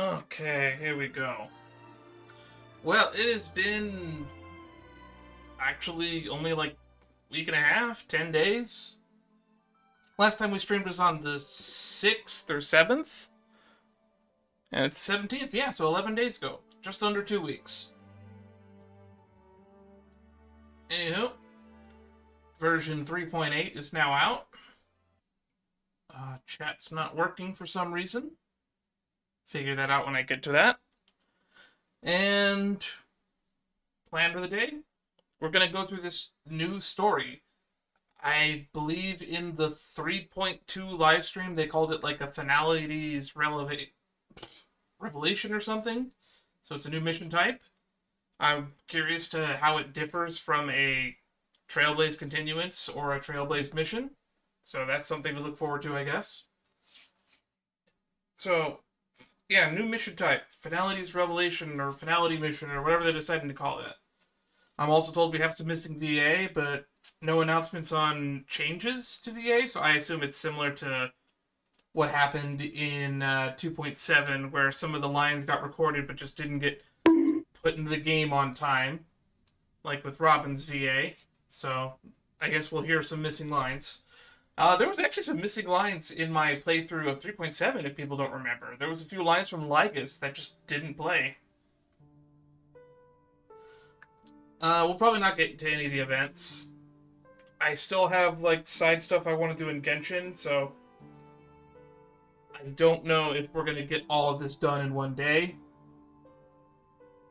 Okay, here we go. Well, it has been actually only like a week and a half, 10 days. Last time we streamed was on the 6th or 7th. And it's 17th, yeah, so 11 days ago. Just under 2 weeks. Anywho, version 3.8 is now out. Chat's not working for some reason. Figure that out when I get to that. And plan for the day. We're going to go through this new story. I believe in the 3.2 live stream, they called it like a finalities revelation or something. So it's a new mission type. I'm curious to how it differs from a Trailblaze Continuance or a Trailblaze Mission. So that's something to look forward to, I guess. So, yeah, new mission type. Finalities Revelation or Finality Mission or whatever they're deciding to call it. I'm also told we have some missing VA, but no announcements on changes to VA, so I assume it's similar to what happened in 2.7, where some of the lines got recorded but just didn't get put into the game on time, like with Robin's VA. So I guess we'll hear some missing lines. There was actually some missing lines in my playthrough of 3.7, if people don't remember. There was a few lines from Lygus that just didn't play. We'll probably not get into any of the events. I still have, like, side stuff I want to do in Genshin, so I don't know if we're going to get all of this done in one day.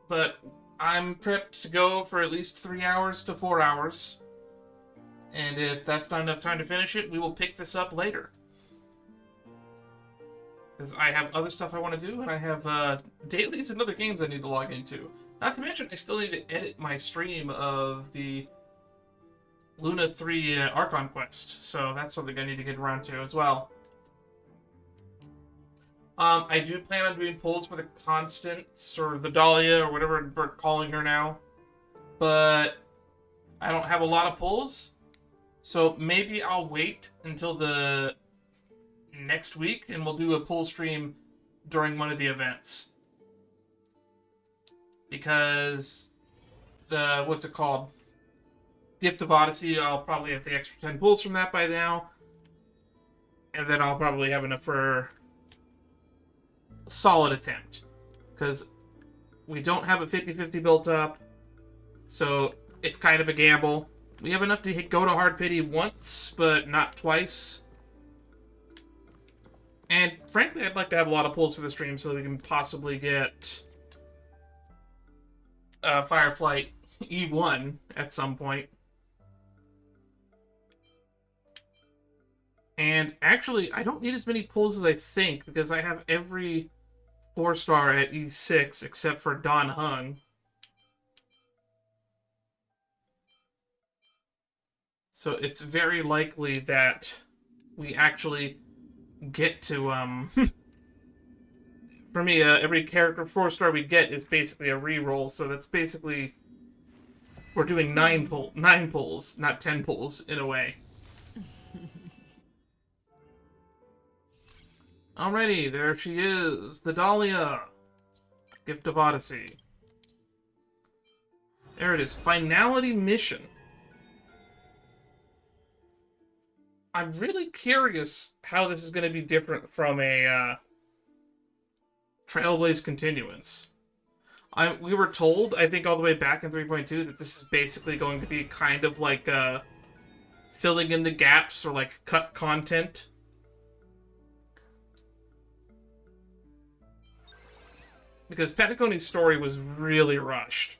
But I'm prepped to go for at least 3 hours to 4 hours. And if that's not enough time to finish it, we will pick this up later. Because I have other stuff I want to do, and I have dailies and other games I need to log into. Not to mention, I still need to edit my stream of the Luna 3 Archon quest, so that's something I need to get around to as well. I do plan on doing polls for the Constance, or the Dahlia, or whatever we're calling her now, but I don't have a lot of polls, so maybe I'll wait until the next week, and we'll do a poll stream during one of the events. Because the, what's it called? Gift of Odyssey, I'll probably have the extra 10 pulls from that by now. And then I'll probably have enough for a solid attempt. Because we don't have a 50-50 built up. So it's kind of a gamble. We have enough to go to Hard Pity once, but not twice. And frankly, I'd like to have a lot of pulls for the stream so we can possibly get Firefly E1 at some point. And actually, I don't need as many pulls as I think, because I have every 4-star at E6 except for Don Hung. So it's very likely that we actually get to, for me, every character 4-star we get is basically a reroll, so that's basically, we're doing 9 pulls, not 10 pulls, in a way. Alrighty, there she is, the Dahlia. Gift of Odyssey. There it is, Finality Mission. I'm really curious how this is going to be different from a Trailblaze Continuance. We were told, I think all the way back in 3.2, that this is basically going to be kind of like filling in the gaps or like cut content. Because Patagonie's story was really rushed.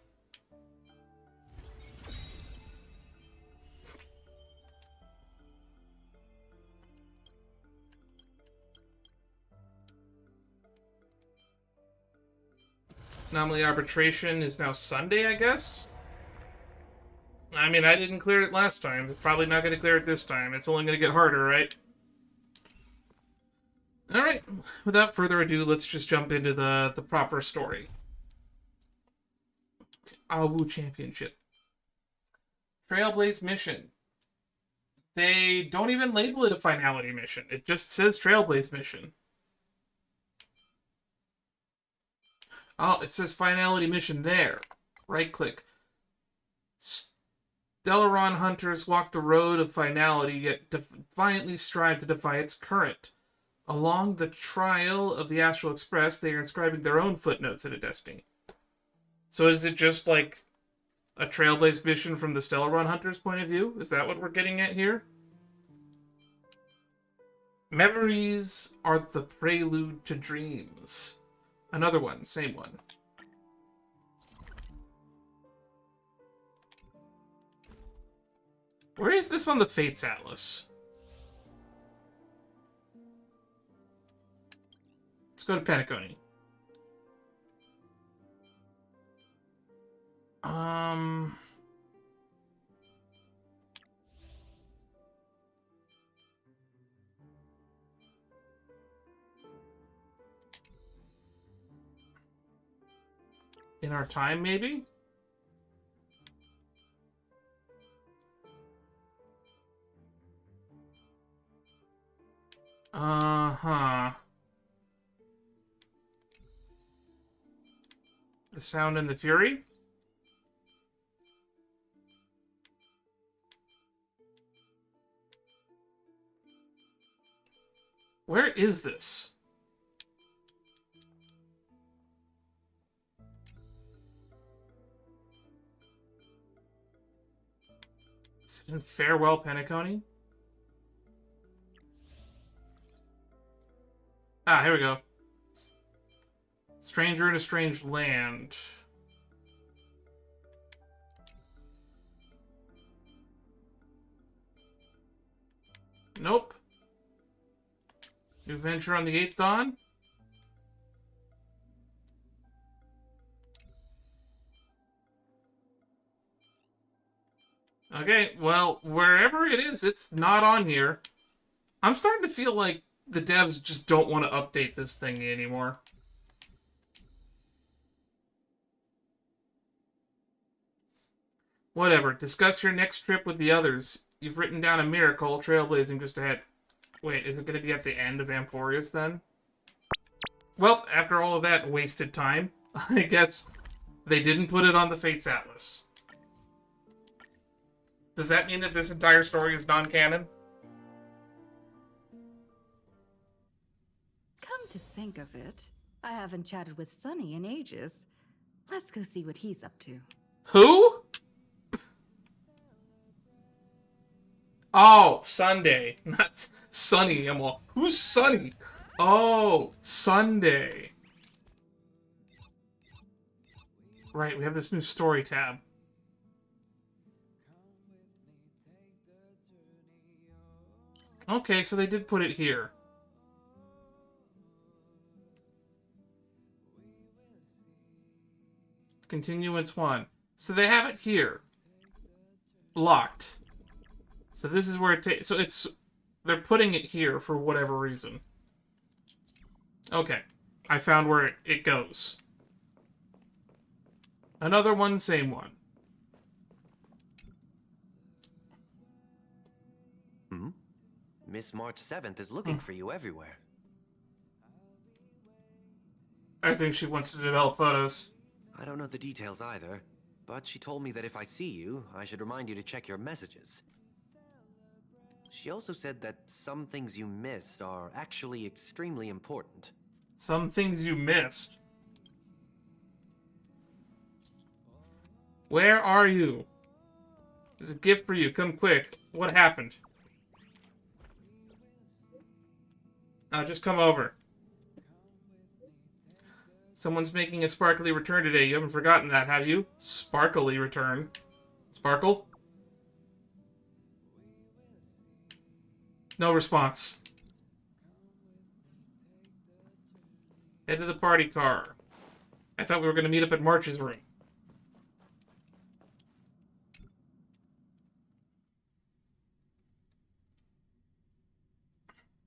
Anomaly Arbitration is now Sunday, I guess? I mean, I didn't clear it last time. It's probably not going to clear it this time. It's only going to get harder, right? Alright, without further ado, let's just jump into the proper story. Awu Championship. Trailblaze Mission. They don't even label it a Finality Mission. It just says Trailblaze Mission. Oh, it says finality mission there. Right-click. Stellaron hunters walk the road of finality, yet defiantly strive to defy its current. Along the trail of the Astral Express, they are inscribing their own footnotes in a destiny. So is it just like a Trailblaze mission from the Stellaron hunters' point of view? Is that what we're getting at here? Memories are the prelude to dreams. Another one, same one. Where is this on the Fates Atlas? Let's go to Penacony. In our time, maybe? Uh-huh. The Sound and the Fury? Where is this? Is it in Farewell Penacony? Ah, here we go. Stranger in a Strange Land. Nope. New Venture on the 8th Dawn? Okay, well, wherever it is, it's not on here. I'm starting to feel like the devs just don't want to update this thing anymore. Whatever. Discuss your next trip with the others. You've written down a miracle, trailblazing just ahead. Wait, is it going to be at the end of Amphorius then? Well, after all of that wasted time, I guess they didn't put it on the Fates Atlas. Does that mean that this entire story is non-canon? Come to think of it, I haven't chatted with Sonny in ages. Let's go see what he's up to. Who? Oh, Sunday. Not Sunny. I'm all, who's Sunny? Oh, Sunday. Right, we have this new story tab. Okay, so they did put it here. Continuance 1. So they have it here. Locked. So this is where it takes... So it's... They're putting it here for whatever reason. Okay. I found where it goes. Another one, same one. Hmm? Miss March 7th is looking for you everywhere. I think she wants to develop photos. I don't know the details either, but she told me that if I see you, I should remind you to check your messages. She also said that some things you missed are actually extremely important. Some things you missed. Where are you? There's a gift for you. Come quick. What happened? Just come over. Someone's making a sparkly return today. You haven't forgotten that, have you? Sparkly return. Sparkle? No response. Head to the party car. I thought we were going to meet up at March's room.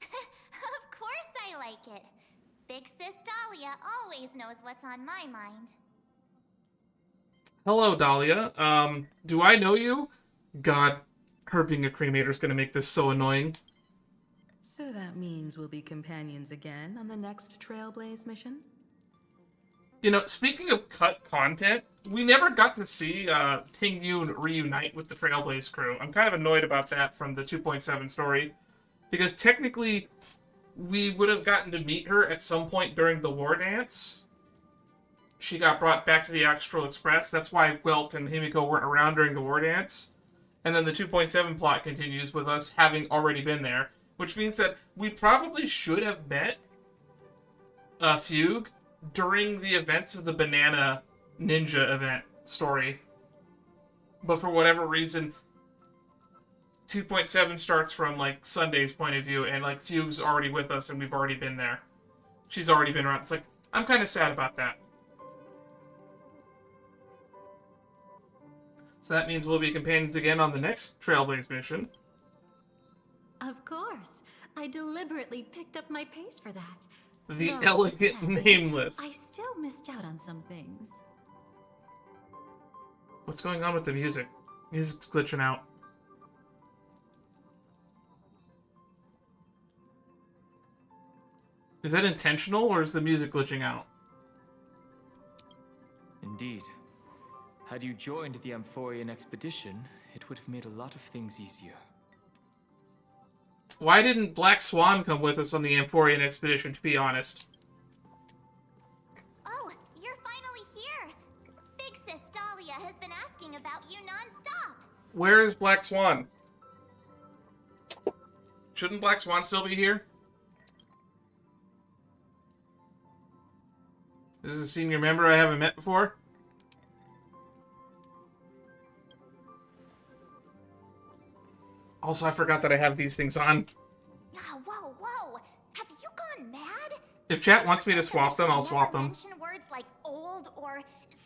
Of course I like it. Big Sis Dahlia always knows what's on my mind. Hello, Dahlia. Do I know you? God, her being a cremator is going to make this so annoying. So that means we'll be companions again on the next Trailblaze mission? You know, speaking of cut content, we never got to see Ting Yun reunite with the Trailblaze crew. I'm kind of annoyed about that from the 2.7 story, because technically we would have gotten to meet her at some point during the war dance. She got brought back to the Astral Express. That's why Welt and Himiko weren't around during the war dance. And then the 2.7 plot continues with us having already been there, which means that we probably should have met Fugue during the events of the Banana Ninja event story. But for whatever reason, 2.7 starts from, like, Sunday's point of view, and, like, Fugue's already with us, and we've already been there. She's already been around. It's like, I'm kind of sad about that. So that means we'll be companions again on the next Trailblaze mission. Of course. I deliberately picked up my pace for that. The Though, Elegant sadly, Nameless. I still missed out on some things. What's going on with the music? Music's glitching out. Is that intentional, or is the music glitching out? Indeed. Had you joined the Amphorian expedition, it would have made a lot of things easier. Why didn't Black Swan come with us on the Amphorian expedition, to be honest? Oh, you're finally here. Big Sis Dahlia has been asking about you non-stop. Where is Black Swan? Shouldn't Black Swan still be here? Is this a senior member I haven't met before? Also, I forgot that I have these things on. Whoa, whoa. Have you gone mad? If chat wants me to swap them, I'll swap them. Mention words like old or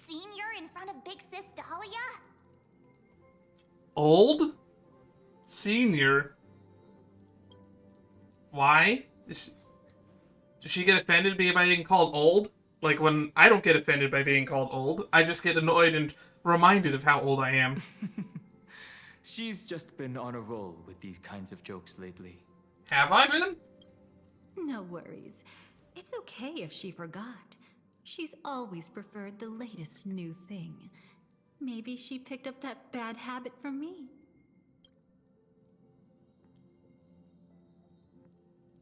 senior in front of Big Sis Dahlia? Old? Senior? Why? Does she get offended by being called old? Like, when I don't get offended by being called old, I just get annoyed and reminded of how old I am. She's just been on a roll with these kinds of jokes lately. Have I been? No worries. It's okay if she forgot. She's always preferred the latest new thing. Maybe she picked up that bad habit from me.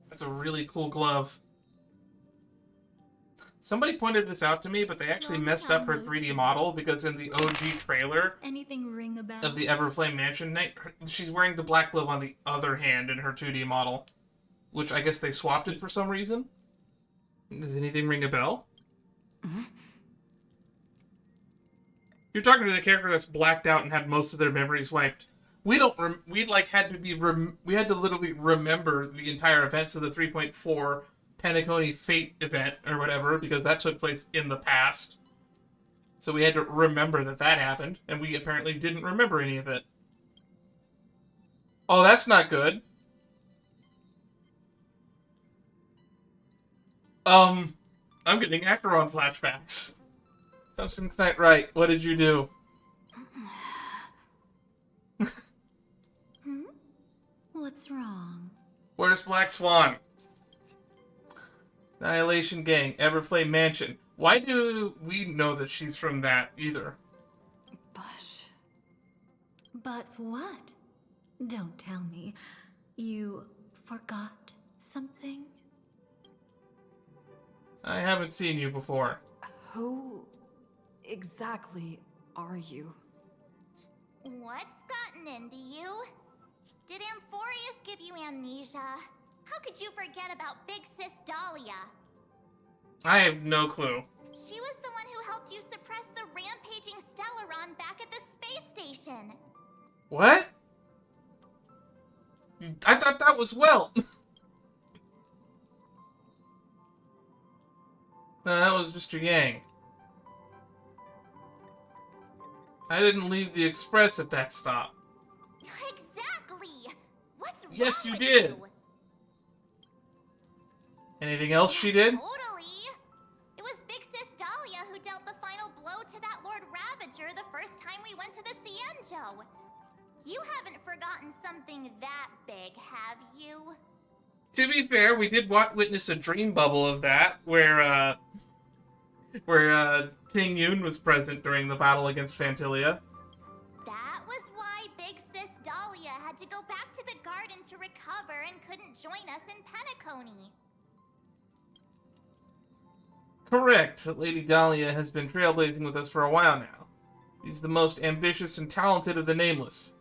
That's a really cool glove. Somebody pointed this out to me, but they actually messed up her 3D model, because in the OG trailer Anything ring a bell? of the Everflame Mansion night, she's wearing the black glove on the other hand in her 2D model, which I guess they swapped it for some reason. Does anything ring a bell? You're talking to the character that's blacked out and had most of their memories wiped. We don't. We like had to literally remember the entire events of the 3.4 Penacony Fate event or whatever, because that took place in the past. So we had to remember that happened, and we apparently didn't remember any of it. Oh, that's not good. I'm getting Acheron flashbacks. Something's not right. What did you do? What's wrong? Where's Black Swan? Annihilation Gang, Everflame Mansion. Why do we know that she's from that either? But what? Don't tell me. You forgot something? I haven't seen you before. Who exactly are you? What's gotten into you? Did Amphorius give you amnesia? How could you forget about Big Sis Dahlia? I have no clue. She was the one who helped you suppress the rampaging Stellaron back at the space station. What? I thought that was Welt. No, that was Mr. Yang. I didn't leave the express at that stop. Exactly! What's wrong Yes, you with did. you? Anything else she did? Totally! It was Big Sis Dahlia who dealt the final blow to that Lord Ravager the first time we went to the Cienjo. You haven't forgotten something that big, have you? To be fair, we did witness a dream bubble of that, where where Ting Yun was present during the battle against Phantilia. That was why Big Sis Dahlia had to go back to the garden to recover and couldn't join us in Penacony. Correct. Lady Dahlia has been trailblazing with us for a while now. She's the most ambitious and talented of the Nameless.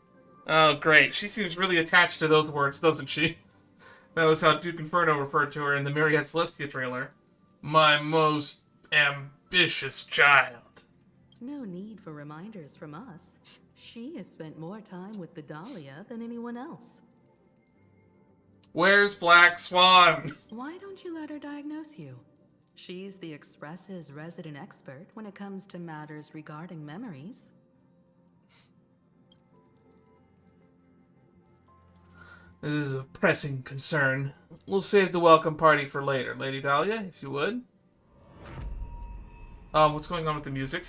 Oh, great. She seems really attached to those words, doesn't she? That was how Duke Inferno referred to her in the Myriad Celestia trailer. My most ambitious child. No need for reminders from us. She has spent more time with the Dahlia than anyone else. Where's Black Swan? Why don't you let her diagnose you? She's the Express's resident expert when it comes to matters regarding memories. This is a pressing concern. We'll save the welcome party for later, Lady Dahlia, if you would. What's going on with the music?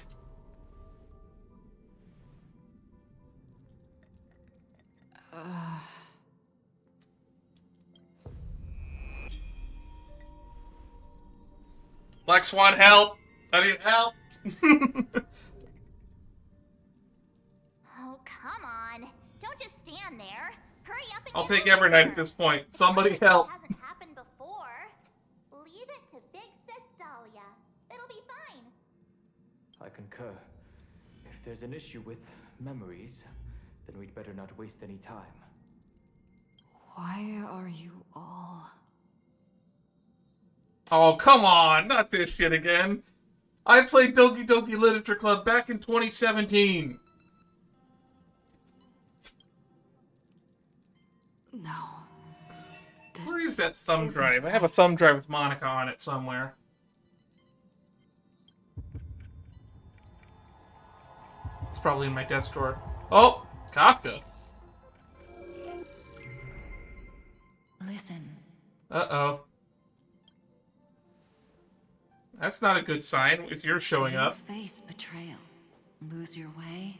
Black Swan, help! I need help! Oh, come on. Don't just stand there. Hurry up and I'll get take over every night here. at this point. Somebody This help! hasn't happened before. Leave it to Big Sis Dahlia. It'll be fine. I concur. If there's an issue with memories, then we'd better not waste any time. Why are you all... Oh, come on! Not this shit again! I played Doki Doki Literature Club back in 2017! No. Where is that thumb drive? I have a thumb drive with Monica on it somewhere. It's probably in my desk drawer. Oh! Kafka! Listen, Uh-oh. That's not a good sign if you're showing you up. face betrayal, lose your way,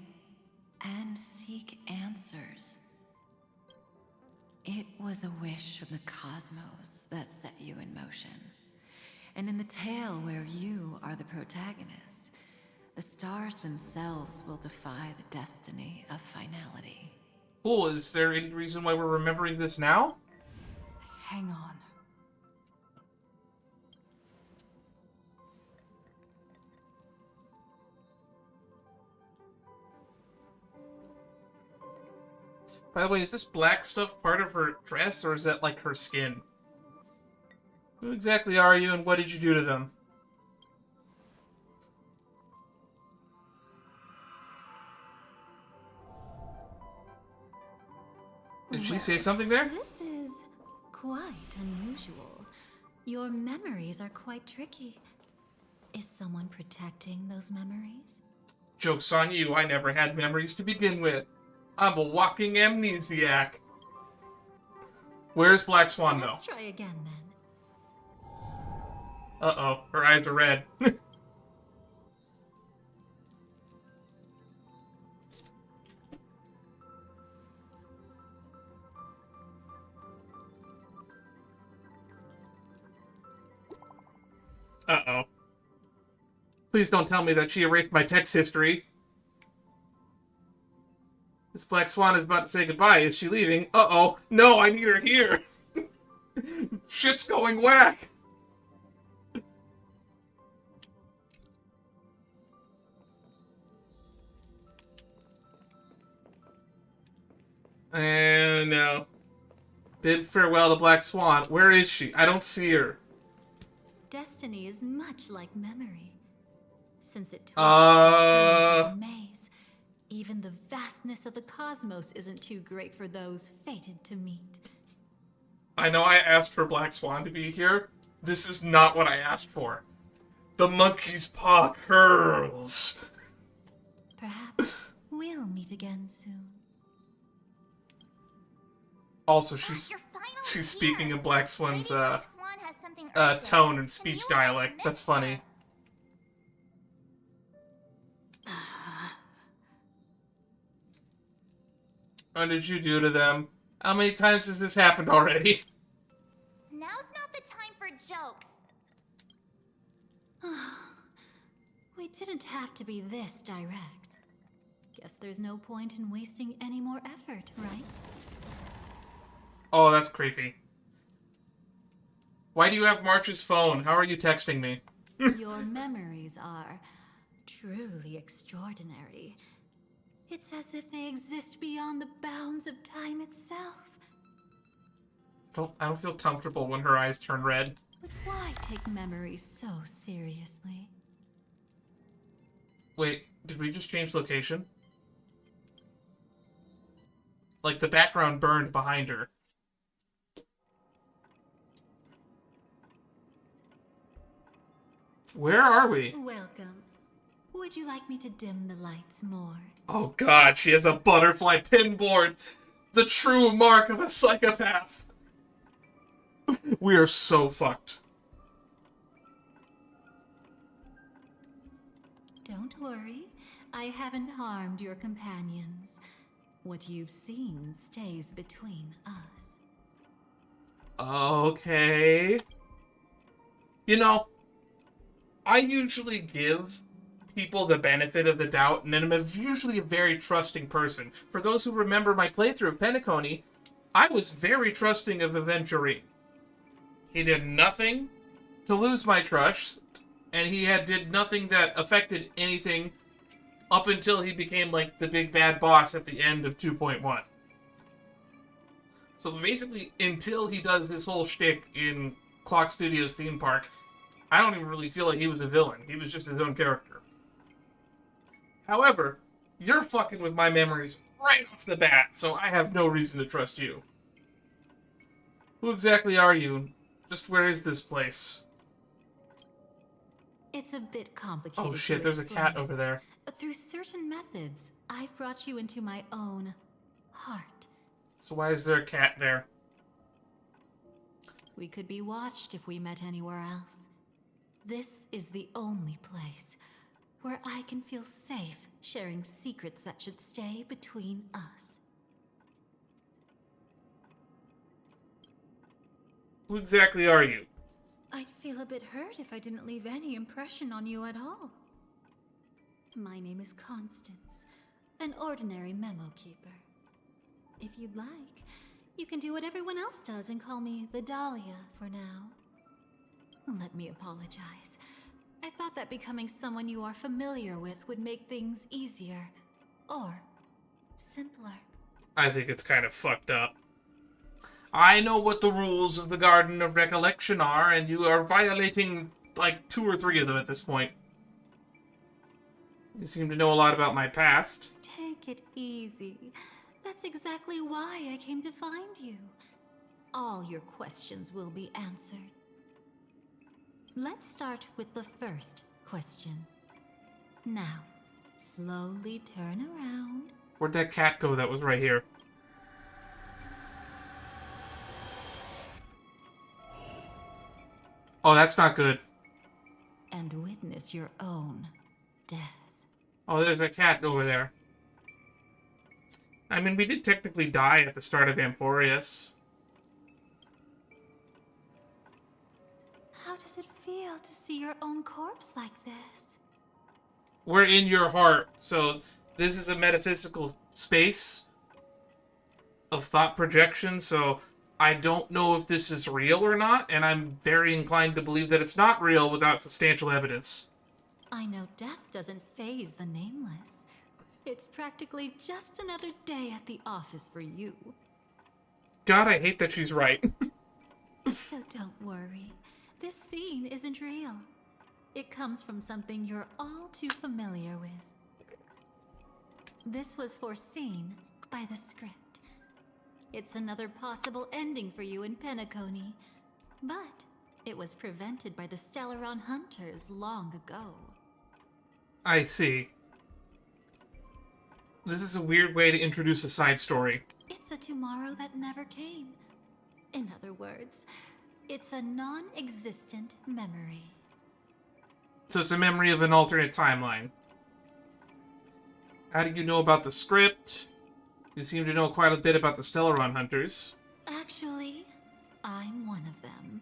and seek answers. It was a wish of the cosmos that set you in motion. And in the tale where you are the protagonist, the stars themselves will defy the destiny of finality. Cool, is there any reason why we're remembering this now? Hang on. By the way, is this black stuff part of her dress, or is that like her skin? Who exactly are you, and what did you do to them? Did she say something there? This is quite unusual. Your memories are quite tricky. Is someone protecting those memories? Joke's on you, I never had memories to begin with. I'm a walking amnesiac. Where's Black Swan, though? Let's try again then. Uh-oh, her eyes are red. Uh-oh. Please don't tell me that she erased my text history. This Black Swan is about to say goodbye. Is she leaving? Uh-oh. No, I need her here. Shit's going whack. No. Bid farewell to Black Swan. Where is she? I don't see her. Destiny is much like memory. Since it twists Uh. and turns like a maze, even the vastness of the cosmos isn't too great for those fated to meet. I know I asked for Black Swan to be here. This is not what I asked for. The monkey's paw curls. Perhaps we'll meet again soon. Also, You're finally she's here. speaking in Black Swan's Lady Black Swan has something urgent. tone and Can speech you dialect. ask That's Miss funny. What did you do to them? How many times has this happened already? Now's not the time for jokes. We didn't have to be this direct. Guess there's no point in wasting any more effort, right? Oh, that's creepy. Why do you have March's phone? How are you texting me? Your memories are truly extraordinary. It's as if they exist beyond the bounds of time itself. I don't feel comfortable when her eyes turn red. But why take memories so seriously? Wait, did we just change location? Like, the background burned behind her. Where are we? Welcome. Would you like me to dim the lights more? Oh god, she has a butterfly pinboard! The true mark of a psychopath! We are so fucked. Don't worry. I haven't harmed your companions. What you've seen stays between us. Okay. You know, I usually give people the benefit of the doubt, and I'm usually a very trusting person. For those who remember my playthrough of Penacony, I was very trusting of Aventurine. He did nothing to lose my trust, and he did nothing that affected anything up until he became, like, the big bad boss at the end of 2.1. So basically, until he does this whole shtick in Clock Studios theme park, I don't even really feel like he was a villain. He was just his own character. However, you're fucking with my memories right off the bat, so I have no reason to trust you. Who exactly are you? Just where is this place? It's a bit complicated. Oh shit, to there's a cat explain. over there. Through certain methods, I've brought you into my own heart. So why is there a cat there? We could be watched if we met anywhere else. This is the only place where I can feel safe sharing secrets that should stay between us. Who exactly are you? I'd feel a bit hurt if I didn't leave any impression on you at all. My name is Constance, an ordinary memo keeper. If you'd like, you can do what everyone else does and call me the Dahlia for now. Let me apologize. I thought that becoming someone you are familiar with would make things easier. Or simpler. I think it's kind of fucked up. I know what the rules of the Garden of Recollection are, and you are violating, like, 2 or 3 of them at this point. You seem to know a lot about my past. Take it easy. That's exactly why I came to find you. All your questions will be answered. Let's start with the first question. Now, slowly turn around. Where'd that cat go that was right here? Oh, that's not good. And witness your own death. Oh, there's a cat over there. I mean, we did technically die at the start of Amphorius. How does it feel to see your own corpse like this? We're in your heart, so this is a metaphysical space of thought projection, so I don't know if this is real or not, and I'm very inclined to believe that it's not real without substantial evidence. I know death doesn't faze the nameless. It's practically just another day at the office for you. God, I hate that she's right. So don't worry. This scene isn't real. It comes from something you're all too familiar with. This was foreseen by the script. It's another possible ending for you in Penacony, but it was prevented by the Stellaron Hunters long ago. I see. This is a weird way to introduce a side story. It's a tomorrow that never came. In other words, it's a non-existent memory. So it's a memory of an alternate timeline. How do you know about the script? You seem to know quite a bit about the Stellaron Hunters. Actually, I'm one of them.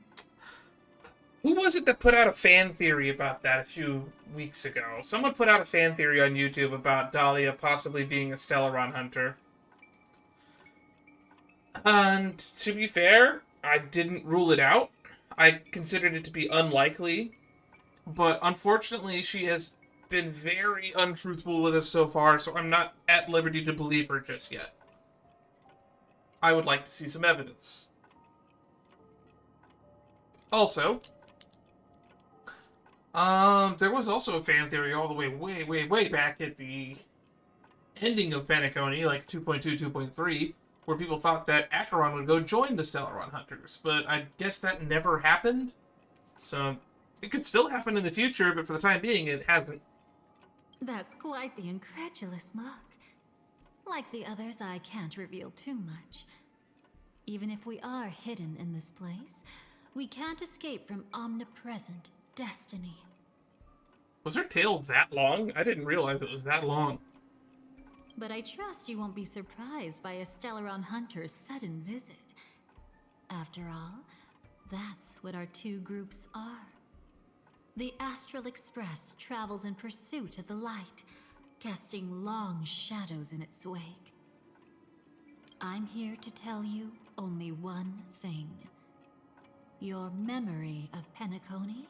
Who was it that put out a fan theory about that a few weeks ago? Someone put out a fan theory on YouTube about Dahlia possibly being a Stellaron hunter. And to be fair, I didn't rule it out. I considered it to be unlikely. But unfortunately, she has been very untruthful with us so far, so I'm not at liberty to believe her just yet. I would like to see some evidence. Also, there was also a fan theory all the way way back at the ending of Penacony, like 2.2, 2.3, where people thought that Acheron would go join the Stellaron Hunters, but I guess that never happened. So, it could still happen in the future, but for the time being, it hasn't. That's quite the incredulous look. Like the others, I can't reveal too much. Even if we are hidden in this place, we can't escape from omnipresent destiny. Was her tail that long? I didn't realize it was that long. But I trust you won't be surprised by a Stellaron hunter's sudden visit. After all, that's what our two groups are. The Astral Express travels in pursuit of the light, casting long shadows in its wake. I'm here to tell you only one thing. Your memory of Penacony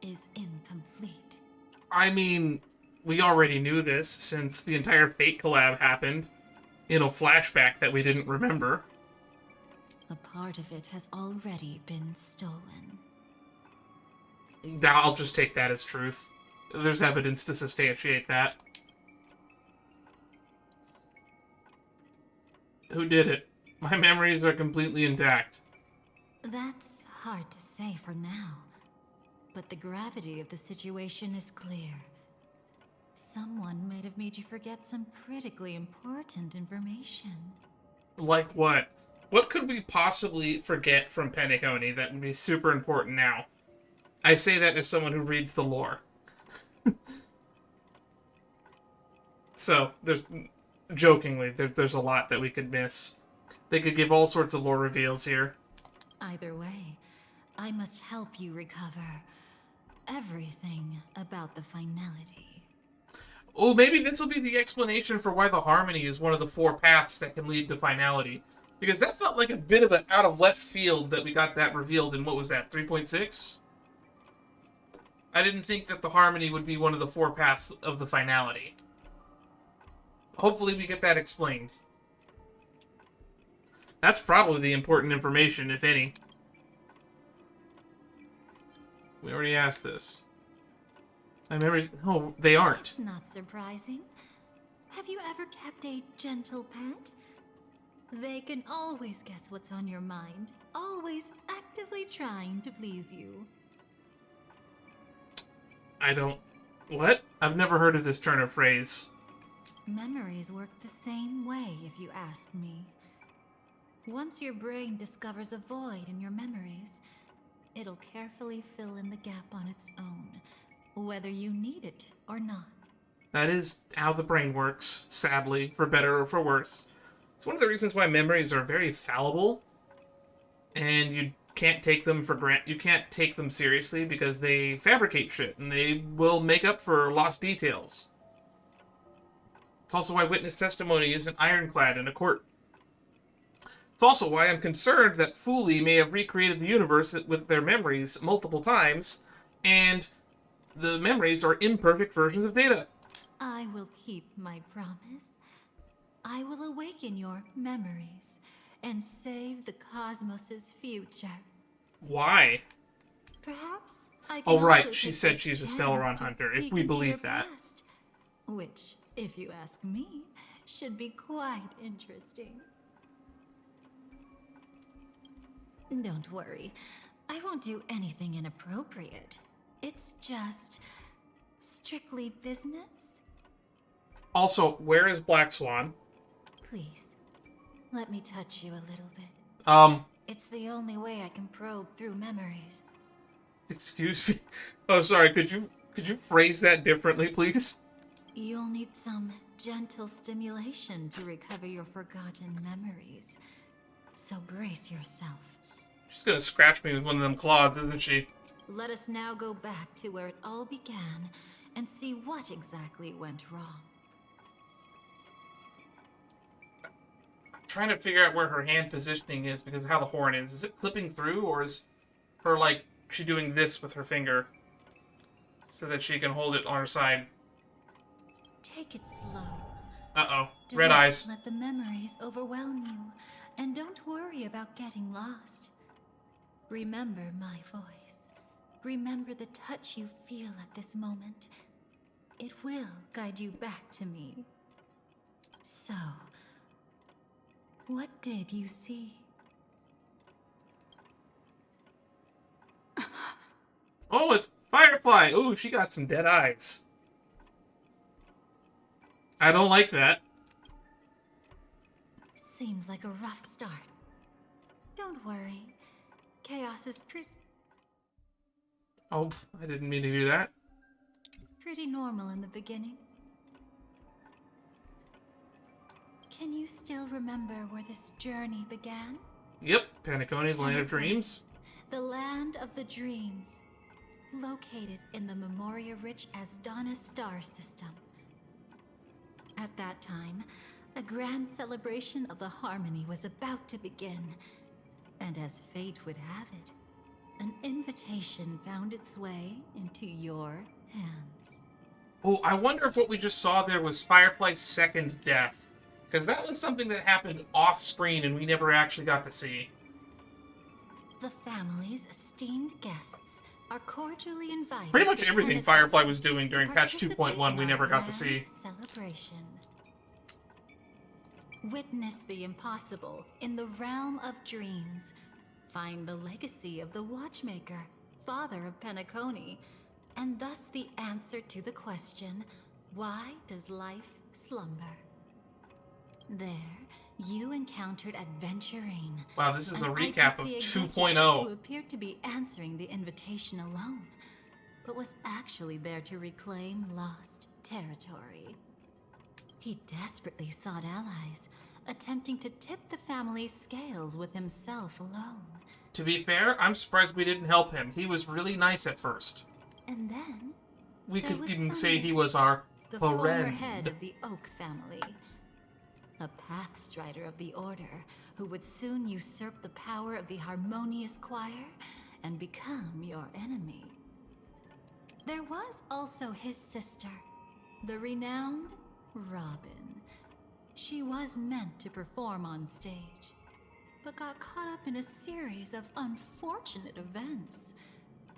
is incomplete. I mean, we already knew this since the entire Fate collab happened in a flashback that we didn't remember. A part of it has already been stolen. I'll just take that as truth. There's evidence to substantiate that. Who did it? My memories are completely intact. That's hard to say for now, but the gravity of the situation is clear. Someone might have made you forget some critically important information. Like what? What could we possibly forget from Penacony that would be super important now? I say that as someone who reads the lore. So, jokingly, there's a lot that we could miss. They could give all sorts of lore reveals here. Either way, I must help you recover everything about the finality. Oh, maybe this will be the explanation for why the Harmony is one of the 4 paths that can lead to finality. Because that felt like a bit of an out of left field that we got that revealed in, what was that, 3.6? I didn't think that the Harmony would be one of the 4 paths of the finality. Hopefully we get that explained. That's probably the important information, if any. We already asked this. My memories... No, they aren't. It's not surprising. Have you ever kept a gentle pet? They can always guess what's on your mind, always actively trying to please you. I don't... What? I've never heard of this turn of phrase. Memories work the same way, if you ask me. Once your brain discovers a void in your memories, it'll carefully fill in the gap on its own, whether you need it or not. That is how the brain works, sadly, for better or for worse. It's one of the reasons why memories are very fallible, and you can't take them for granted. You can't take them seriously because they fabricate shit, and they will make up for lost details. It's also why witness testimony isn't ironclad in a court. It's also why I'm concerned that Fooly may have recreated the universe with their memories multiple times, and the memories are imperfect versions of data. I will keep my promise. I will awaken your memories and save the cosmos's future. Why? Perhaps I can Oh, right, also she take said this she's a chance Stellaron to hunter, if peek we into believe your that. past, which, if you ask me, should be quite interesting. Don't worry, I won't do anything inappropriate. It's just strictly business. Also, where is Black Swan? Please, let me touch you a little bit. It's the only way I can probe through memories. Excuse me? Oh, sorry, could you phrase that differently, please? You'll need some gentle stimulation to recover your forgotten memories. So brace yourself. She's gonna scratch me with one of them claws, isn't she? Let us now go back to where it all began and see what exactly went wrong. I'm trying to figure out where her hand positioning is because of how the horn is. Is it clipping through, or is her, like, she doing this with her finger so that she can hold it on her side? Take it slow. Uh-oh. Red Don't eyes. let the memories overwhelm you, and don't worry about getting lost. Remember my voice. Remember the touch you feel at this moment. It will guide you back to me. So, what did you see? Oh, it's Firefly! Ooh, she got some dead eyes. I don't like that. Seems like a rough start. Don't worry. Chaos is Oh, I didn't mean to do that. pretty normal in the beginning. Can you still remember where this journey began? Yep, Penacony, the Land of Dreams. The Land of the Dreams. Located in the Memoria-rich Asdana star system. At that time, a grand celebration of the Harmony was about to begin. And as fate would have it, an invitation found its way into your hands. Oh, I wonder if what we just saw there was Firefly's second death. Because that was something that happened off-screen and we never actually got to see. The family's esteemed guests are cordially invited. Pretty much to everything Penacony Firefly was doing during to patch participate 2.1 in we our never got to grand see. Celebration. Witness the impossible in the realm of dreams. Find the legacy of the Watchmaker, father of Penacony, and thus the answer to the question, why does life slumber? There, you encountered Adventurine. Wow, this is a an recap of ITC executive 2.0. Who appeared to be answering the invitation alone, but was actually there to reclaim lost territory. He desperately sought allies, attempting to tip the family's scales with himself alone. To be fair, I'm surprised we didn't help him. He was really nice at first. And then, We there could was even say Sunny, he was our the former friend. head of the Oak family. A pathstrider of the Order, who would soon usurp the power of the Harmonious Choir and become your enemy. There was also his sister, the renowned Robin. She was meant to perform on stage, but got caught up in a series of unfortunate events,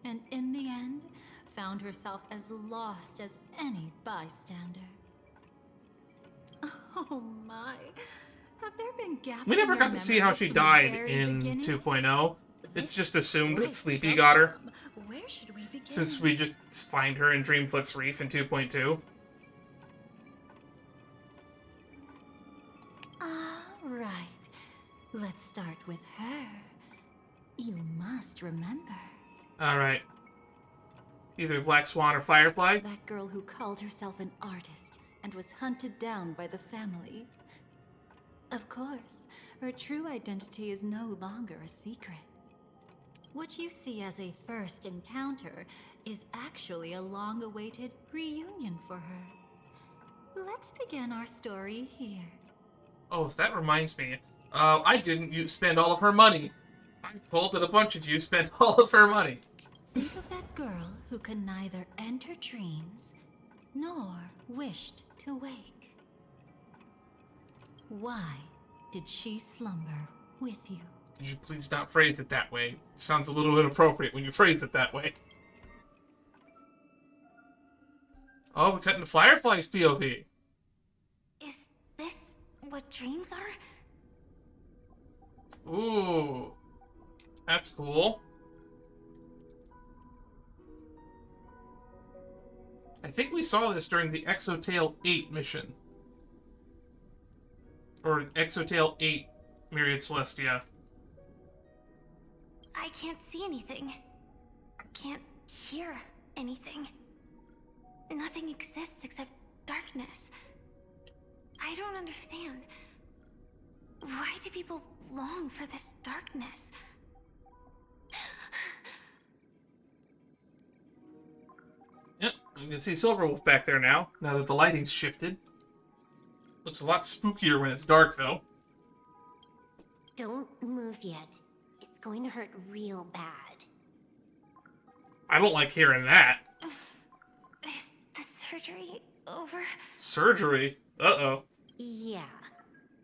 and in the end, found herself as lost as any bystander. Oh my. Have there been gaps We never in your got to see how memories she from the died very in beginning? 2.0. It's This just assumed that great Sleepy got her, troublesome. Where should we begin? since we just find her in Dreamflix Reef in 2.2. All right. Let's start with her. You must remember. Alright. Either Black Swan or Firefly? That girl who called herself an artist and was hunted down by the family. Of course, her true identity is no longer a secret. What you see as a first encounter is actually a long-awaited reunion for her. Let's begin our story here. Oh, so that reminds me. I didn't spend all of her money. I'm told that a bunch of you spent all of her money. Think of that girl who could neither enter dreams nor wished to wake. Why did she slumber with you? Could you please not phrase it that way? It sounds a little inappropriate when you phrase it that way. Oh, we're cutting the Firefly's POV. Is this what dreams are? Ooh. That's cool. I think we saw this during the Exotale 8 mission. Or Exotale 8 Myriad Celestia. I can't see anything. Can't hear anything. Nothing exists except darkness. I don't understand. Why do people long for this darkness? You can see Silverwolf back there now that the lighting's shifted. Looks a lot spookier when it's dark, though. Don't move yet. It's going to hurt real bad. I don't like hearing that. Is the surgery over? Surgery? Uh-oh. Yeah.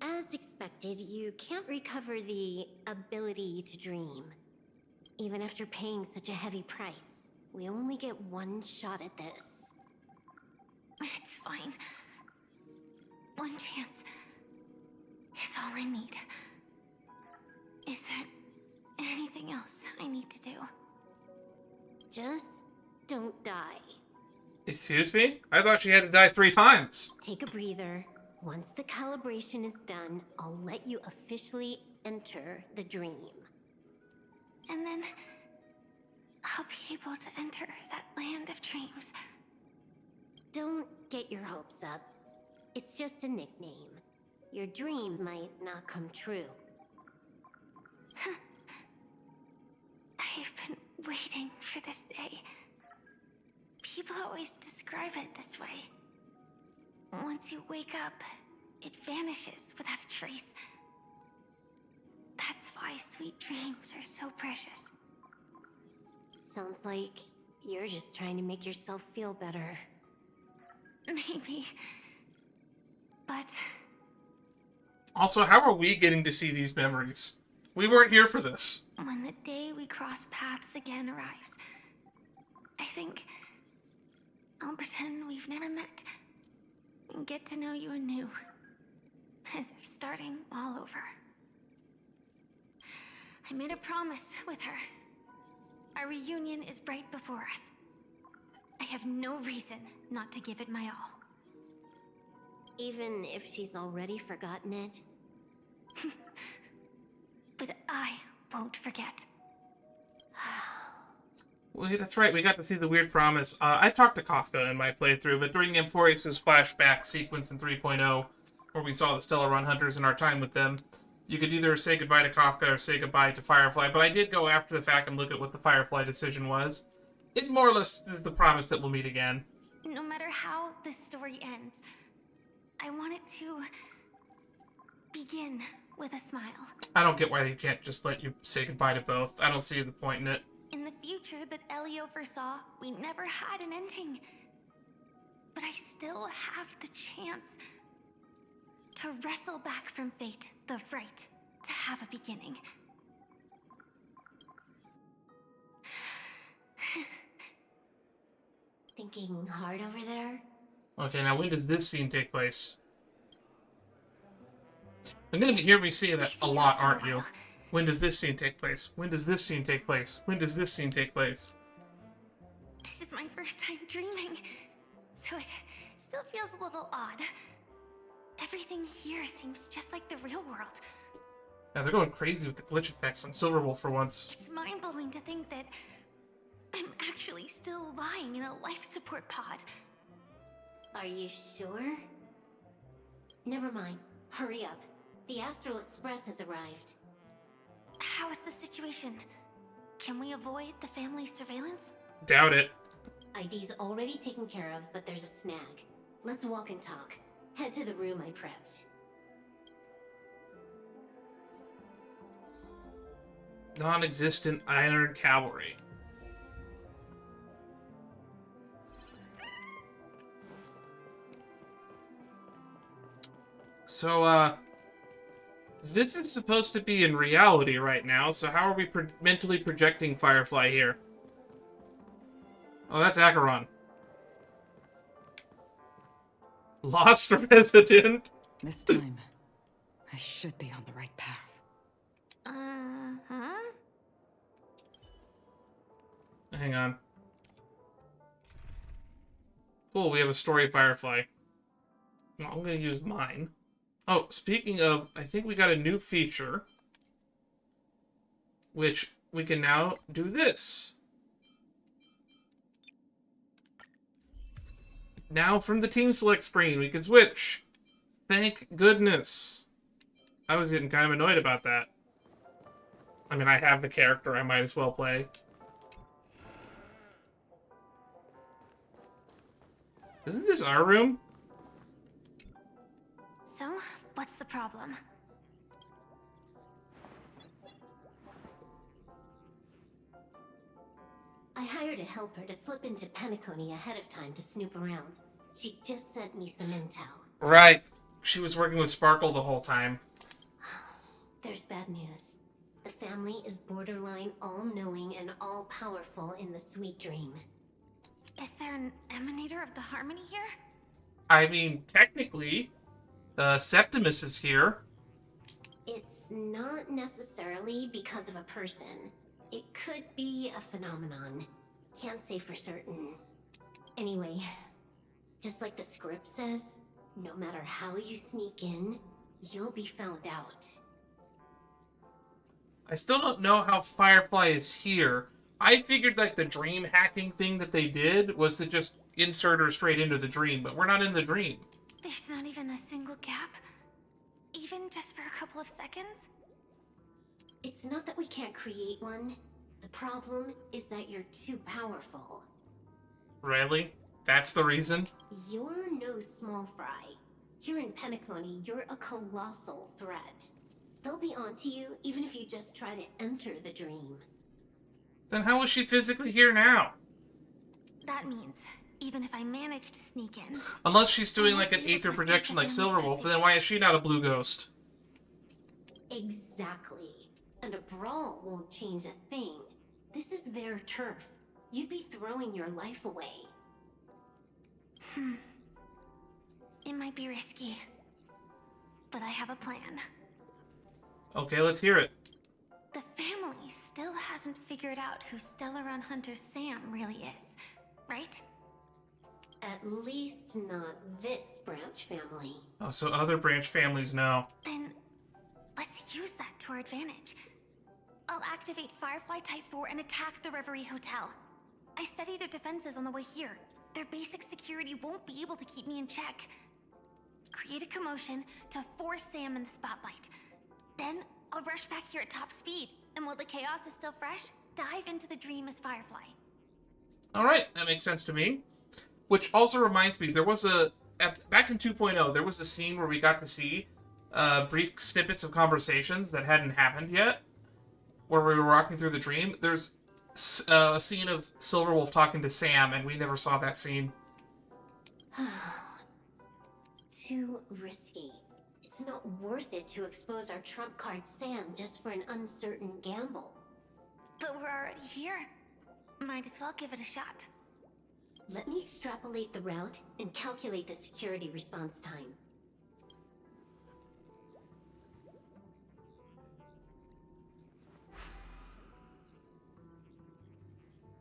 As expected, you can't recover the ability to dream. Even after paying such a heavy price, we only get one shot at this. It's fine. One chance is all I need. Is there anything else I need to do? Just don't die. Excuse me? I thought she had to die 3 times. Take a breather. Once the calibration is done, I'll let you officially enter the dream. And then I'll be able to enter that land of dreams. Don't get your hopes up. It's just a nickname. Your dream might not come true. I've been waiting for this day. People always describe it this way. Once you wake up, it vanishes without a trace. That's why sweet dreams are so precious. Sounds like you're just trying to make yourself feel better. Maybe. But Also, how are we getting to see these memories? We weren't here for this. when the day we cross paths again arrives, I think I'll pretend we've never met and get to know you anew, as if starting all over. I made a promise with her. Our reunion is right before us. I have no reason not to give it my all. Even if she's already forgotten it? But I won't forget. Well, that's right, we got to see the weird promise. I talked to Kafka in my playthrough, but during M4X's flashback sequence in 3.0, where we saw the Stellar Run Hunters and our time with them, you could either say goodbye to Kafka or say goodbye to Firefly, but I did go after the fact and look at what the Firefly decision was. It more or less is the promise that we'll meet again. No matter how this story ends, I want it to begin with a smile. I don't get why you can't just let you say goodbye to both. I don't see the point in it. In the future that Elio foresaw, we never had an ending. But I still have the chance to wrestle back from fate the right to have a beginning. Thinking hard over there? Okay, now when does this scene take place? You're gonna hear me say that a lot, aren't you? When does this scene take place? When does this scene take place? When does this scene take place? This is my first time dreaming, so it still feels a little odd. Everything here seems just like the real world. Yeah, they're going crazy with the glitch effects on Silverwolf for once. It's mind-blowing to think that I'm actually still lying in a life support pod. Are you sure? Never mind. Hurry up. The Astral Express has arrived. How is the situation? Can we avoid the family surveillance? Doubt it. ID's already taken care of, but there's a snag. Let's walk and talk. Head to the room I prepped. Non-existent Iron Cavalry. So, this is supposed to be in reality right now, so how are we mentally projecting Firefly here? Oh, that's Acheron. Lost resident? This time, I should be on the right path. Uh-huh. Hang on. Cool, we have a story Firefly. No, I'm gonna use mine. Oh, speaking of, I think we got a new feature, which we can now do this. Now from the team select screen, we can switch. Thank goodness. I was getting kind of annoyed about that. I mean, I have the character, I might as well play. Isn't this our room? So, what's the problem? I hired a helper to slip into Penacony ahead of time to snoop around. She just sent me some intel. Right. She was working with Sparkle the whole time. There's bad news. The family is borderline all-knowing and all-powerful in the Sweet Dream. Is there an emanator of the Harmony here? I mean, technically, Septimus is here. It's not necessarily because of a person. It could be a phenomenon. Can't say for certain. Anyway, just like the script says, no matter how you sneak in, you'll be found out. I still don't know how Firefly is here. I figured like the dream hacking thing that they did was to just insert her straight into the dream, but we're not in the dream. There's not even a single gap? Even just for a couple of seconds? It's not that we can't create one. The problem is that you're too powerful. Really? That's the reason? You're no small fry. Here in Penacony, you're a colossal threat. They'll be onto you even if you just try to enter the dream. Then how is she physically here now? That means, even if I manage to sneak in... Unless she's doing like an aether projection like Silverwolf, then why is she not a blue ghost? Exactly. And a brawl won't change a thing. This is their turf. You'd be throwing your life away. It might be risky. But I have a plan. Okay, let's hear it. The family still hasn't figured out who Stellaron Hunter Sam really is, right? At least not this branch family. Oh, so other branch families know. Then, let's use that to our advantage. I'll activate Firefly Type 4 and attack the Reverie Hotel. I studied their defenses on the way here. Their basic security won't be able to keep me in check. Create a commotion to force Sam in the spotlight. Then, I'll rush back here at top speed, and while the chaos is still fresh, dive into the dream as Firefly. Alright, that makes sense to me. Which also reminds me, there was back in 2.0, there was a scene where we got to see brief snippets of conversations that hadn't happened yet, where we were walking through the dream. There's a scene of Silverwolf talking to Sam, and we never saw that scene. Too risky. It's not worth it to expose our trump card Sam just for an uncertain gamble. But we're already here. Might as well give it a shot. Let me extrapolate the route and calculate the security response time.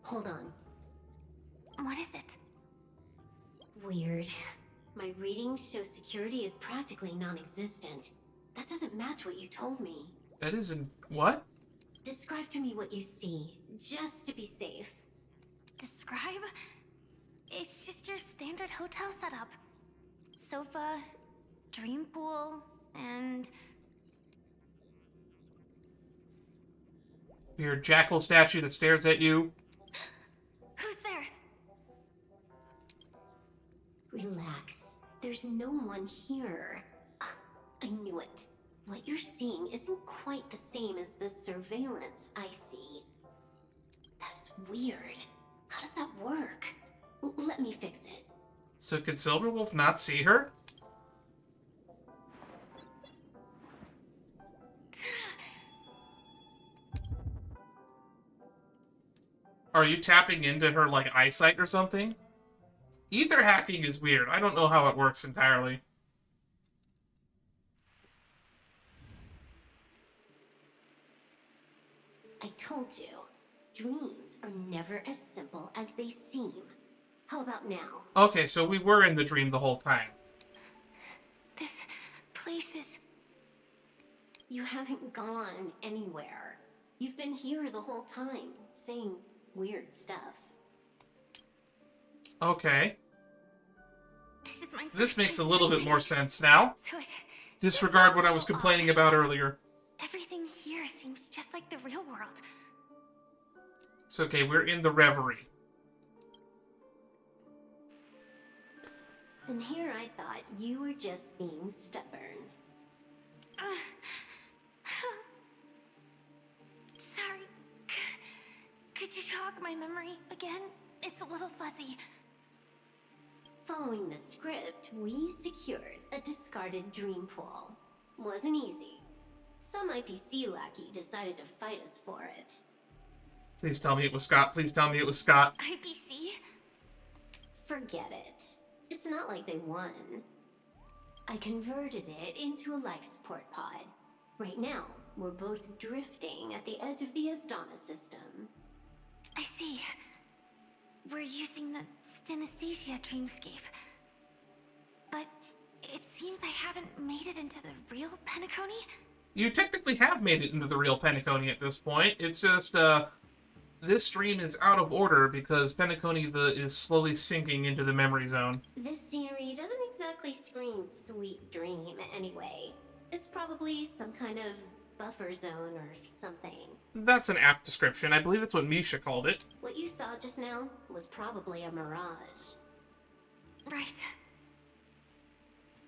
Hold on. What is it? Weird. My readings show security is practically non-existent. That doesn't match what you told me. That isn't... what? Describe to me what you see, just to be safe. Describe? It's just your standard hotel setup. Sofa, dream pool, and... Your jackal statue that stares at you. Who's there? Relax. There's no one here. I knew it. What you're seeing isn't quite the same as the surveillance I see. That is weird. How does that work? Let me fix it. So could Silverwolf not see her? Are you tapping into her, like, eyesight or something? Ether hacking is weird. I don't know how it works entirely. I told you, dreams are never as simple as they seem. How about now? Okay, so we were in the dream the whole time. This place is... You haven't gone anywhere. You've been here the whole time, saying weird stuff. Okay. This is my This first makes a time little bit seeing more it. sense now. So it... Disregard what I was complaining about earlier. Everything here seems just like the real world. So, okay, we're in the Reverie. And here I thought you were just being stubborn. Sorry. Could you jog my memory again? It's a little fuzzy. Following the script, we secured a discarded dream pool. Wasn't easy. Some IPC lackey decided to fight us for it. Please tell me it was Scott. Please tell me it was Scott. IPC? Forget it. It's not like they won. I converted it into a life support pod. Right now, we're both drifting at the edge of the Astana system. I see. We're using the Synesthesia dreamscape. But it seems I haven't made it into the real Penacony? You technically have made it into the real Penacony at this point. It's just, this dream is out of order because Penacony is slowly sinking into the memory zone. This scenery doesn't exactly scream sweet dream anyway. It's probably some kind of buffer zone or something. That's an apt description. I believe that's what Misha called it. What you saw just now was probably a mirage. Right.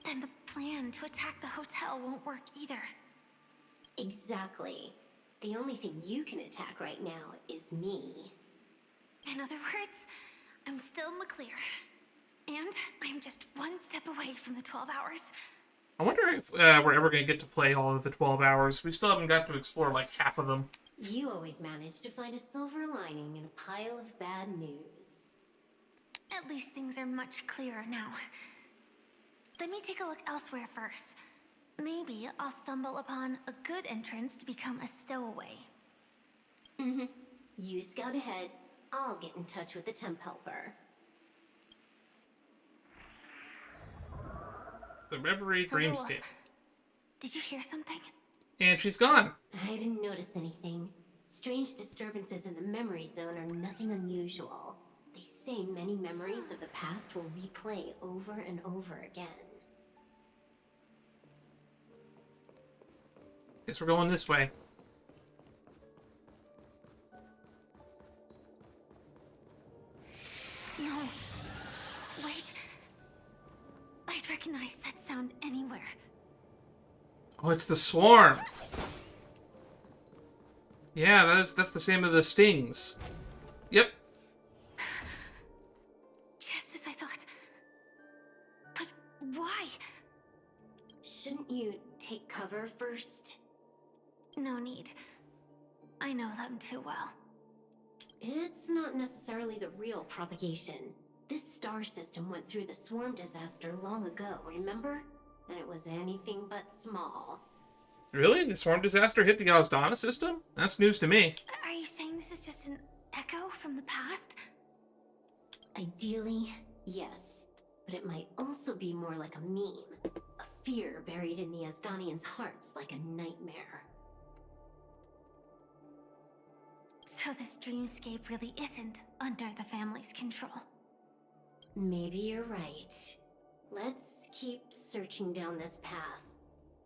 Then the plan to attack the hotel won't work either. Exactly. The only thing you can attack right now is me. In other words, I'm still in the clear. And I'm just one step away from the 12 hours. I wonder if we're ever going to get to play all of the 12 hours. We still haven't got to explore like half of them. You always manage to find a silver lining in a pile of bad news. At least things are much clearer now. Let me take a look elsewhere first. Maybe I'll stumble upon a good entrance to become a stowaway. Mm-hmm. You scout ahead. I'll get in touch with the temp helper. The Reverie So, Dreamscape. Did you hear something? And she's gone. I didn't notice anything. Strange disturbances in the memory zone are nothing unusual. They say many memories of the past will replay over and over again. Guess we're going this way. No. Wait. I'd recognize that sound anywhere. Oh, it's the swarm. Yeah, that's the same as the stings. Yep. Just as I thought. But why? Shouldn't you take cover first? No need. I know them too well. It's not necessarily the real propagation. This star system went through the swarm disaster long ago, remember? And it was anything but small. Really? The swarm disaster hit the Astana system? That's news to me. Are you saying this is just an echo from the past? Ideally, yes. But it might also be more like a meme. A fear buried in the Asdanians' hearts like a nightmare. So this dreamscape really isn't under the family's control. Maybe you're right. Let's keep searching down this path.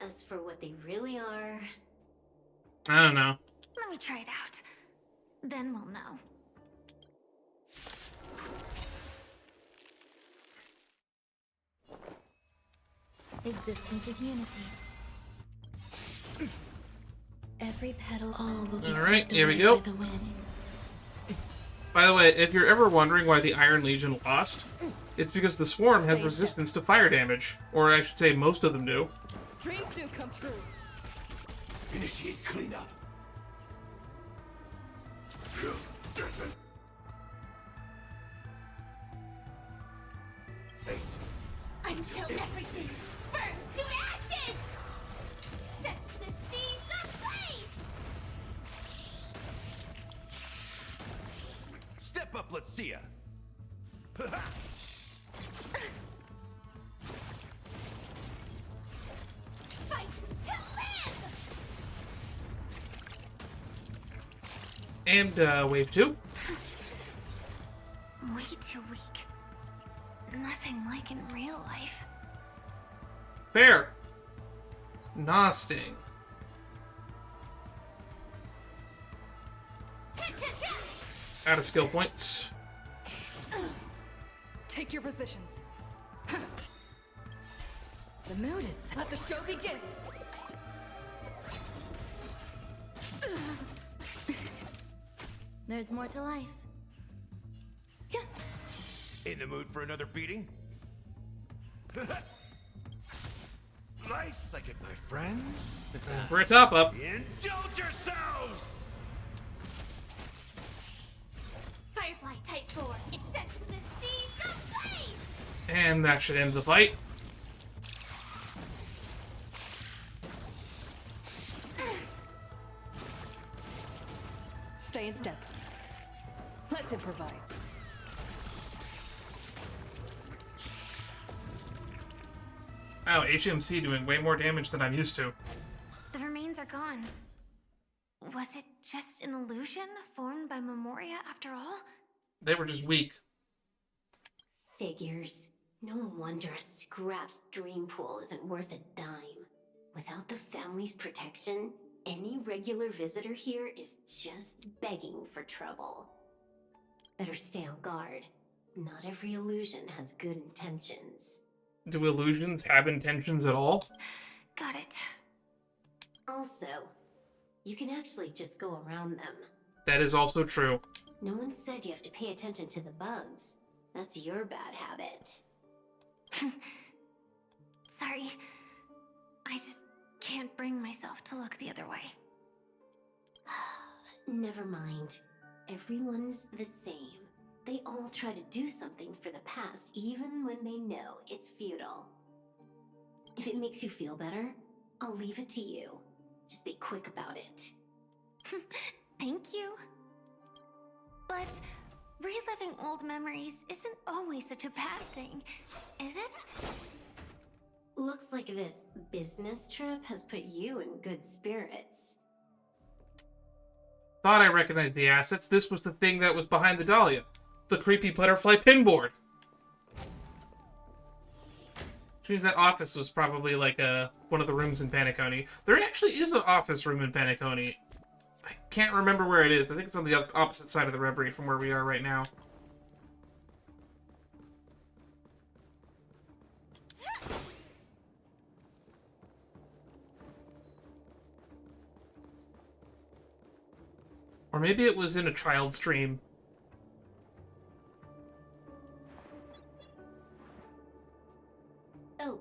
As for what they really are... I don't know. Let me try it out. Then we'll know. Existence is unity. Every petal all will be Alright, swept here we away go. by the wind. By the way, if you're ever wondering why the Iron Legion lost, it's because the swarm has resistance to fire damage. Or I should say most of them do. Dreams do come true. Initiate cleanup. Until everything burns to ashes! Set the seas ablaze! Step up, let's see ya. Fight to live! And wave 2. Way too weak. Nothing like in real life. Fair. Nosting. Out of skill points. Take your positions. The mood is set. Let the show begin! There's more to life. In the mood for another beating? Nice, like it, my friends. For a top up. Indulge yourselves! Firefly Type 4 is set to the seas of blaze! And that should end the fight. Stay in step. Let's improvise. Wow, HMC doing way more damage than I'm used to. The remains are gone. Was it just an illusion formed by Memoria after all? They were just weak. Figures. No wonder a scrapped dream pool isn't worth a dime. Without the family's protection, any regular visitor here is just begging for trouble. Better stay on guard. Not every illusion has good intentions. Do illusions have intentions at all? Got it. Also, you can actually just go around them. That is also true. No one said you have to pay attention to the bugs. That's your bad habit. Sorry. I just can't bring myself to look the other way. Never mind. Everyone's the same. They all try to do something for the past, even when they know it's futile. If it makes you feel better, I'll leave it to you. Just be quick about it. Thank you. But reliving old memories isn't always such a bad thing, is it? Looks like this business trip has put you in good spirits. Thought I recognized the assets. This was the thing that was behind the Dahlia. The creepy butterfly pinboard. Which means that office was probably like one of the rooms in Paniconi. There actually is an office room in Paniconi. I can't remember where it is. I think it's on the opposite side of the Reverie from where we are right now. Or maybe it was in a child stream. Oh,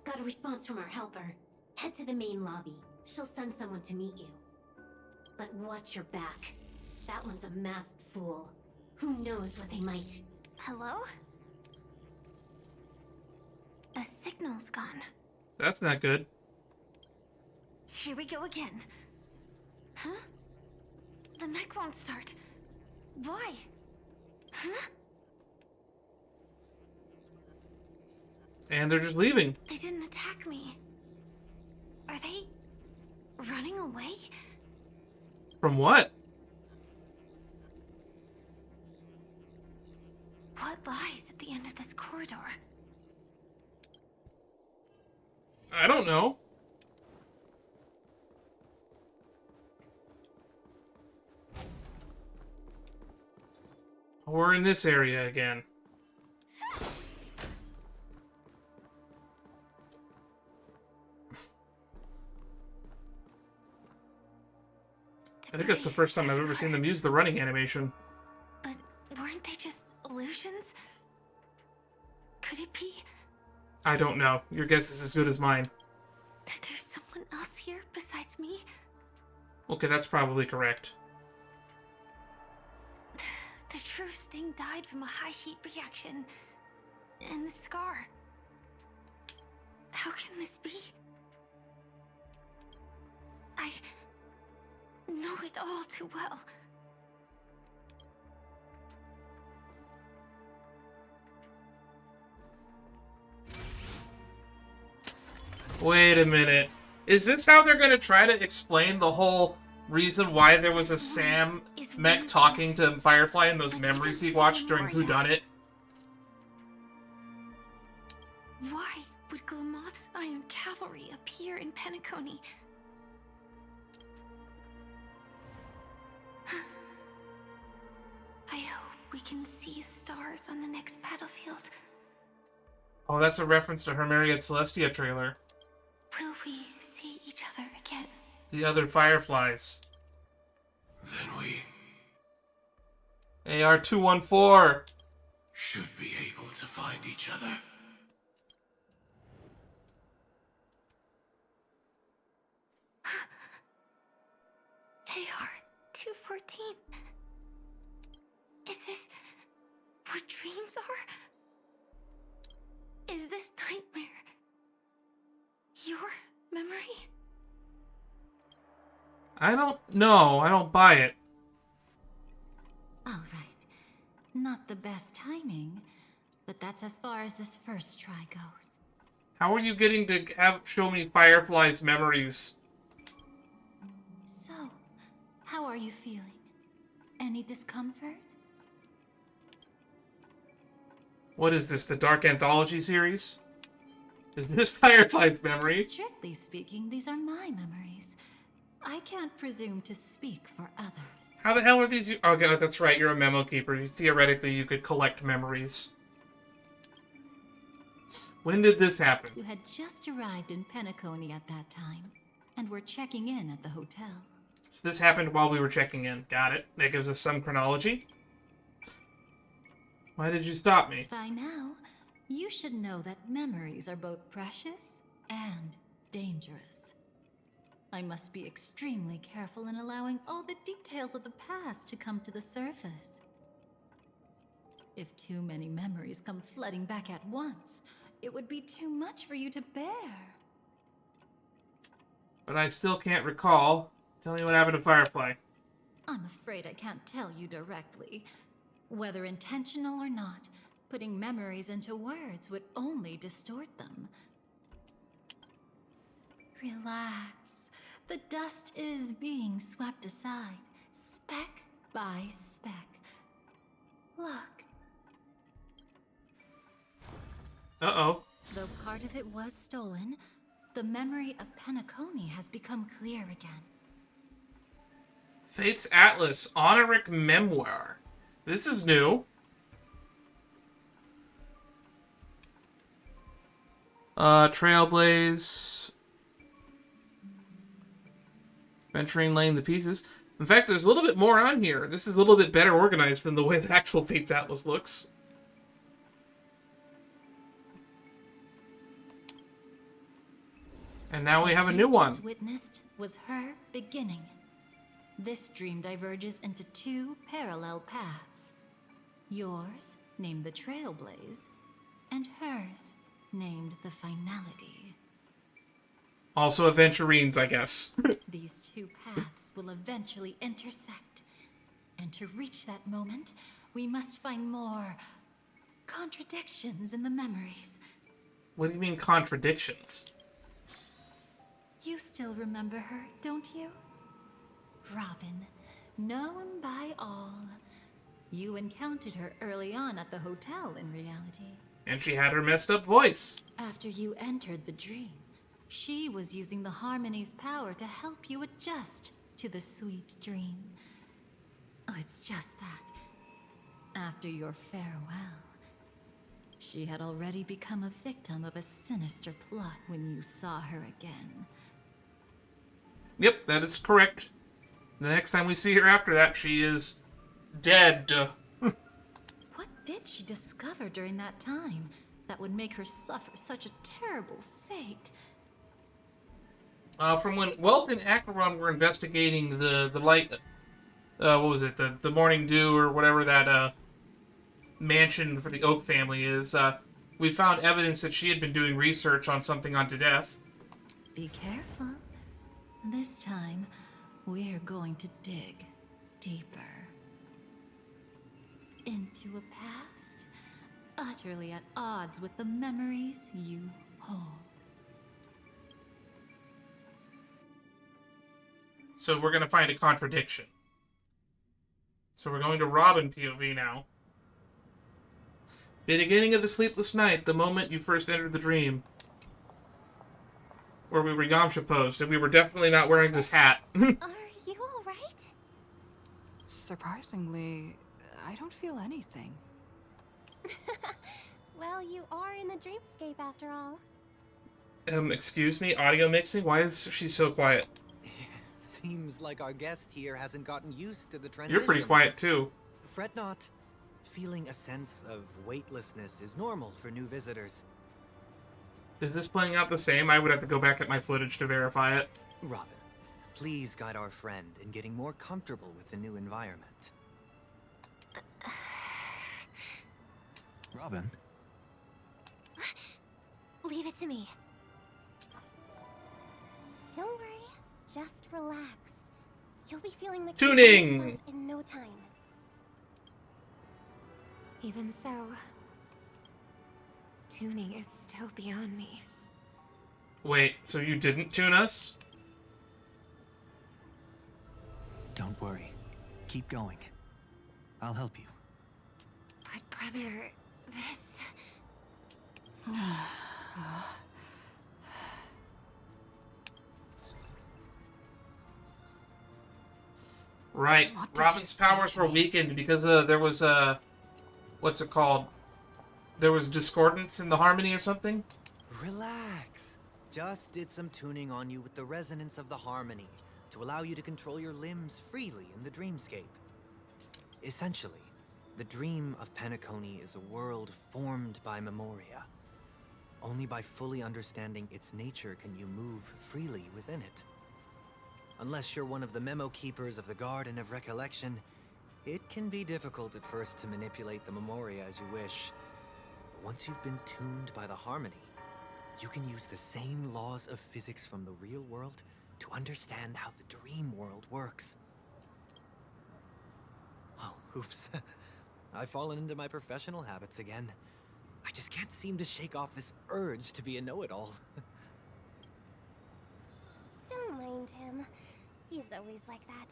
got a response from our helper. Head to the main lobby. She'll send someone to meet you. But watch your back. That one's a masked fool. Who knows what they might... Hello? The signal's gone. That's not good. Here we go again. Huh? The mech won't start. Why? Huh? And they're just leaving. They didn't attack me. Are they running away? From what? What lies at the end of this corridor? I don't know. We're in this area again. I think that's the first time I've ever seen them use the running animation. But weren't they just illusions? Could it be I don't know. Your guess is as good as mine. that there's someone else here besides me? Okay, that's probably correct. The true Sting died from a high heat reaction. And the scar. How can this be? I know it all too well. Wait a minute. Is this how they're going to try to explain the whole reason why there was a Sam mech talking to Firefly in those memories he watched during Whodunit? Why would Glamoth's Iron Cavalry appear in Penacony? I hope we can see the stars on the next battlefield. Oh, that's a reference to her Myriad Celestia trailer. Will we see each other again? The other Fireflies. Then we AR-214. should be able to find each other. AR-214. Is this what dreams are? Is this nightmare your memory? I don't know. I don't buy it. All right. Not the best timing, but that's as far as this first try goes. How are you getting to show me Firefly's memories? So, how are you feeling? Any discomfort? What is this, the Dark Anthology series? Is this Firefly's memory? Strictly speaking, these are my memories. I can't presume to speak for others. How the hell are these? Okay, that's right, you're a memo keeper. Theoretically, you could collect memories. When did this happen? You had just arrived in Penacony at that time, and were checking in at the hotel. So this happened while we were checking in. Got it. That gives us some chronology. Why did you stop me? By now, you should know that memories are both precious and dangerous. I must be extremely careful in allowing all the details of the past to come to the surface. If too many memories come flooding back at once, it would be too much for you to bear. But I still can't recall. Tell me what happened to Firefly. I'm afraid I can't tell you directly. Whether intentional or not, putting memories into words would only distort them. Relax. The dust is being swept aside, speck by speck. Look. Uh-oh. Though part of it was stolen, the memory of Penacony has become clear again. Fate's Atlas, Oneiric Memoir. This is new. Trailblaze. Venturing, laying the pieces. In fact, there's a little bit more on here. This is a little bit better organized than the way the actual Fate's Atlas looks. And now we have a new one. What you just witnessed was her beginning. This dream diverges into two parallel paths. Yours, named the Trailblaze, and hers, named the Finality. Also Aventurines, I guess. These two paths will eventually intersect. And to reach that moment, we must find more contradictions in the memories. What do you mean contradictions? You still remember her, don't you? Robin, known by all. You encountered her early on at the hotel in reality. And she had her messed up voice. After you entered the dream, she was using the Harmony's power to help you adjust to the sweet dream. Oh, it's just that. After your farewell, she had already become a victim of a sinister plot when you saw her again. Yep, that is correct. The next time we see her after that, she is dead. What did she discover during that time that would make her suffer such a terrible fate? From when Welt and Acheron were investigating the light, what was it, the Morning Dew or whatever that mansion for the Oak family is, we found evidence that she had been doing research on something unto death. Be careful. This time, we're going to dig deeper. Into a past utterly at odds with the memories you hold. So we're going to find a contradiction. So we're going to Robin POV now. Beginning of the sleepless night, the moment you first entered the dream. Where we were Yamcha posed, and we were definitely not wearing this hat. Are you alright? Surprisingly, I don't feel anything. Well, you are in the dreamscape after all. Excuse me, audio mixing? Why is she so quiet? Seems like our guest here hasn't gotten used to the transition. You're pretty quiet, too. Fret not. Feeling a sense of weightlessness is normal for new visitors. Is this playing out the same? I would have to go back at my footage to verify it. Robin, please guide our friend in getting more comfortable with the new environment. Robin? Leave it to me. Don't worry. Just relax. You'll be feeling the tuning in no time. Even so, tuning is still beyond me. Wait, so you didn't tune us? Don't worry. Keep going. I'll help you. But brother, this... Right. Robin's powers were weakened because there was what's it called? There was discordance in the harmony or something? Relax. Just did some tuning on you with the resonance of the harmony to allow you to control your limbs freely in the dreamscape. Essentially, the dream of Penacony is a world formed by Memoria. Only by fully understanding its nature can you move freely within it. Unless you're one of the memo keepers of the Garden of Recollection, it can be difficult at first to manipulate the Memoria as you wish. But once you've been tuned by the harmony, you can use the same laws of physics from the real world to understand how the dream world works. Oh, oops. I've fallen into my professional habits again. I just can't seem to shake off this urge to be a know-it-all. Don't mind him. He's always like that.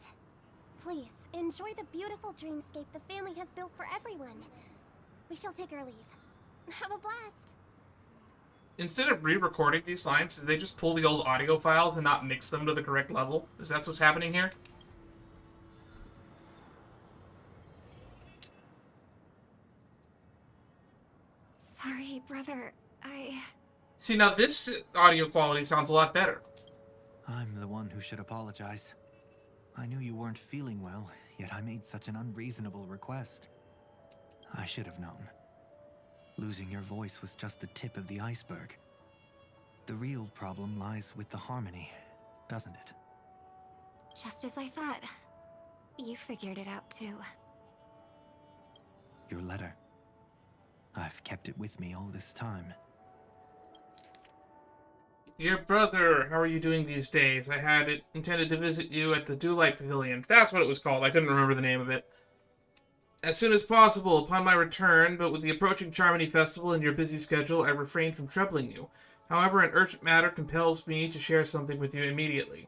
Please, enjoy the beautiful dreamscape the family has built for everyone. We shall take our leave. Have a blast. Instead of re-recording these lines, did they just pull the old audio files and not mix them to the correct level? Is that what's happening here? Sorry, brother. See, now this audio quality sounds a lot better. I'm the one who should apologize. I knew you weren't feeling well, yet I made such an unreasonable request. I should have known. Losing your voice was just the tip of the iceberg. The real problem lies with the harmony, doesn't it? Just as I thought. You figured it out too. Your letter. I've kept it with me all this time. Your brother, how are you doing these days? I had it intended to visit you at the Dewlight Pavilion. That's what it was called. I couldn't remember the name of it. As soon as possible upon my return, but with the approaching Charmony Festival and your busy schedule, I refrained from troubling you. However, an urgent matter compels me to share something with you immediately.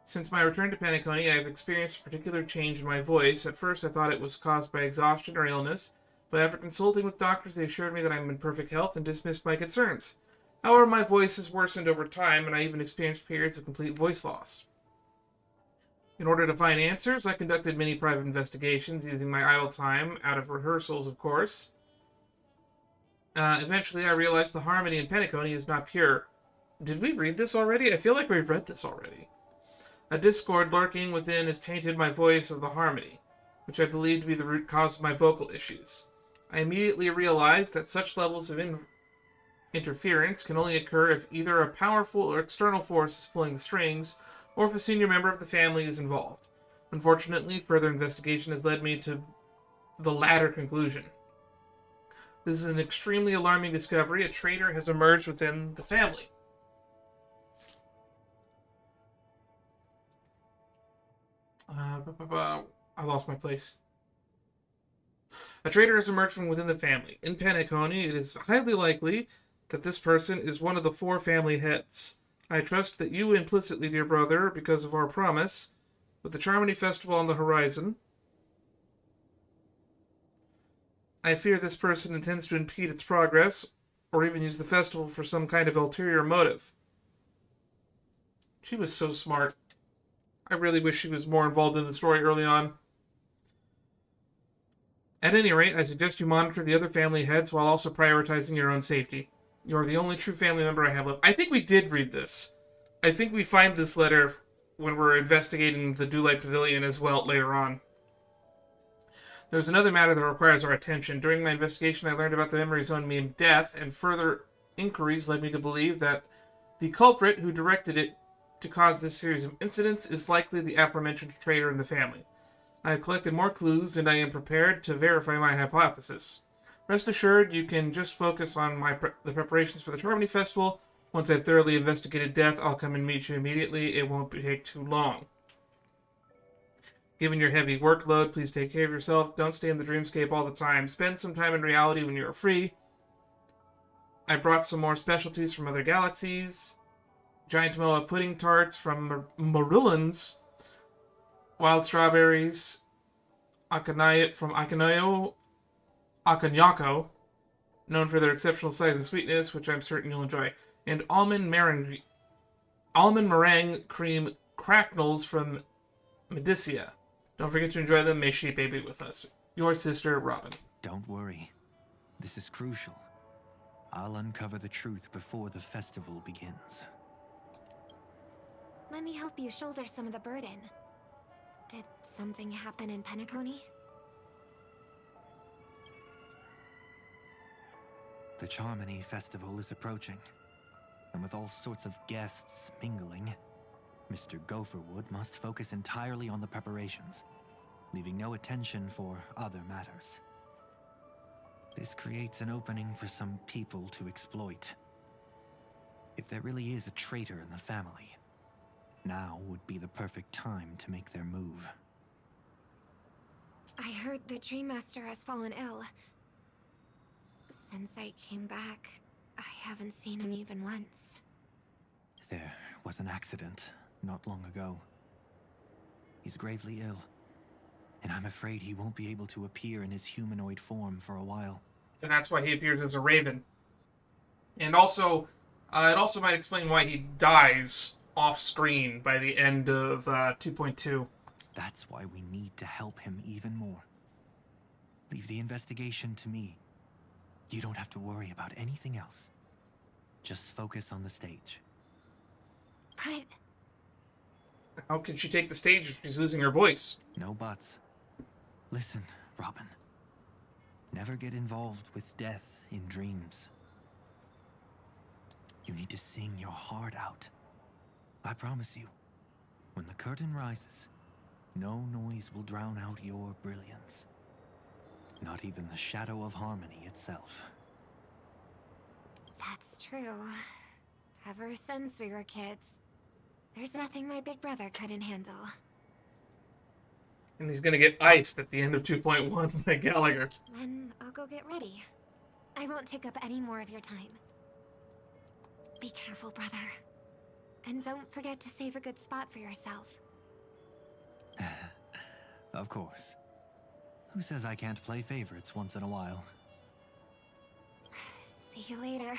Since my return to Penacony, I have experienced a particular change in my voice. At first, I thought it was caused by exhaustion or illness, but after consulting with doctors, they assured me that I am in perfect health and dismissed my concerns. However, my voice has worsened over time, and I even experienced periods of complete voice loss. In order to find answers, I conducted many private investigations, using my idle time, out of rehearsals, of course. Eventually, I realized the harmony in Penacony is not pure. Did we read this already? I feel like we've read this already. A discord lurking within has tainted my voice of the harmony, which I believe to be the root cause of my vocal issues. I immediately realized that such levels of interference can only occur if either a powerful or external force is pulling the strings, or if a senior member of the family is involved. Unfortunately, further investigation has led me to the latter conclusion. This is an extremely alarming discovery. A traitor has emerged within the family. I lost my place. A traitor has emerged from within the family. In Penacony, it is highly likely that this person is one of the 4 family heads. I trust that you implicitly, dear brother, because of our promise, with the Charmony Festival on the horizon, I fear this person intends to impede its progress, or even use the festival for some kind of ulterior motive. She was so smart. I really wish she was more involved in the story early on. At any rate, I suggest you monitor the other family heads while also prioritizing your own safety. You are the only true family member I have left. I think we did read this. I think we find this letter when we're investigating the Dewlight Pavilion as well later on. There's another matter that requires our attention. During my investigation, I learned about the memory zone meme death, and further inquiries led me to believe that the culprit who directed it to cause this series of incidents is likely the aforementioned traitor in the family. I have collected more clues, and I am prepared to verify my hypothesis. Rest assured, you can just focus on the preparations for the Harmony Festival. Once I've thoroughly investigated death, I'll come and meet you immediately. It won't take too long. Given your heavy workload, please take care of yourself. Don't stay in the dreamscape all the time. Spend some time in reality when you are free. I brought some more specialties from other galaxies. Giant Moa pudding tarts from Marillans. Wild strawberries. Akanayo from Akanyako, known for their exceptional size and sweetness, which I'm certain you'll enjoy. And almond meringue cream cracknels from Medicia. Don't forget to enjoy them. May she baby with us. Your sister, Robin. Don't worry. This is crucial. I'll uncover the truth before the festival begins. Let me help you shoulder some of the burden. Did something happen in Penacony? The Charmony Festival is approaching, and with all sorts of guests mingling, Mr. Gopherwood must focus entirely on the preparations, leaving no attention for other matters. This creates an opening for some people to exploit. If there really is a traitor in the family, now would be the perfect time to make their move. I heard the Dream Master has fallen ill. Since I came back, I haven't seen him even once. There was an accident not long ago. He's gravely ill, and I'm afraid he won't be able to appear in his humanoid form for a while. And that's why he appears as a raven. And also, it also might explain why he dies off-screen by the end of 2.2. That's why we need to help him even more. Leave the investigation to me. You don't have to worry about anything else. Just focus on the stage. But... how can she take the stage if she's losing her voice? No buts. Listen, Robin. Never get involved with death in dreams. You need to sing your heart out. I promise you, when the curtain rises, no noise will drown out your brilliance. Not even the shadow of harmony itself. that's true. Ever since we were kids, there's nothing my big brother couldn't handle. And he's gonna get iced at the end of 2.1 by Gallagher. Then I'll go get ready. I won't take up any more of your time. Be careful, brother. And don't forget to save a good spot for yourself. Of course. Who says I can't play favorites once in a while? See you later.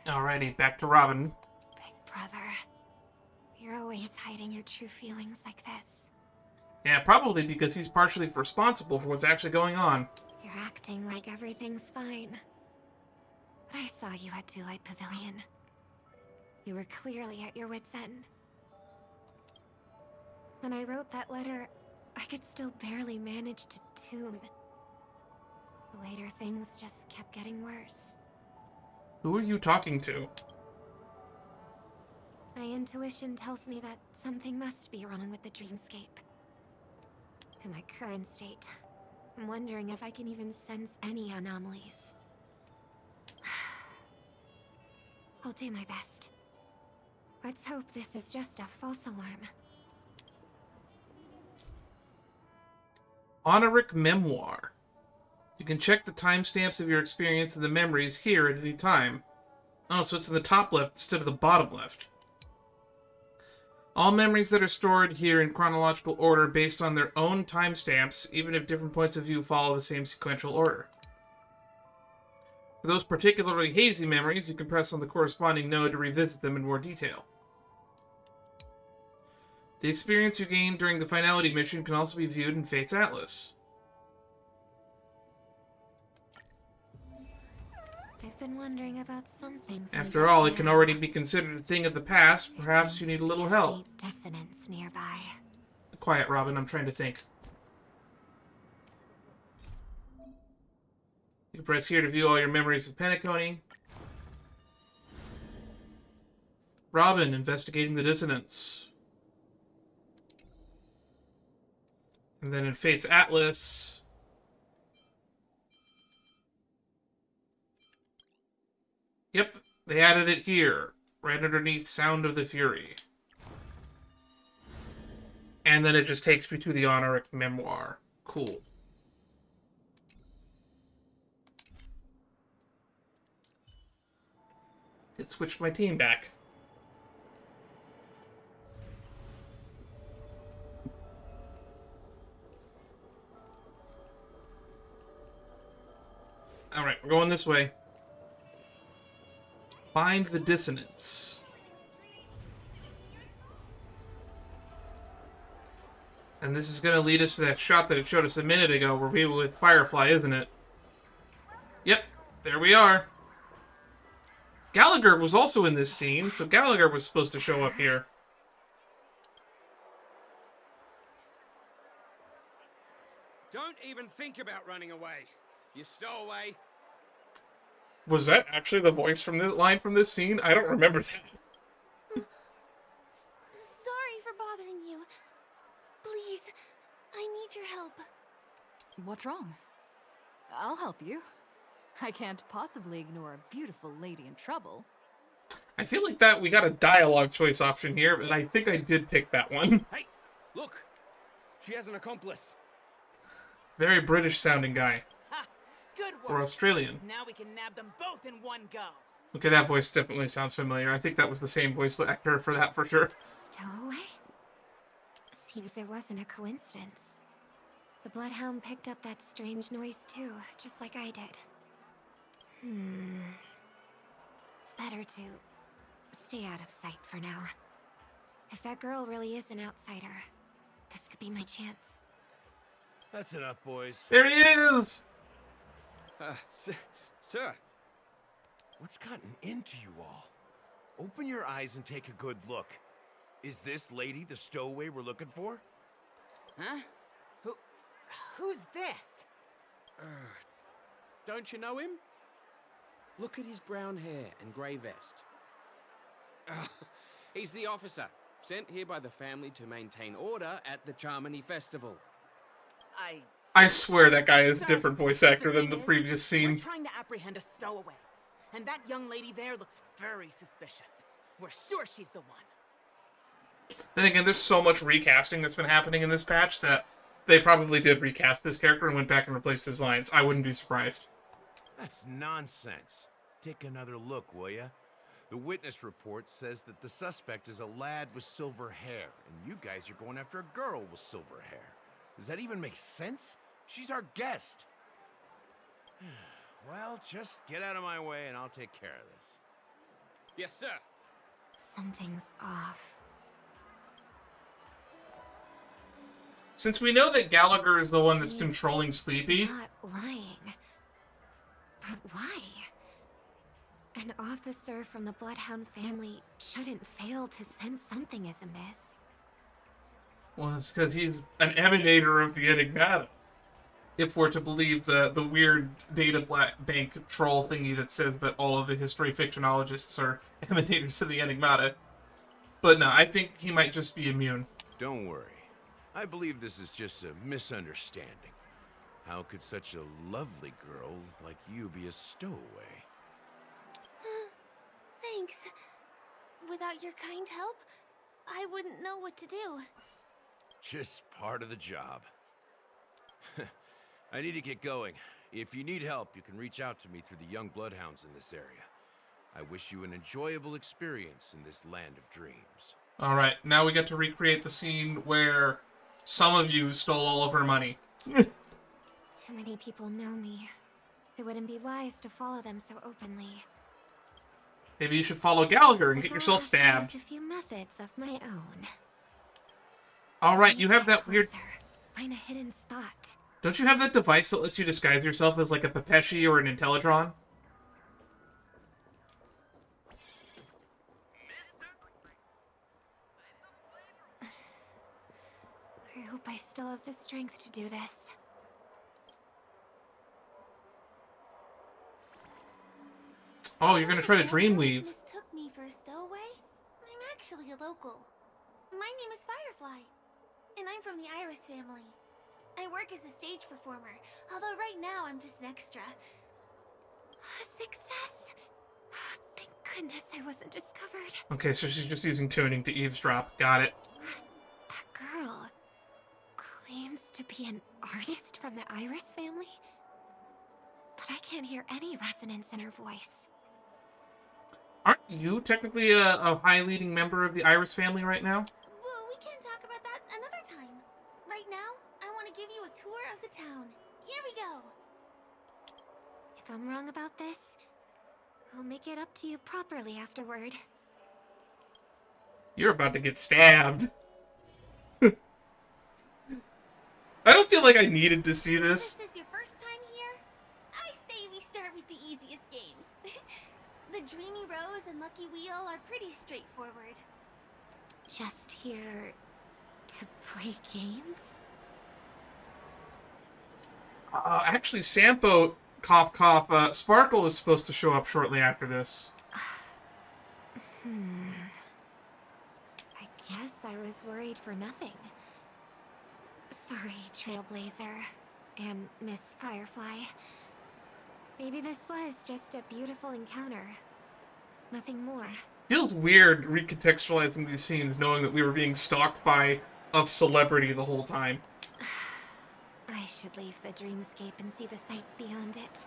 Alrighty, back to Robin. Big brother. You're always hiding your true feelings like this. Yeah, probably because he's partially responsible for what's actually going on. You're acting like everything's fine. But I saw you at Dewlight Pavilion. You were clearly at your wit's end. When I wrote that letter, I could still barely manage to tune. Later things just kept getting worse. Who are you talking to? My intuition tells me that something must be wrong with the dreamscape. In my current state, I'm wondering if I can even sense any anomalies. I'll do my best. Let's hope this is just a false alarm. Oneiric Memoir. You can check the timestamps of your experience and the memories here at any time. Oh, so it's in the top left instead of the bottom left. All memories that are stored here in chronological order based on their own timestamps, even if different points of view follow the same sequential order. For those particularly hazy memories, you can press on the corresponding node to revisit them in more detail. The experience you gained during the finality mission can also be viewed in Fate's Atlas. I've been wondering about something. After all, it can already be considered a thing of the past. Perhaps you need a little help. Dissonance nearby. Quiet, Robin. I'm trying to think. You can press here to view all your memories of Penacony. Robin, investigating the dissonance. And then in Fate's Atlas... Yep, they added it here, right underneath Sound of the Fury. And then it just takes me to the Oneiric Memoir. Cool. It switched my team back. Alright, we're going this way. Find the dissonance. And this is going to lead us to that shot that it showed us a minute ago where we were with Firefly, isn't it? Yep, there we are. Gallagher was also in this scene, so Gallagher was supposed to show up here. Don't even think about running away. You stowaway. Was that actually the voice from the line from this scene? I don't remember that. Sorry for bothering you. Please, I need your help. What's wrong? I'll help you. I can't possibly ignore a beautiful lady in trouble. I feel like that we got a dialogue choice option here, but I think I did pick that one. Hey, look. She has an accomplice. Very British sounding guy. Ha! Good work. Or Australian. Now we can nab them both in one go. Okay, that voice definitely sounds familiar. I think that was the same voice actor for that for sure. Stowaway? Seems there wasn't a coincidence. The Bloodhound picked up that strange noise too, just like I did. Better to stay out of sight for now. If that girl really is an outsider, this could be my chance. That's enough, boys. There he is! Sir. What's gotten into you all? Open your eyes and take a good look. Is this lady the stowaway we're looking for? Huh? Who's this? Don't you know him? Look at his brown hair and grey vest. He's the officer, sent here by the family to maintain order at the Charmony Festival. I swear that guy is a different voice actor than the previous scene. We're trying to apprehend a stowaway, and that young lady there looks very suspicious. We're sure she's the one. Then again, there's so much recasting that's been happening in this patch that they probably did recast this character and went back and replaced his lines. I wouldn't be surprised. That's nonsense. Take another look, will ya? The witness report says that the suspect is a lad with silver hair, and you guys are going after a girl with silver hair. Does that even make sense? She's our guest. Well, just get out of my way and I'll take care of this. Yes, sir. Something's off. Since we know that Gallagher is the one that's controlling Sleepy... Not lying. But why? An officer from the Bloodhound family shouldn't fail to sense something is amiss. Well, it's because he's an emanator of the Enigmata. If we're to believe the weird data bank troll thingy that says that all of the history fictionologists are emanators of the Enigmata. But no, I think he might just be immune. Don't worry. I believe this is just a misunderstanding. How could such a lovely girl like you be a stowaway? Thanks. Without your kind help, I wouldn't know what to do. Just part of the job. I need to get going. If you need help, you can reach out to me through the young bloodhounds in this area. I wish you an enjoyable experience in this land of dreams. Alright, now we get to recreate the scene where some of you stole all of her money. Too many people know me. It wouldn't be wise to follow them so openly. Maybe you should follow Gallagher and get yourself I have to stabbed. use a few methods of my own. All right, you have that weird... Find a hidden spot. Don't you have that device that lets you disguise yourself as like a Pepeshi or an Intellitron? I hope I still have the strength to do this. Oh, you're gonna try to dreamweave. Mistook me for a stowaway? I'm actually a local. My name is Firefly, and I'm from the Iris family. I work as a stage performer, although right now I'm just an extra. Success! Thank goodness I wasn't discovered. Okay, so she's just using tuning to eavesdrop. Got it. That girl claims to be an artist from the Iris family, but I can't hear any resonance in her voice. Aren't you technically a high-leading member of the Iris family right now? Well, we can talk about that another time. Right now, I want to give you a tour of the town. Here we go. If I'm wrong about this, I'll make it up to you properly afterward. You're about to get stabbed. I don't feel like I needed to see this. This is your first time here? I say we start with the easiest games. The Dreamy Rose and Lucky Wheel are pretty straightforward. Just here to play games? Actually, Sampo, cough cough, Sparkle is supposed to show up shortly after this. I guess I was worried for nothing. Sorry, Trailblazer and Miss Firefly. Maybe this was just a beautiful encounter. Nothing more. Feels weird recontextualizing these scenes knowing that we were being stalked by a celebrity the whole time. I should leave the dreamscape and see the sights beyond it.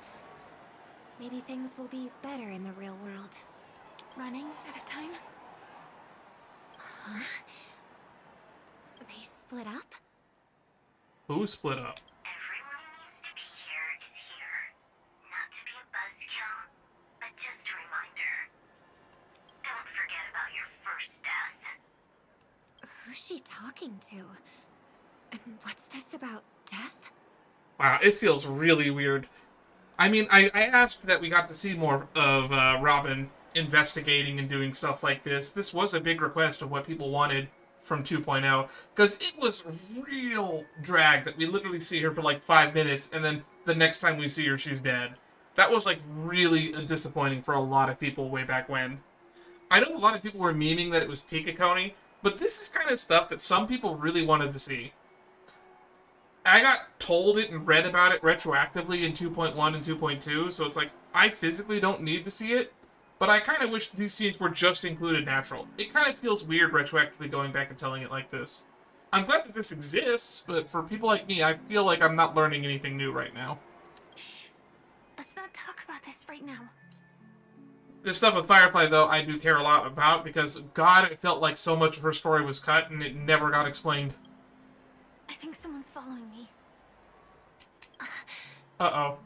Maybe things will be better in the real world. Running out of time? Huh? They split up? Who split up? Everyone who needs to be here is here. Not to be a buzzkill, but just a reminder. Don't forget about your first death. Who's she talking to? And what's this about death? Wow, it feels really weird. I mean, I asked that we got to see more of Robin investigating and doing stuff like this. This was a big request of what people wanted from 2.0, because it was real drag that we literally see her for like 5 minutes, and then the next time we see her, she's dead. That was like really disappointing for a lot of people way back when. I know a lot of people were memeing that it was Pikakoni, but this is kind of stuff that some people really wanted to see. I got told it and read about it retroactively in 2.1 and 2.2, so it's like, I physically don't need to see it, but I kind of wish these scenes were just included natural. It kind of feels weird retroactively going back and telling it like this. I'm glad that this exists, but for people like me, I feel like I'm not learning anything new right now. Shh. Let's not talk about this right now. This stuff with Firefly, though, I do care a lot about, because, God, it felt like so much of her story was cut, and it never got explained. I think someone's following me. Uh-oh.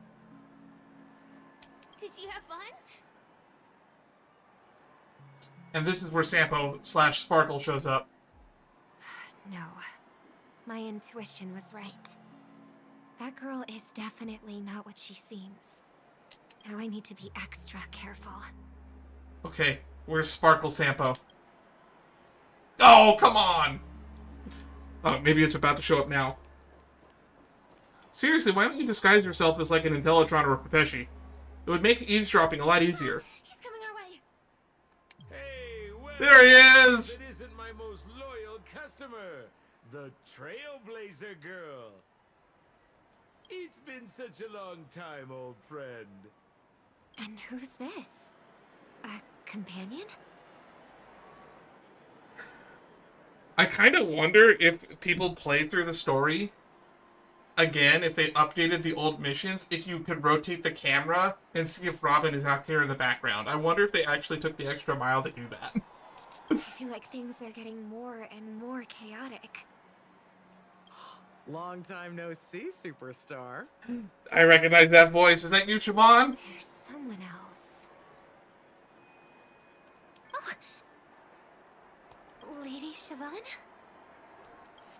Did you have fun? And this is where Sampo/Sparkle shows up. No. My intuition was right. That girl is definitely not what she seems. Now I need to be extra careful. Okay, where's Sparkle Sampo? Oh, come on! Oh, maybe it's about to show up now. Seriously, why don't you disguise yourself as like an Intellitron or a Pepeshi? It would make eavesdropping a lot easier. He's coming our way. Hey, well, There he is! It isn't my most loyal customer, the Trailblazer girl. It's been such a long time, old friend. And who's this? A companion? I kind of wonder if people play through the story again, if they updated the old missions, if you could rotate the camera and see if Robin is out here in the background. I wonder if they actually took the extra mile to do that. I feel like things are getting more and more chaotic. Long time no see, superstar. I recognize that voice. Is that you, Siobhan? There's someone else. Oh! Lady Siobhan?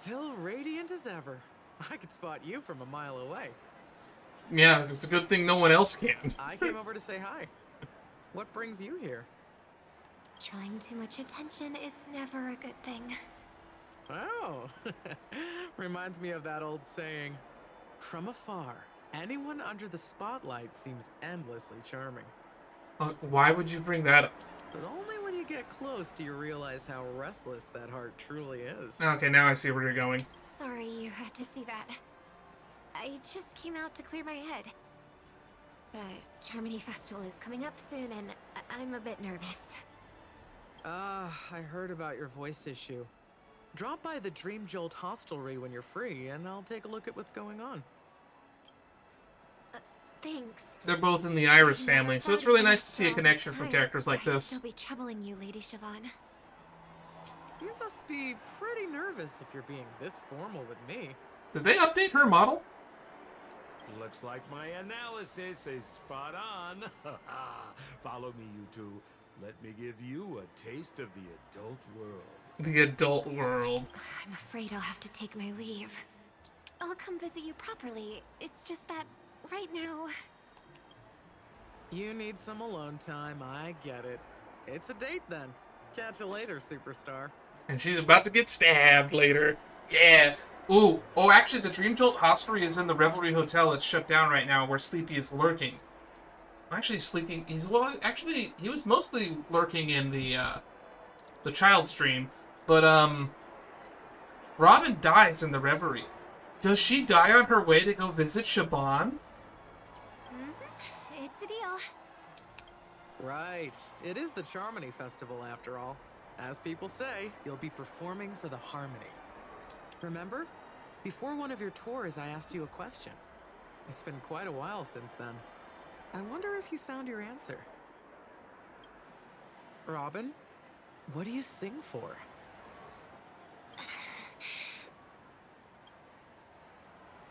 Still radiant as ever. I could spot you from a mile away. Yeah, it's a good thing no one else can. I came over to say hi. What brings you here? Drawing too much attention is never a good thing. Oh, reminds me of that old saying, from afar, anyone under the spotlight seems endlessly charming. Why would you bring that up? But only when you get close do you realize how restless that heart truly is. Okay, now I see where you're going. Sorry you had to see that. I just came out to clear my head. The Charmony Festival is coming up soon and I'm a bit nervous. I heard about your voice issue. Drop by the Dream Jolt hostelry when you're free, and I'll take a look at what's going on. Thanks. They're both in the Iris family, so it's really nice to see a connection from characters like this. I'll be troubling you, Lady Siobhan. You must be pretty nervous if you're being this formal with me. Did they update her model? Looks like my analysis is spot on. Follow me, you two. Let me give you a taste of the adult world. The adult world. I'm afraid I'll have to take my leave. I'll come visit you properly. It's just that right now... You need some alone time, I get it. It's a date then. Catch you later, superstar. And she's about to get stabbed later. Yeah. Ooh. Oh, actually, the Dream Jolt hostelry is in the Revelry Hotel. It's shut down right now, where Sleepy is lurking. Actually, Sleepy... he was mostly lurking in the Child's Dream. But, Robin dies in the Reverie. Does she die on her way to go visit Siobhan? It's a deal. Right. It is the Charmony Festival, after all. As people say, you'll be performing for the Harmony. Remember? Before one of your tours, I asked you a question. It's been quite a while since then. I wonder if you found your answer. Robin, what do you sing for?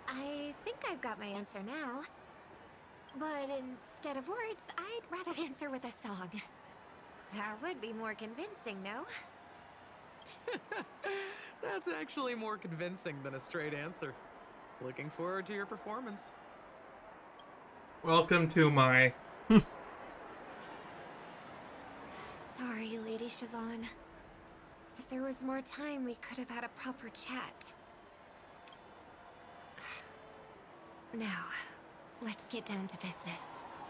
I think I've got my answer now. But instead of words, I'd rather answer with a song. That would be more convincing, no? That's actually more convincing than a straight answer. Looking forward to your performance. Welcome to my... Sorry, Lady Siobhan. If there was more time, we could have had a proper chat. Now, let's get down to business.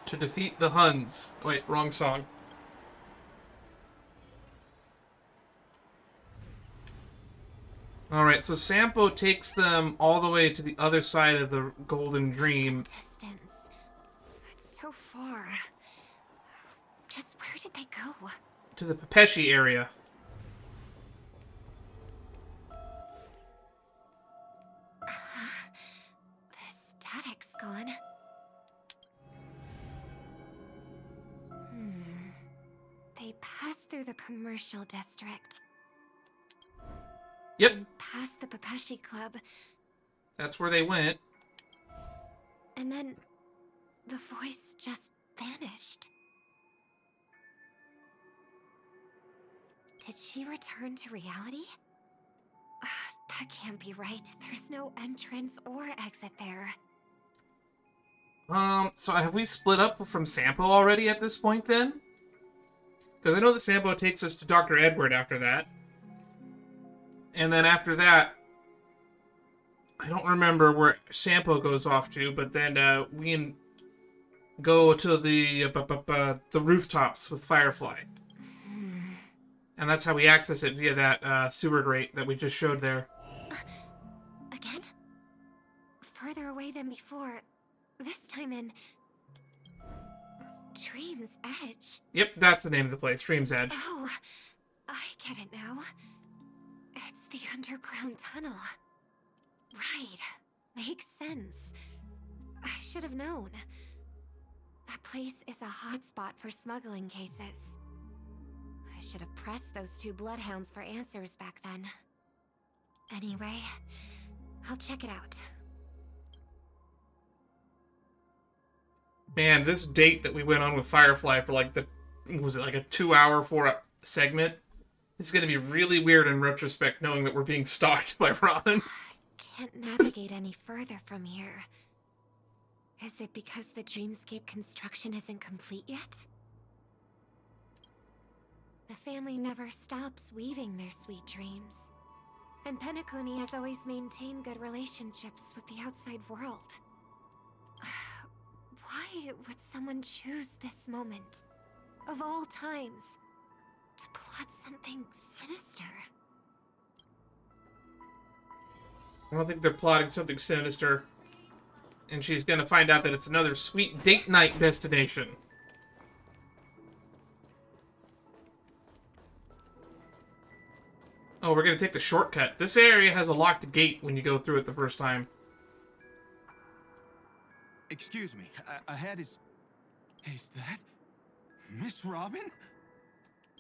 To defeat the Huns. Wait, wrong song. Alright, so Sampo takes them all the way to the other side of the Golden Dream. Distance. It's so far. Just where did they go? To the Pepeshi area. The static's gone. They passed through the commercial district. Yep. Past the Papashi Club. That's where they went. And then the voice just vanished. Did she return to reality? That can't be right. There's no entrance or exit there. So have we split up from Sampo already at this point then? Because I know that Sampo takes us to Dr. Edward after that. And then after that, I don't remember where Sampo goes off to, but then we go to the rooftops with Firefly. And that's how we access it via that sewer grate that we just showed there. Again? Further away than before. This time in... Dream's Edge. Yep, that's the name of the place, Dream's Edge. Oh, I get it now. It's the underground tunnel. Right. Makes sense. I should have known. That place is a hotspot for smuggling cases. I should have pressed those two bloodhounds for answers back then. Anyway, I'll check it out. Man, this date that we went on with Firefly for like was it like a 2-hour segment? It's going to be really weird in retrospect knowing that we're being stalked by Robin. Can't navigate any further from here. Is it because the dreamscape construction isn't complete yet? The family never stops weaving their sweet dreams. And Penacony has always maintained good relationships with the outside world. Why would someone choose this moment, of all times, to plot something sinister? I don't think they're plotting something sinister. And she's gonna find out that it's another sweet date night destination. Oh, we're gonna take the shortcut. This area has a locked gate when you go through it the first time. Excuse me, ahead is that Miss Robin?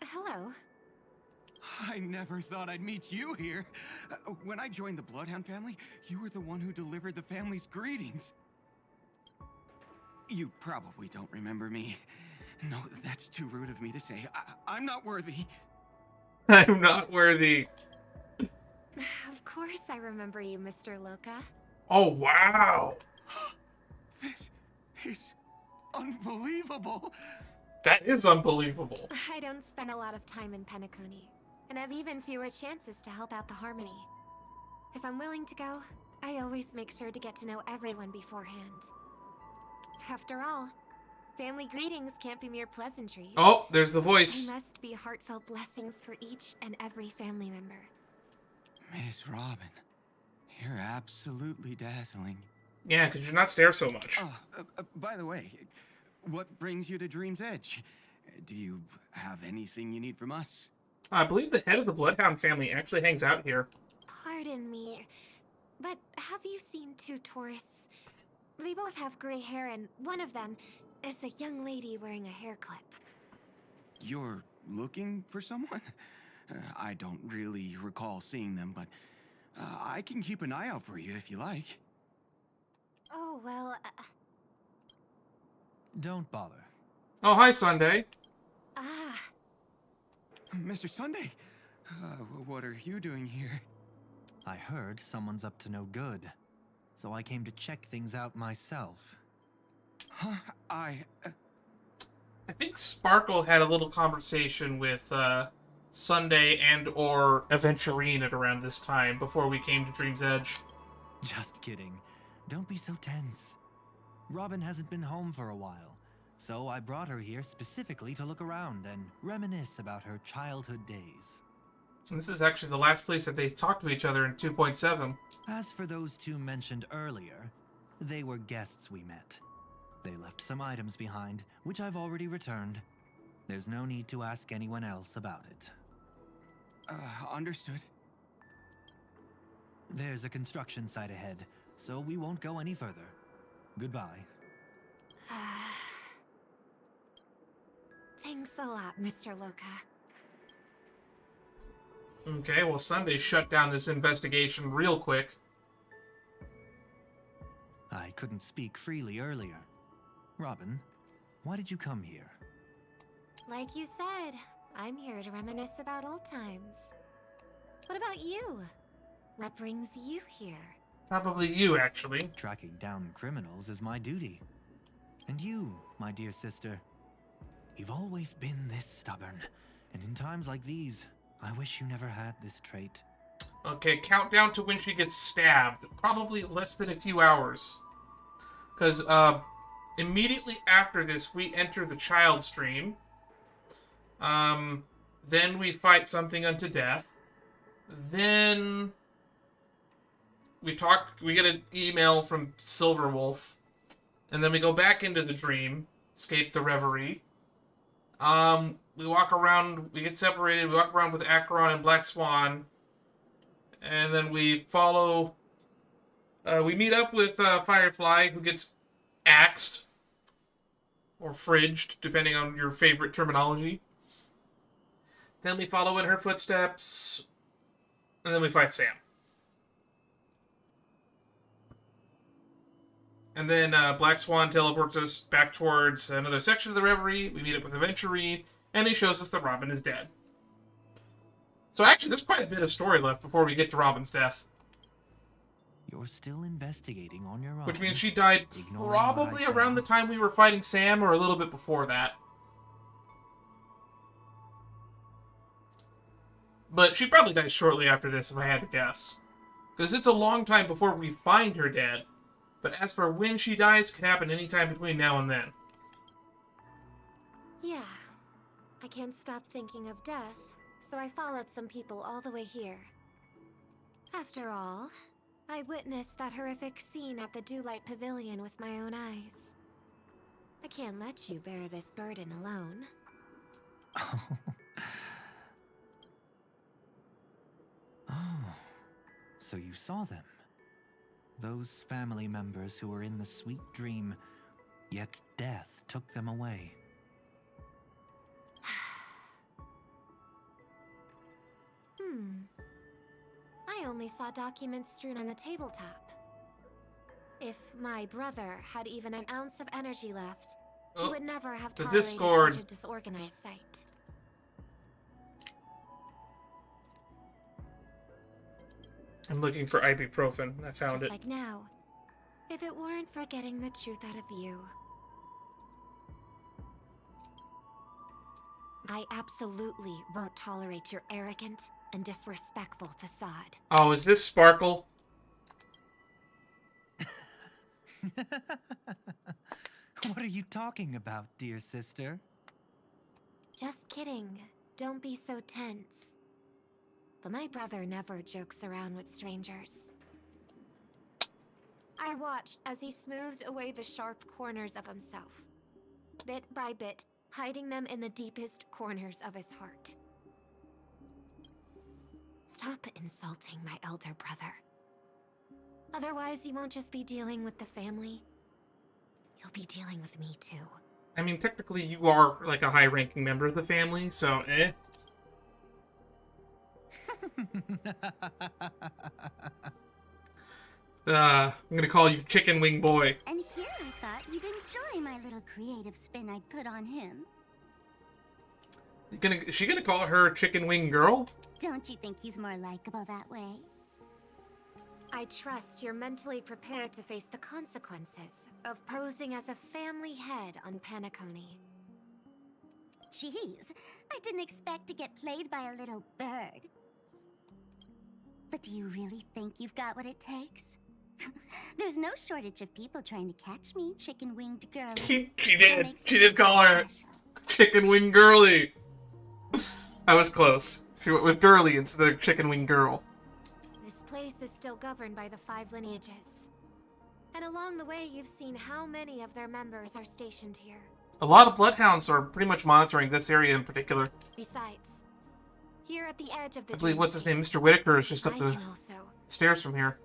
Hello. I never thought I'd meet you here. When I joined the Bloodhound family, you were the one who delivered the family's greetings. You probably don't remember me. No, that's too rude of me to say. I'm not worthy. I'm not worthy. Of course I remember you, Mr. Loka. Oh, wow. This is unbelievable. That is unbelievable. I don't spend a lot of time in Penacony, and have even fewer chances to help out the Harmony. If I'm willing to go, I always make sure to get to know everyone beforehand. After all, family greetings can't be mere pleasantries. Oh, there's the voice. They must be heartfelt blessings for each and every family member. Miss Robin, you're absolutely dazzling. Yeah, because you're not stare so much. By the way, what brings you to Dream's Edge? Do you have anything you need from us? I believe the head of the Bloodhound family actually hangs out here. Pardon me, but have you seen two tourists? They both have gray hair, and one of them is a young lady wearing a hair clip. You're looking for someone? I don't really recall seeing them, but I can keep an eye out for you if you like. Oh, well... Don't bother. Oh, hi, Sunday. Ah. Mr. Sunday, what are you doing here? I heard someone's up to no good, so I came to check things out myself. Huh? I think Sparkle had a little conversation with Sunday and or Aventurine at around this time before we came to Dream's Edge. Just kidding. Don't be so tense. Robin hasn't been home for a while, so I brought her here specifically to look around and reminisce about her childhood days. And this is actually the last place that they talked to each other in 2.7. As for those two mentioned earlier, they were guests we met. They left some items behind, which I've already returned. There's no need to ask anyone else about it. Understood. There's a construction site ahead, so we won't go any further. Goodbye. Thanks a lot, Mr. Loka. Okay, well, Sunday shut down this investigation real quick. I couldn't speak freely earlier. Robin, why did you come here? Like you said, I'm here to reminisce about old times. What about you? What brings you here? Probably you, actually. Tracking down criminals is my duty. And you, my dear sister, you've always been this stubborn. And in times like these, I wish you never had this trait. Okay, countdown to when she gets stabbed. Probably less than a few hours. Because, immediately after this, we enter the child stream. Then we fight something unto death. Then we get an email from Silverwolf. And then we go back into the dream, escape the reverie. We walk around, we get separated, we walk around with Acheron and Black Swan. And then we follow, we meet up with Firefly, who gets axed. Or fridged, depending on your favorite terminology. Then we follow in her footsteps. And then we fight Sam. And then Black Swan teleports us back towards another section of the Reverie. We meet up with Aventurine, and he shows us that Robin is dead. So actually, there's quite a bit of story left before we get to Robin's death. You're still investigating on your own. Which means she died probably around the time we were fighting Sam, or a little bit before that. But she probably dies shortly after this, if I had to guess. Because it's a long time before we find her dead. But as for when she dies, could happen anytime between now and then. Yeah. I can't stop thinking of death, so I followed some people all the way here. After all, I witnessed that horrific scene at the Dewlight Pavilion with my own eyes. I can't let you bear this burden alone. Oh, so you saw them. Those family members who were in the sweet dream, yet death took them away. I only saw documents strewn on the tabletop. If my brother had even an ounce of energy left, he would never have the tolerated Discord. such a disorganized sight. I'm looking for ibuprofen. I found Just it. like now, if it weren't for getting the truth out of you. I absolutely won't tolerate your arrogant and disrespectful facade. Oh, is this Sparkle? What are you talking about, dear sister? Just kidding. Don't be so tense. But my brother never jokes around with strangers. I watched as he smoothed away the sharp corners of himself, bit by bit, hiding them in the deepest corners of his heart. Stop insulting my elder brother. Otherwise, you won't just be dealing with the family. You'll be dealing with me too. I mean, technically you are like a high-ranking member of the family, so I'm gonna call you Chicken Wing Boy. And here I thought you'd enjoy my little creative spin I'd put on him. Is she gonna call her Chicken Wing Girl? Don't you think he's more likable that way? I trust you're mentally prepared to face the consequences of posing as a family head on Penacony. Jeez, I didn't expect to get played by a little bird. But do you really think you've got what it takes? There's no shortage of people trying to catch me, chicken-winged girl. She did call her Chicken Wing Girly. I was close. She went with Girly instead of Chicken Wing Girl. This place is still governed by the 5 lineages. And along the way, you've seen how many of their members are stationed here. A lot of bloodhounds are pretty much monitoring this area in particular. Besides, here at the edge of the I believe, what's his name? Mr. Whitaker is just up the stairs from here.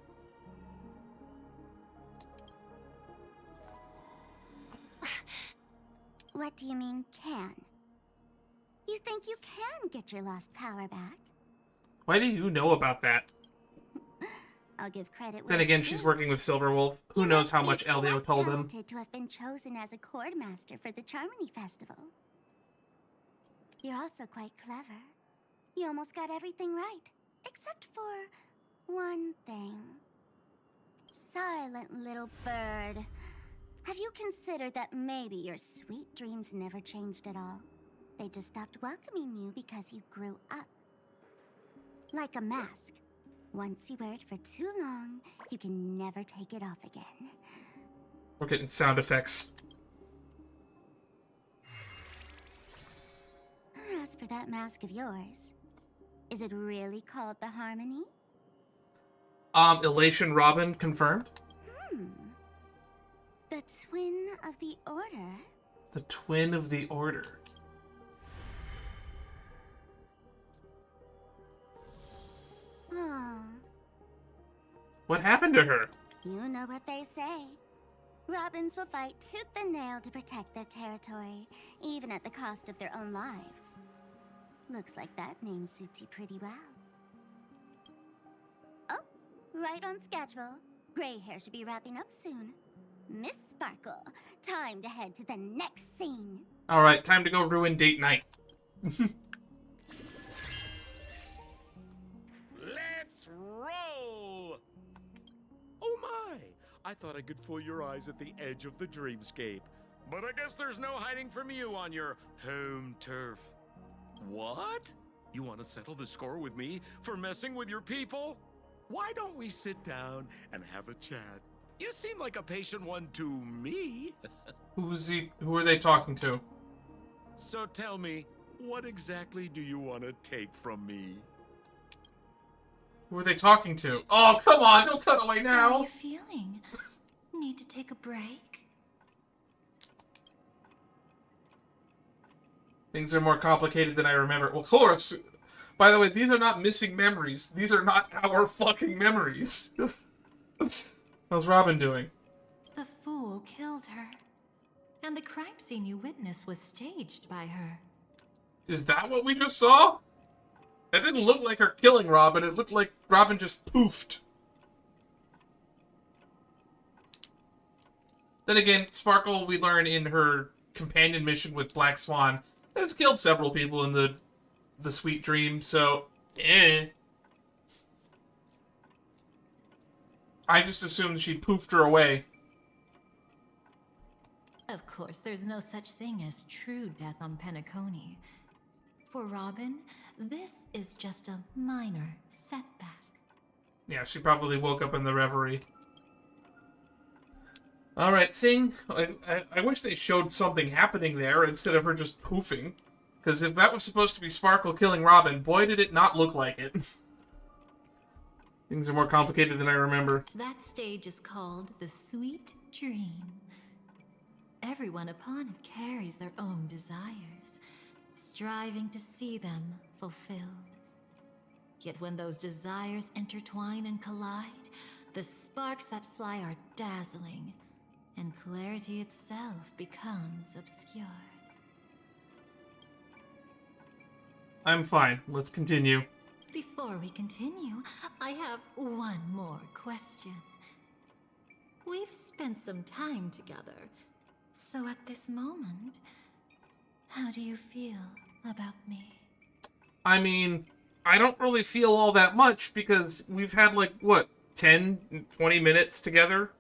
What do you mean, can? You think you can get your lost power back? Why do you know about that? I'll give credit where Then again, it's she's due. working with Silverwolf. Who knows how much Elio told him? Talented to have been chosen as a chord master for the Charmony Festival. You're also quite clever. You almost got everything right, except for one thing. Silent little bird. Have you considered that maybe your sweet dreams never changed at all? They just stopped welcoming you because you grew up. Like a mask. Once you wear it for too long, you can never take it off again. We're getting sound effects. As for that mask of yours, is it really called the Harmony? Elation Robin confirmed. The Twin of the Order? The Twin of the Order. Oh, What happened to her? you know what they say. Robins will fight tooth and nail to protect their territory, even at the cost of their own lives. Looks like that name suits you pretty well. Oh, right on schedule. Gray hair should be wrapping up soon. Miss Sparkle, time to head to the next scene. Alright, time to go ruin date night. I thought I could fool your eyes at the edge of the dreamscape. But I guess there's no hiding from you on your home turf. What? You want to settle the score with me for messing with your people? Why don't we sit down and have a chat? You seem like a patient one to me. Who are they talking to? So tell me, what exactly do you want to take from me? Who are they talking to? Oh, come on, don't cut away now. How are you feeling? Need to take a break? Things are more complicated than I remember. Well, Chloris, by the way, these are not missing memories. These are not our fucking memories. How's Robin doing? The fool killed her. And the crime scene you witnessed was staged by her. Is that what we just saw? That didn't look like her killing Robin. It looked like Robin just poofed. Then again, Sparkle, we learn in her companion mission with Black Swan, has killed several people in the Sweet Dream, so, I just assumed she poofed her away. Of course, there's no such thing as true death on Penacony. For Robin, this is just a minor setback. Yeah, she probably woke up in the reverie. Alright, Thing, I wish they showed something happening there instead of her just poofing. Because if that was supposed to be Sparkle killing Robin, boy did it not look like it. Things are more complicated than I remember. That stage is called the Sweet Dream. Everyone upon it carries their own desires, striving to see them fulfilled. Yet when those desires intertwine and collide, the sparks that fly are dazzling, and clarity itself becomes obscured. I'm fine. Let's continue. Before we continue, I have one more question. We've spent some time together, so at this moment, how do you feel about me? I mean, I don't really feel all that much because we've had like, what, 10, 20 minutes together?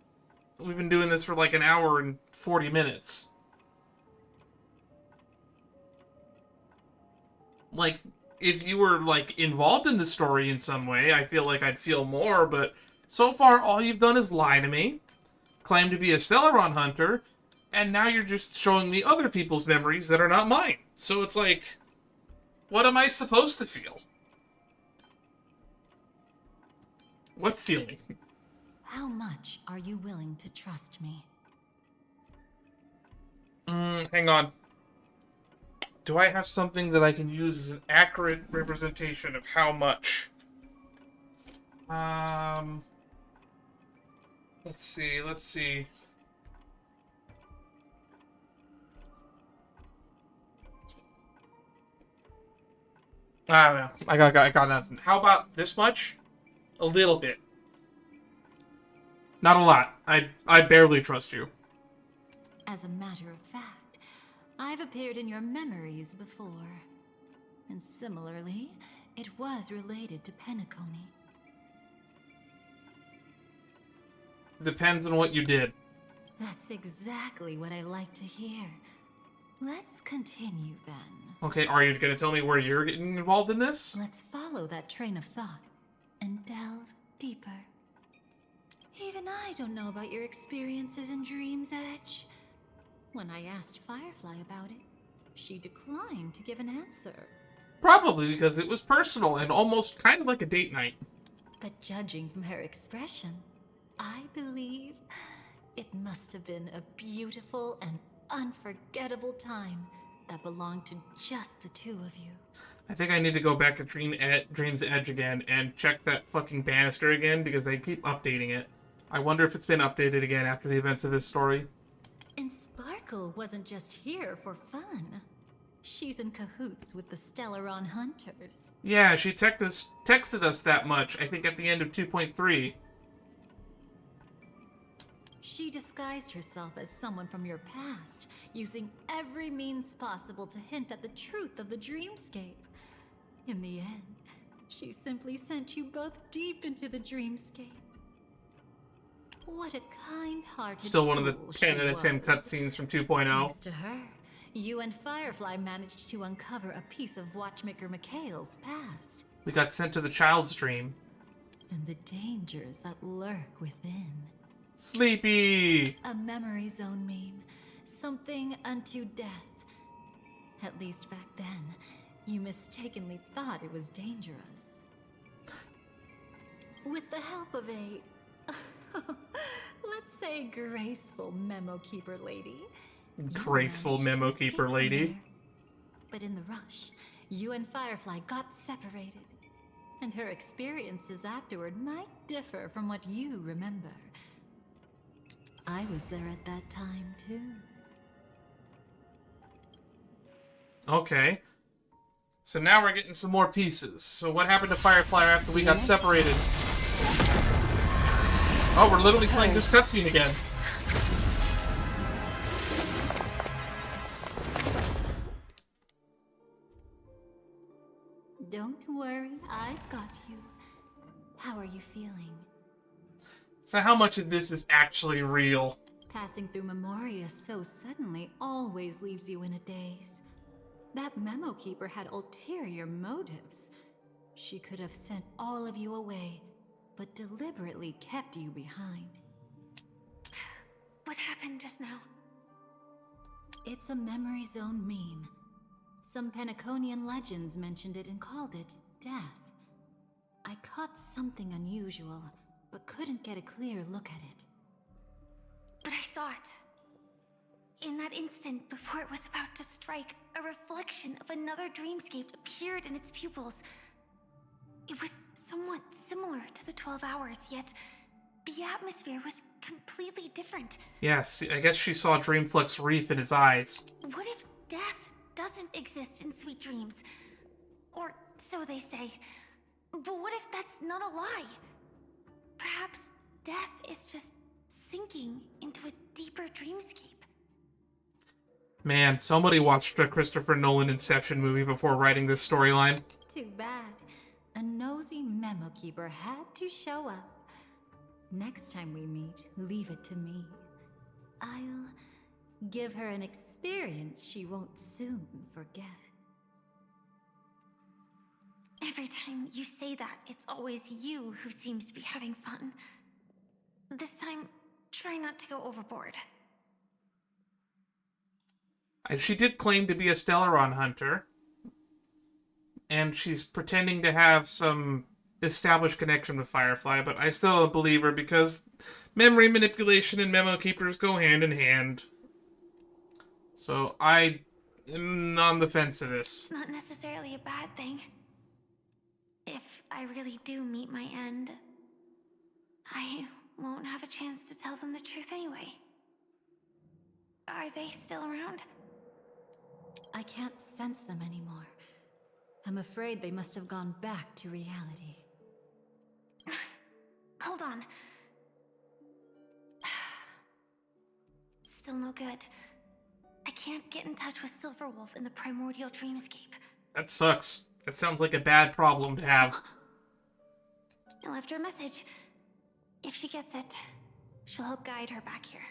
We've been doing this for like an hour and 40 minutes. Like, if you were, like, involved in the story in some way, I feel like I'd feel more, but so far all you've done is lie to me, claim to be a Stellaron hunter, and now you're just showing me other people's memories that are not mine. So it's like, what am I supposed to feel? What feeling? How much are you willing to trust me? Hang on. Do I have something that I can use as an accurate representation of how much? Let's see. I don't know. I got nothing. How about this much? A little bit. Not a lot. I barely trust you. As a matter of fact, I've appeared in your memories before. And similarly, it was related to Penacony. Depends on what you did. That's exactly what I like to hear. Let's continue then. Okay, are you going to tell me where you're getting involved in this? Let's follow that train of thought and delve deeper. Even I don't know about your experiences in Dream's Edge. When I asked Firefly about it, she declined to give an answer. Probably because it was personal and almost kind of like a date night. But judging from her expression, I believe it must have been a beautiful and unforgettable time that belonged to just the two of you. I think I need to go back to Dream's Edge again and check that fucking banister again because they keep updating it. I wonder if it's been updated again after the events of this story. And Sparkle wasn't just here for fun. She's in cahoots with the Stellaron Hunters. Yeah, she texted us that much, I think at the end of 2.3. She disguised herself as someone from your past, using every means possible to hint at the truth of the dreamscape. In the end, she simply sent you both deep into the dreamscape. What a kind-hearted Still one of the fool 10 she out of 10 was. cutscenes from 2.0. Thanks to her, you and Firefly managed to uncover a piece of Watchmaker Mikhail's past. We got sent to the child's dream. And the dangers that lurk within. Sleepy! A memory zone meme. Something unto death. At least back then, you mistakenly thought it was dangerous. With the help of a... let's say graceful memo keeper lady. Graceful memo keeper lady. But in the rush, you and Firefly got separated. And her experiences afterward might differ from what you remember. I was there at that time, too. Okay. So now we're getting some more pieces. So what happened to Firefly after we got separated? Oh, we're literally playing this cutscene again. Don't worry, I've got you. How are you feeling? So how much of this is actually real? Passing through Memoria so suddenly always leaves you in a daze. That memo keeper had ulterior motives. She could have sent all of you away, but deliberately kept you behind. What happened just now? It's a memory zone meme. Some Penaconian legends mentioned it and called it death. I caught something unusual, but couldn't get a clear look at it. But I saw it. In that instant, before it was about to strike, a reflection of another dreamscape appeared in its pupils. It was somewhat similar to the 12 hours, yet the atmosphere was completely different. Yes, I guess she saw Dreamflux Reef in his eyes. What if death doesn't exist in sweet dreams? Or so they say. But what if that's not a lie? Perhaps death is just sinking into a deeper dreamscape. Man, somebody watched a Christopher Nolan Inception movie before writing this storyline. Too bad. A nosy memo keeper had to show up. Next time we meet, leave it to me. I'll give her an experience she won't soon forget. Every time you say that, it's always you who seems to be having fun. This time, try not to go overboard. And she did claim to be a Stellaron hunter. And she's pretending to have some established connection with Firefly, but I still don't believe her because memory manipulation and memo keepers go hand in hand. So I am on the fence of this. It's not necessarily a bad thing. If I really do meet my end, I won't have a chance to tell them the truth anyway. Are they still around? I can't sense them anymore. I'm afraid they must have gone back to reality. Hold on. Still no good. I can't get in touch with Silverwolf in the primordial dreamscape. That sucks. That sounds like a bad problem to have. I left her a message. If she gets it, she'll help guide her back here.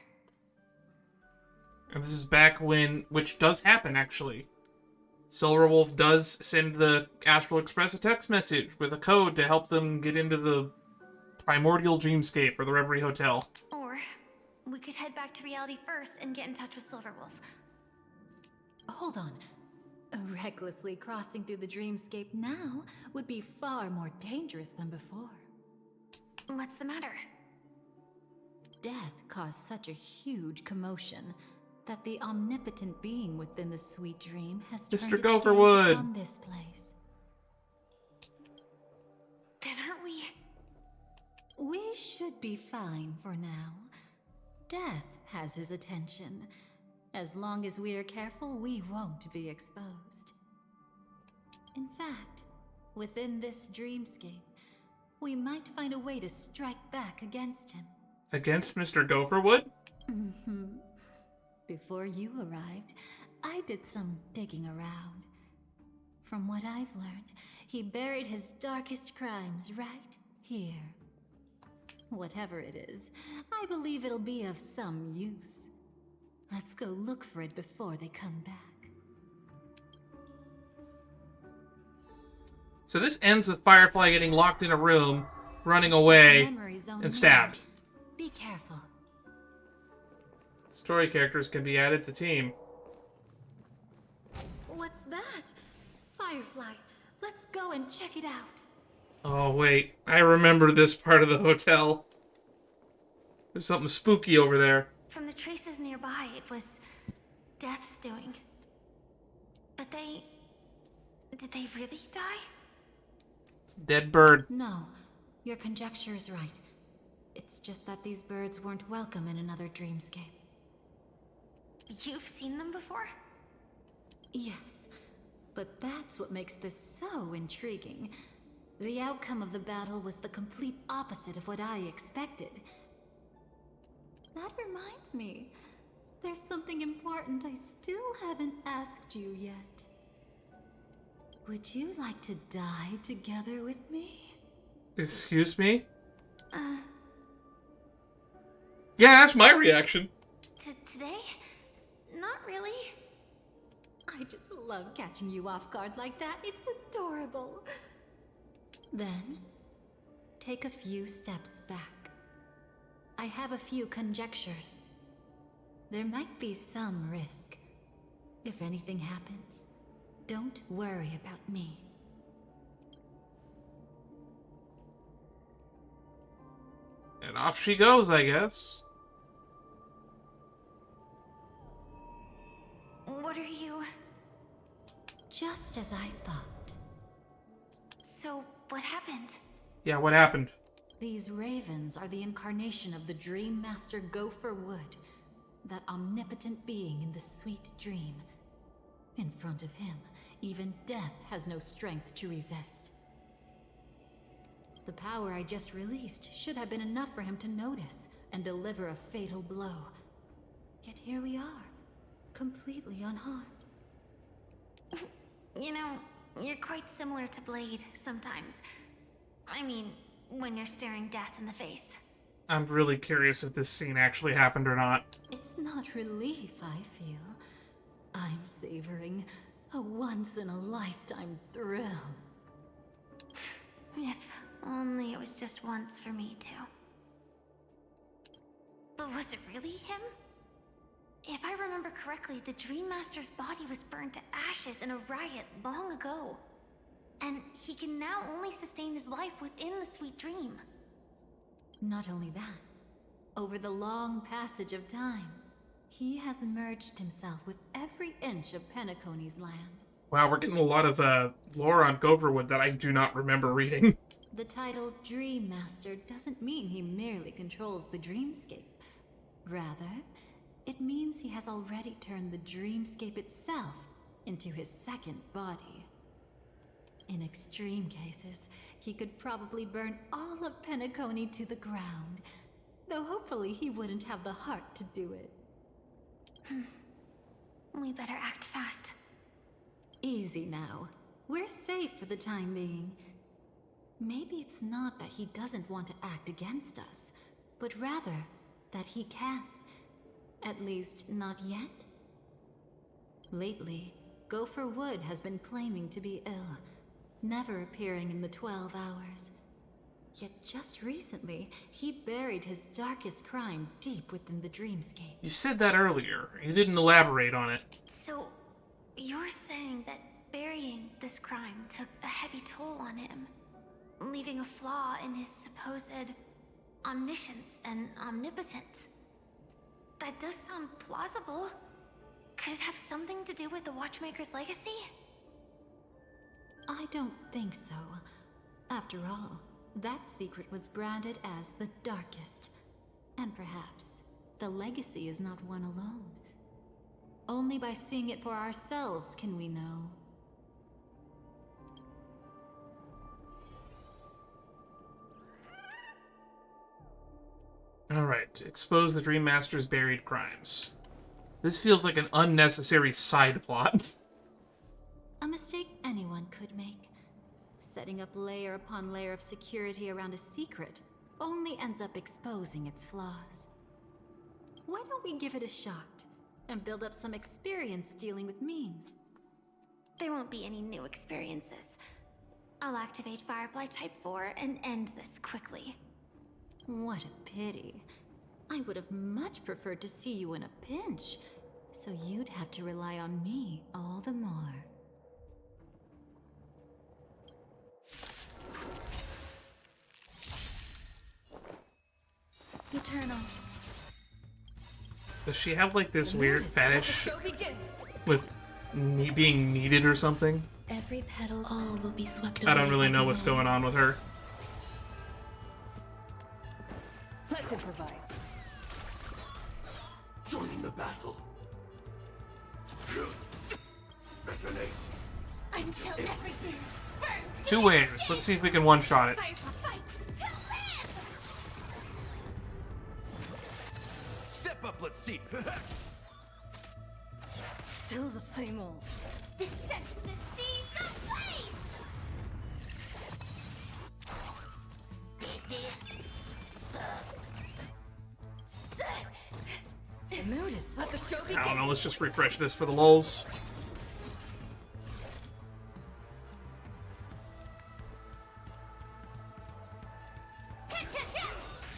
And this is back when, which does happen actually. Silverwolf does send the Astral Express a text message with a code to help them get into the primordial dreamscape or the Reverie Hotel. Or we could head back to reality first and get in touch with Silverwolf. Hold on. Recklessly crossing through the dreamscape now would be far more dangerous than before. What's the matter? Death caused such a huge commotion that the omnipotent being within the sweet dream has turned its gaze on this place. Then aren't we? We should be fine for now. Death has his attention. As long as we are careful, we won't be exposed. In fact, within this dreamscape, we might find a way to strike back against him. Against Mr. Gopherwood? Mm-hmm. Before you arrived, I did some digging around. From what I've learned, he buried his darkest crimes right here. Whatever it is, I believe it'll be of some use. Let's go look for it before they come back. So this ends with Firefly getting locked in a room, running away, and stabbed. Be careful. Story characters can be added to team. What's that? Firefly, let's go and check it out. Oh, wait. I remember this part of the hotel. There's something spooky over there. From the traces nearby, it was Death's doing. But did they really die? It's a dead bird. No, your conjecture is right. It's just that these birds weren't welcome in another dreamscape. You've seen them before? Yes, but that's what makes this so intriguing. The outcome of the battle was the complete opposite of what I expected. That reminds me, there's something important I still haven't asked you yet. Would you like to die together with me? Excuse me? Yeah, that's my reaction. Today? Not really. I just love catching you off guard like that. It's adorable. Then, take a few steps back. I have a few conjectures. There might be some risk. If anything happens, don't worry about me. And off she goes, I guess. What are you... Just as I thought. So, what happened? Yeah, what happened? These ravens are the incarnation of the Dream Master Gopher Wood, that omnipotent being in the sweet dream. In front of him, even death has no strength to resist. The power I just released should have been enough for him to notice and deliver a fatal blow. Yet here we are, completely unharmed. You know, you're quite similar to Blade sometimes. I mean, when you're staring death in the face. I'm really curious if this scene actually happened or not. It's not relief, I feel. I'm savoring a once-in-a-lifetime thrill. If only it was just once for me, too. But was it really him? If I remember correctly, the Dream Master's body was burned to ashes in a riot long ago. And he can now only sustain his life within the sweet dream. Not only that, over the long passage of time, he has merged himself with every inch of Penacony's land. Wow, we're getting a lot of lore on Gopherwood that I do not remember reading. The title Dream Master doesn't mean he merely controls the dreamscape. Rather, it means he has already turned the dreamscape itself into his second body. In extreme cases, he could probably burn all of Penacony to the ground, though hopefully he wouldn't have the heart to do it. We better act fast. Easy now. We're safe for the time being. Maybe it's not that he doesn't want to act against us, but rather that he can't. At least, not yet. Lately, Gopher Wood has been claiming to be ill, never appearing in the 12 hours. Yet just recently, he buried his darkest crime deep within the dreamscape. You said that earlier. You didn't elaborate on it. So, you're saying that burying this crime took a heavy toll on him, leaving a flaw in his supposed omniscience and omnipotence? That does sound plausible. Could it have something to do with the Watchmaker's legacy? I don't think so. After all, that secret was branded as the darkest. And perhaps, the legacy is not one alone. Only by seeing it for ourselves can we know. Alright, expose the Dream Master's buried crimes. This feels like an unnecessary side plot. A mistake anyone could make. Setting up layer upon layer of security around a secret only ends up exposing its flaws. Why don't we give it a shot and build up some experience dealing with memes? There won't be any new experiences. I'll activate Firefly Type 4 and end this quickly. What a pity. I would have much preferred to see you in a pinch, so you'd have to rely on me all the more. Eternal. Does she have like this weird fetish with being needed or something? Every petal all will be swept I away. don't really by know the what's wind. going on with her. Let's improvise. Joining the battle. Resonate. Until everything burns. 2 waves. Let's see if we can one-shot it. Fight to live! Step up, let's see. Still the same old. This sets the seas ablaze! The mood is let the show begin. I don't know. Let's just refresh this for the lulz.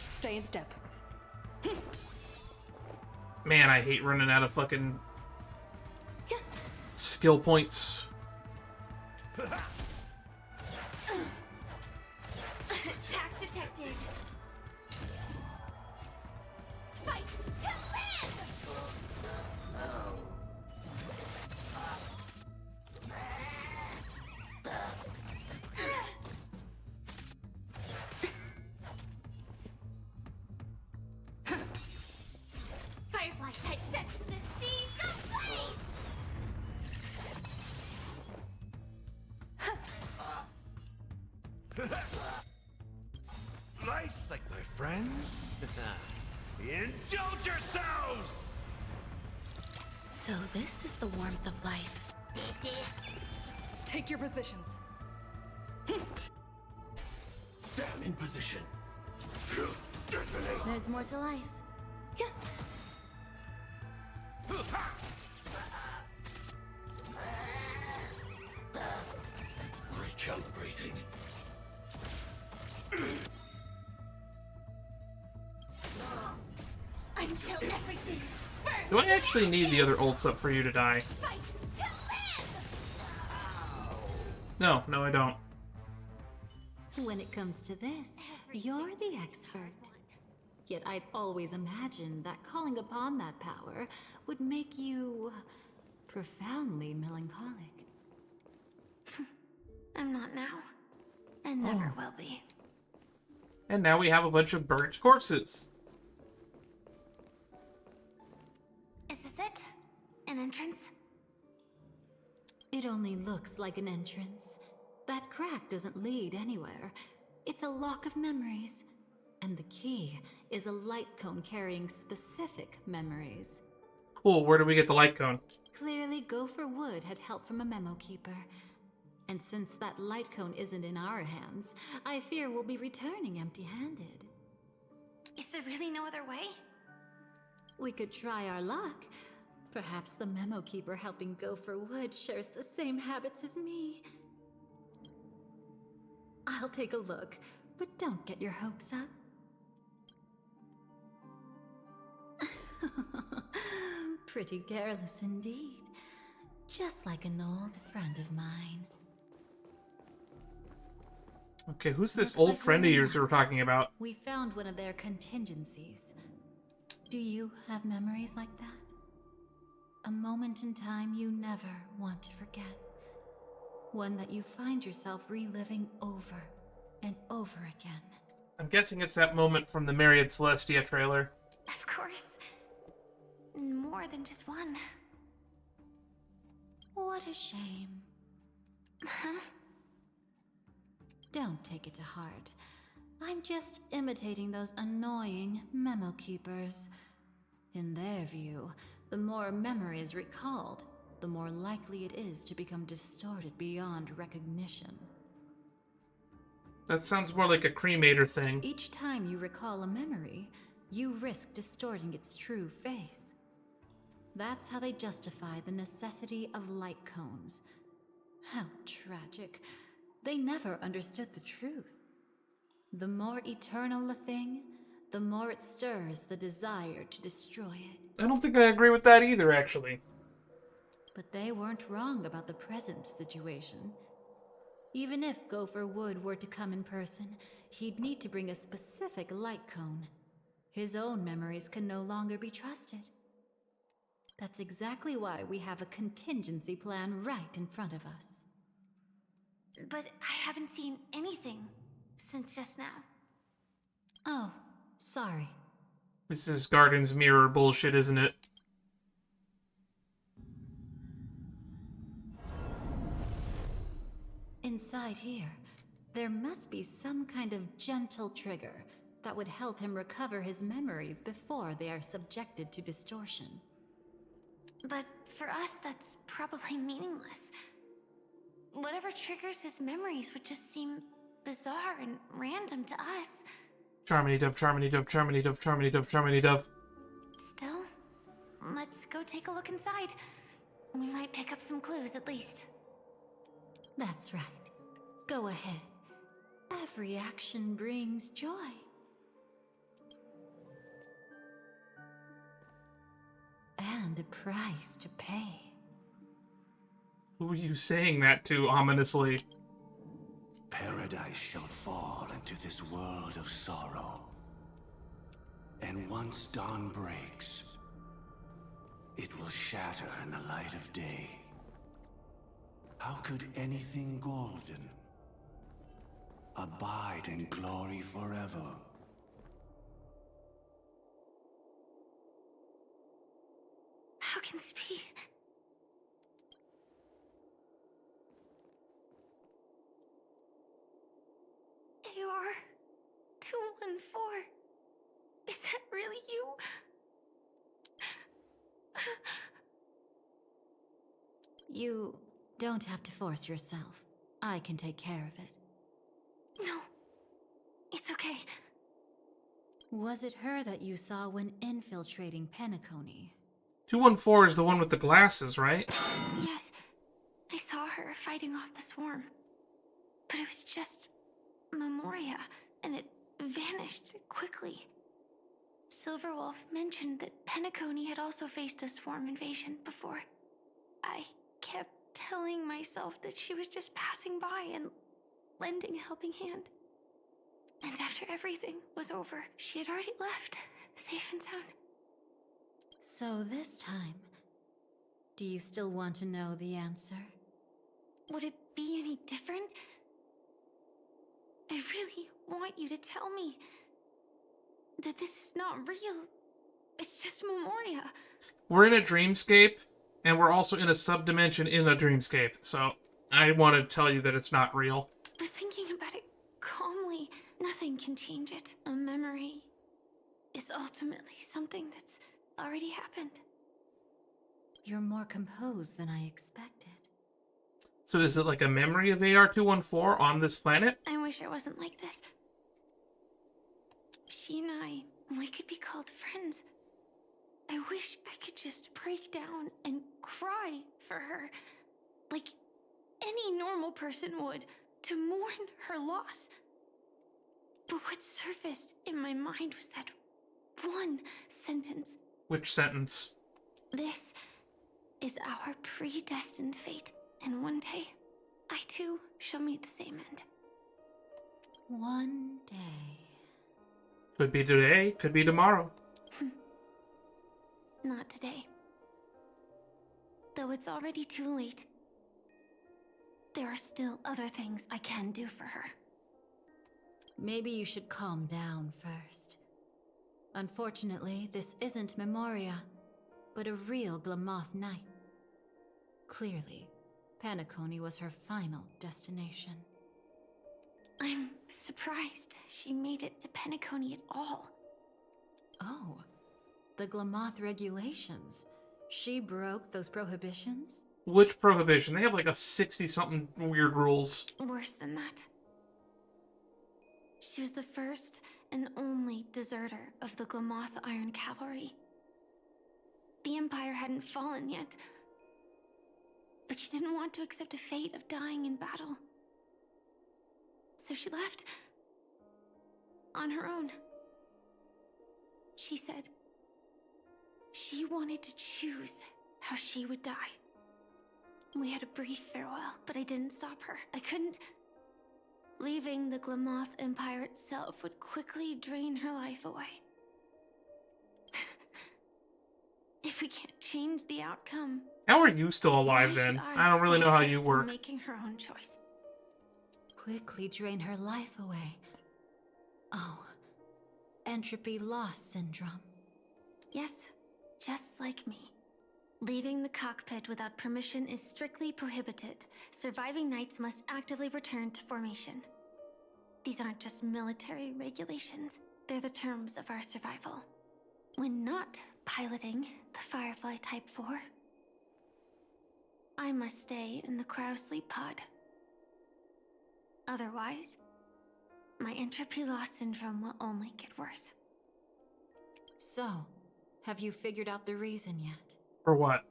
Stay in step. Man, I hate running out of fucking skill points. Attack detected. Fight to live! Firefly type sets the seas ablaze! Nice, like my friends. Indulge yourselves! So this is the warmth of life. Take your positions. Stand in position. Detonate. There's more to life. Recalibrating. Until everything burns. Do I actually need the other ults up for you to die? Fight to live! No, I don't. When it comes to this, you're the expert. Yet I'd always imagined that calling upon that power would make you profoundly melancholic. I'm not now. And never will be. And now we have a bunch of burnt corpses. Is this it? An entrance? It only looks like an entrance. That crack doesn't lead anywhere. It's a lock of memories. And the key is a light cone carrying specific memories. Cool, where do we get the light cone? Clearly, Gopher Wood had help from a memo keeper. And since that light cone isn't in our hands, I fear we'll be returning empty-handed. Is there really no other way? We could try our luck. Perhaps the memo keeper helping Gopher Wood shares the same habits as me. I'll take a look, but don't get your hopes up. Pretty careless indeed. Just like an old friend of mine. Okay, who's this Looks old like friend of we're yours you were talking about? We found one of their contingencies. Do you have memories like that? A moment in time you never want to forget. One that you find yourself reliving over and over again. I'm guessing it's that moment from the Myriad Celestia trailer. Of course. More than just one. What a shame. Huh? Don't take it to heart. I'm just imitating those annoying memo keepers. In their view, the more memories recalled, the more likely it is to become distorted beyond recognition. That sounds more like a cremator thing. Each time you recall a memory, you risk distorting its true face. That's how they justify the necessity of light cones. How tragic. They never understood the truth. The more eternal a thing, the more it stirs the desire to destroy it. I don't think I agree with that either, actually. But they weren't wrong about the present situation. Even if Gopher Wood were to come in person, he'd need to bring a specific light cone. His own memories can no longer be trusted. That's exactly why we have a contingency plan right in front of us. But I haven't seen anything since just now. Oh, sorry. This is Garden's mirror bullshit, isn't it? Inside here, there must be some kind of gentle trigger that would help him recover his memories before they are subjected to distortion. But for us, that's probably meaningless. Whatever triggers his memories would just seem bizarre and random to us. Charmony dove, charmony dove, charmony dove, charmony dove, charmony dove. Still, let's go take a look inside. We might pick up some clues at least. That's right. Go ahead. Every action brings joy. And a price to pay. Who are you saying that to, ominously? Paradise shall fall into this world of sorrow. And once dawn breaks, it will shatter in the light of day. How could anything golden abide in glory forever? How can this be? AR-214. Is that really you? You don't have to force yourself. I can take care of it. No, it's okay. Was it her that you saw when infiltrating Penacony? 214 is the one with the glasses, right? Yes, I saw her fighting off the swarm. But it was just Memoria, and it vanished quickly. Silverwolf mentioned that Penacony had also faced a swarm invasion before. I kept telling myself that she was just passing by and lending a helping hand. And after everything was over, she had already left, safe and sound. So this time, do you still want to know the answer? Would it be any different? I really want you to tell me that this is not real. It's just Memoria. We're in a dreamscape, and we're also in a subdimension in a dreamscape, so I want to tell you that it's not real. But thinking about it calmly, nothing can change it. A memory is ultimately something that's already happened. You're more composed than I expected. So is it like a memory of AR-214 on this planet? I wish it wasn't like this. She and I, we could be called friends. I wish I could just break down and cry for her, like any normal person would, to mourn her loss. But what surfaced in my mind was that one sentence. Which sentence? This is our predestined fate, and one day, I too shall meet the same end. One day. Could be today, could be tomorrow. Not today. Though it's already too late, there are still other things I can do for her. Maybe you should calm down first. Unfortunately, this isn't Memoria, but a real Glamoth Knight. Clearly, Penacony was her final destination. I'm surprised she made it to Penacony at all. Oh, the Glamoth regulations. She broke those prohibitions? Which prohibition? They have like a 60-something weird rules. Worse than that. She was the first and only deserter of the Glamoth Iron Cavalry. The Empire hadn't fallen yet, but she didn't want to accept a fate of dying in battle. So she left on her own. She said she wanted to choose how she would die. We had a brief farewell, but I didn't stop her. I couldn't. Leaving the Glamoth Empire itself would quickly drain her life away. If we can't change the outcome, How are you still alive why then? should I don't really know stop how her you from work. making her own choice. Quickly drain her life away. Oh, entropy loss syndrome. Yes, just like me. Leaving the cockpit without permission is strictly prohibited. Surviving knights must actively return to formation. These aren't just military regulations, they're the terms of our survival. When not piloting the Firefly Type 4, I must stay in the cryo sleep pod. Otherwise, my entropy loss syndrome will only get worse. So, have you figured out the reason yet? For what?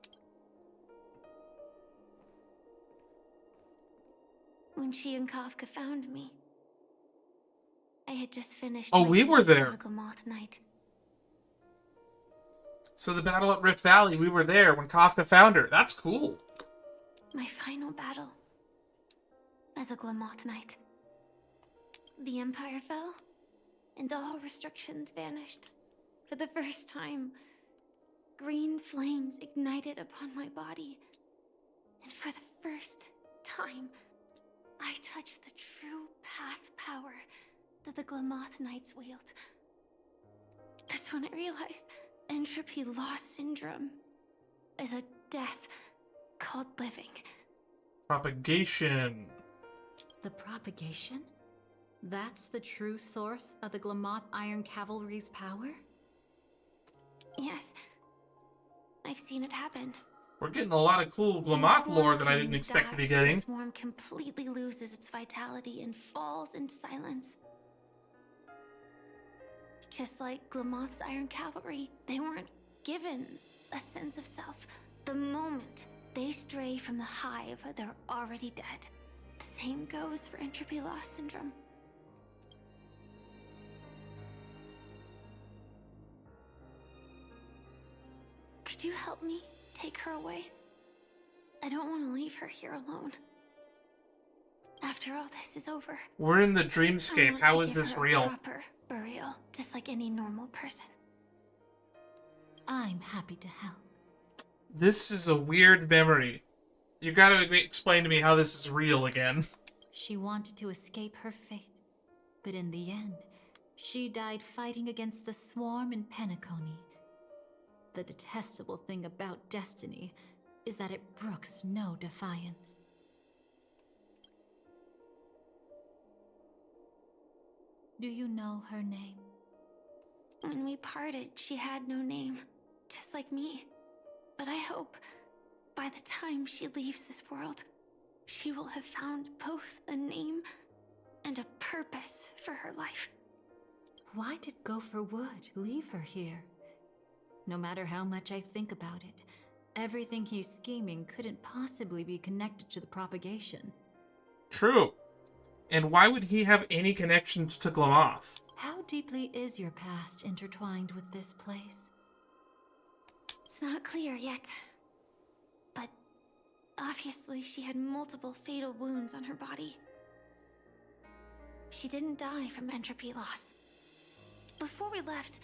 When she and Kafka found me, I had just finished. Oh, my we were duty there. as a Glamoth Knight. So the battle at Rift Valley, we were there when Kafka found her. That's cool. My final battle as a Glamoth Knight. The Empire fell, and all restrictions vanished. For the first time, green flames ignited upon my body. And for the first time, I touched the true path power that the Glamoth Knights wield. That's when I realized entropy loss syndrome is a death called living. Propagation. The propagation? That's the true source of the Glamoth Iron Cavalry's power? Yes, I've seen it happen. We're getting a lot of cool Glamoth lore that I didn't expect to be getting. The swarm completely loses its vitality and falls into silence. Just like Glamoth's Iron Cavalry, they weren't given a sense of self. The moment they stray from the hive, they're already dead. The same goes for entropy loss syndrome. Could you help me take her away? I don't want to leave her here alone. After all this is over, We're in the I dreamscape. want How to is give this her a real? proper burial, just like any normal person. I'm happy to help. This is a weird memory. You gotta explain to me how this is real again. She wanted to escape her fate, but in the end, she died fighting against the swarm in Penacony. The detestable thing about Destiny is that it brooks no defiance. Do you know her name? When we parted, she had no name, just like me. But I hope, by the time she leaves this world, she will have found both a name and a purpose for her life. Why did Gopher Wood leave her here? No matter how much I think about it, everything he's scheming couldn't possibly be connected to the propagation. True. And why would he have any connections to Glamoth? How deeply is your past intertwined with this place? It's not clear yet. But obviously she had multiple fatal wounds on her body. She didn't die from entropy loss. Before we left,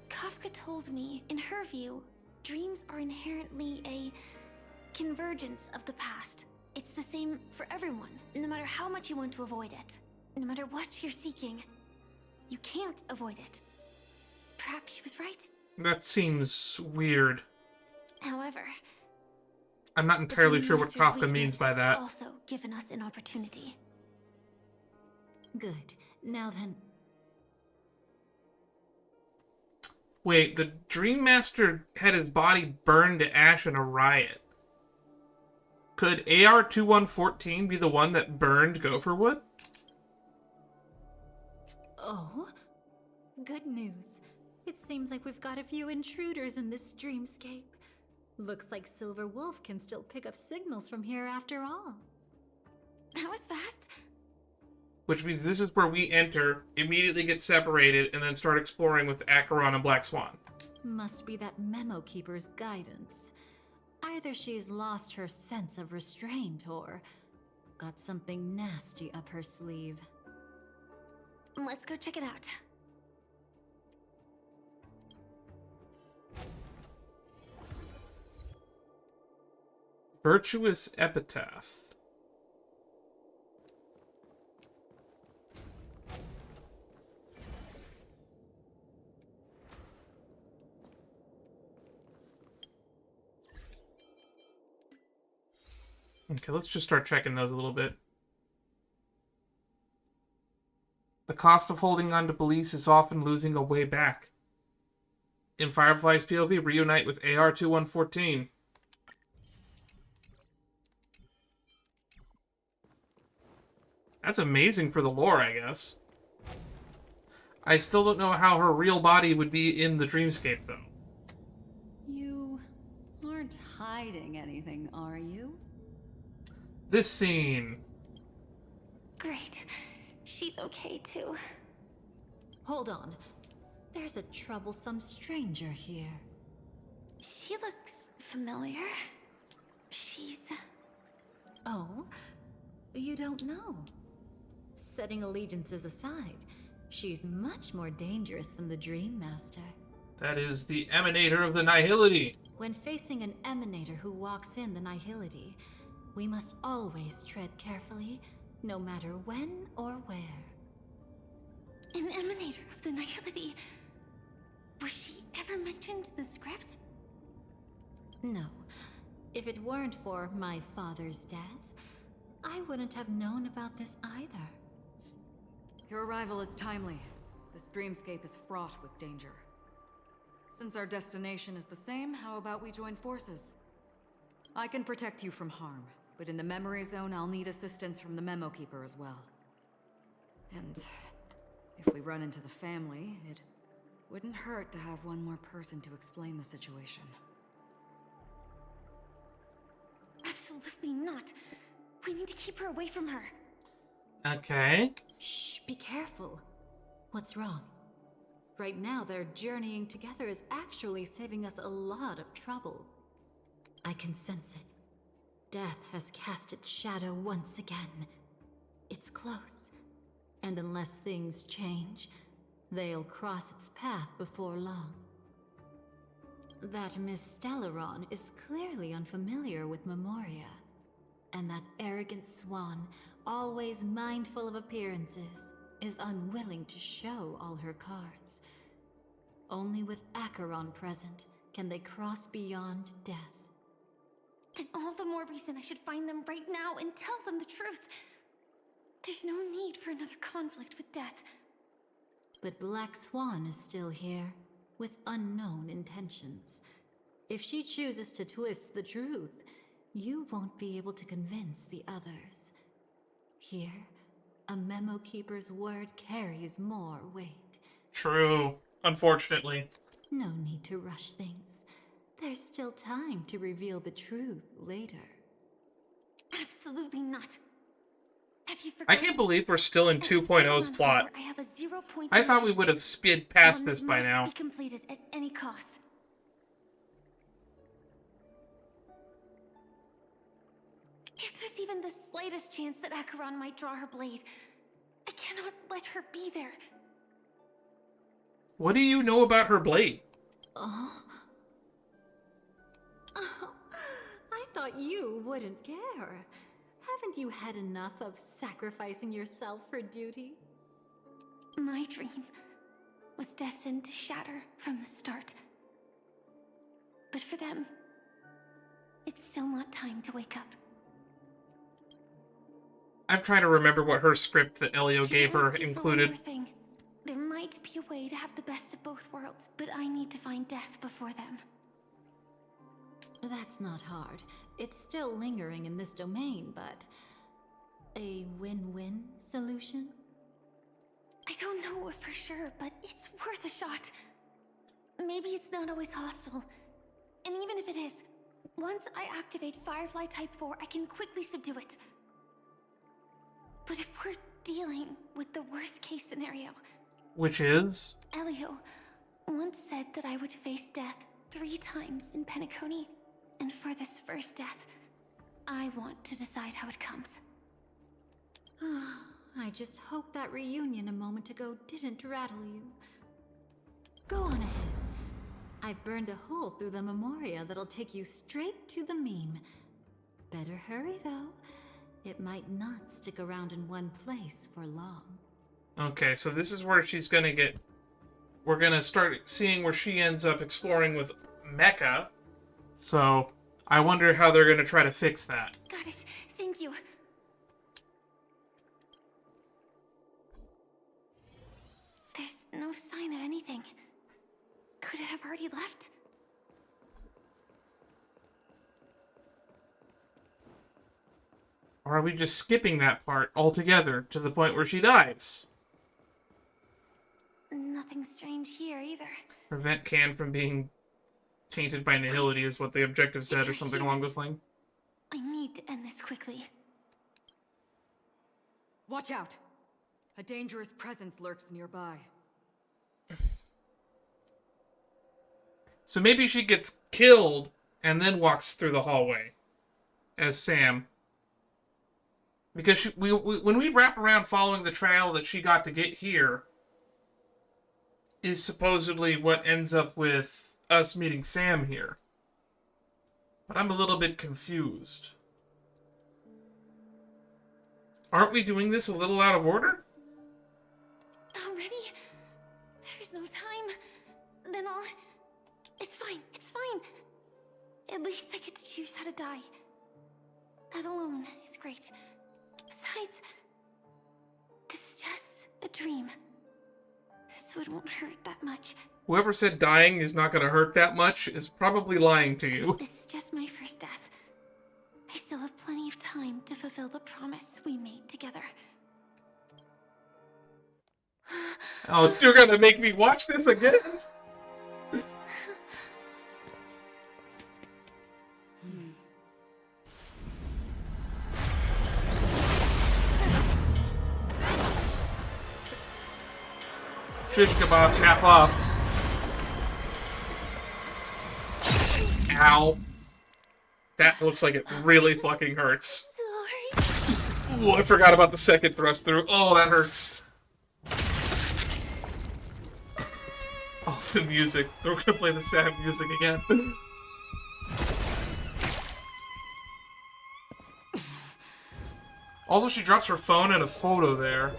Kafka told me, in her view, dreams are inherently a convergence of the past. It's the same for everyone, no matter how much you want to avoid it. No matter what you're seeking, you can't avoid it. Perhaps she was right. That seems weird. However, I'm not entirely the sure what Master's Kafka weakness means by has that. also given us an opportunity. Good. Now then... Wait, the Dream Master had his body burned to ash in a riot. Could AR-2114 be the one that burned Gopherwood? Oh? Good news. It seems like we've got a few intruders in this dreamscape. Looks like Silver Wolf can still pick up signals from here after all. That was fast. Which means this is where we enter, immediately get separated, and then start exploring with Acheron and Black Swan. Must be that Memo Keeper's guidance. Either she's lost her sense of restraint or got something nasty up her sleeve. Let's go check it out. Virtuous Epitaph. Okay, let's just start checking those a little bit. The cost of holding on to beliefs is often losing a way back. In Firefly's POV, reunite with AR-2114. That's amazing for the lore, I guess. I still don't know how her real body would be in the dreamscape, though. You aren't hiding anything, are you? This scene. Great. She's okay, too. Hold on. There's a troublesome stranger here. She looks familiar. She's... Oh? You don't know? Setting allegiances aside, she's much more dangerous than the Dream Master. That is the Emanator of the Nihility. When facing an Emanator who walks in the Nihility, we must always tread carefully, no matter when or where. An Emanator of the Nihility. Was she ever mentioned in the script? No. If it weren't for my father's death, I wouldn't have known about this either. Your arrival is timely. This dreamscape is fraught with danger. Since our destination is the same, how about we join forces? I can protect you from harm, but in the memory zone, I'll need assistance from the Memo Keeper as well. And if we run into the family, it wouldn't hurt to have one more person to explain the situation. Absolutely not. We need to keep her away from her. Okay. Shh, be careful. What's wrong? Right now, their journeying together is actually saving us a lot of trouble. I can sense it. Death has cast its shadow once again. It's close. And unless things change, they'll cross its path before long. That Miss Stellaron is clearly unfamiliar with Memoria. And that arrogant swan, always mindful of appearances, is unwilling to show all her cards. Only with Acheron present can they cross beyond death. Then all the more reason I should find them right now and tell them the truth. There's no need for another conflict with death. But Black Swan is still here, with unknown intentions. If she chooses to twist the truth, you won't be able to convince the others. Here, a Memo Keeper's word carries more weight. True, unfortunately. No need to rush things. There's still time to reveal the truth later. Absolutely not. Have you I forgotten? can't believe we're still in 2.0's plot. I have a 0-point. I thought we would have sped past One this by must now. be completed at any cost. If there's even the slightest chance that Acheron might draw her blade, I cannot let her be there. What do you know about her blade? Oh. Oh, I thought you wouldn't care. Haven't you had enough of sacrificing yourself for duty? My dream was destined to shatter from the start. But for them, it's still not time to wake up. I'm trying to remember what her script that Elio gave her Ask you for one included. more thing. There might be a way to have the best of both worlds, but I need to find death before them. That's not hard. It's still lingering in this domain, but... a win-win solution? I don't know for sure, but it's worth a shot. Maybe it's not always hostile. And even if it is, once I activate Firefly Type 4, I can quickly subdue it. But if we're dealing with the worst case scenario... Which is? Elio once said that I would face death 3 times in Penacony. And for this first death, I want to decide how it comes. I just hope that reunion a moment ago didn't rattle you. Go on ahead. I've burned a hole through the Memoria that'll take you straight to the meme. Better hurry, though. It might not stick around in one place for long. Okay, so this is where she's gonna get... We're gonna start seeing where she ends up exploring with Mecha. So, I wonder how they're gonna try to fix that. Got it. Thank you. There's no sign of anything. Could it have already left? Or are we just skipping that part altogether to the point where she dies? Nothing strange here either. Prevent Can from being tainted by nihility is what the objective said, or something along those lines. I need to end this quickly. Watch out! A dangerous presence lurks nearby. So maybe she gets killed and then walks through the hallway as Sam. Because when we wrap around following the trail that she got to get here, is supposedly what ends up with us meeting Sam here. But I'm a little bit confused. Aren't we doing this a little out of order? Already? There's no time. Then I'll... It's fine. It's fine. At least I get to choose how to die. That alone is great. Besides, this is just a dream. So it won't hurt that much. Whoever said dying is not going to hurt that much is probably lying to you. This is just my first death. I still have plenty of time to fulfill the promise we made together. Oh, you're going to make me watch this again? Shish kebabs, half off. Ow. That looks like it really fucking hurts. Ooh, I forgot about the second thrust through. Oh, that hurts. Oh, the music. They're gonna play the sad music again. Also, she drops her phone and a photo there.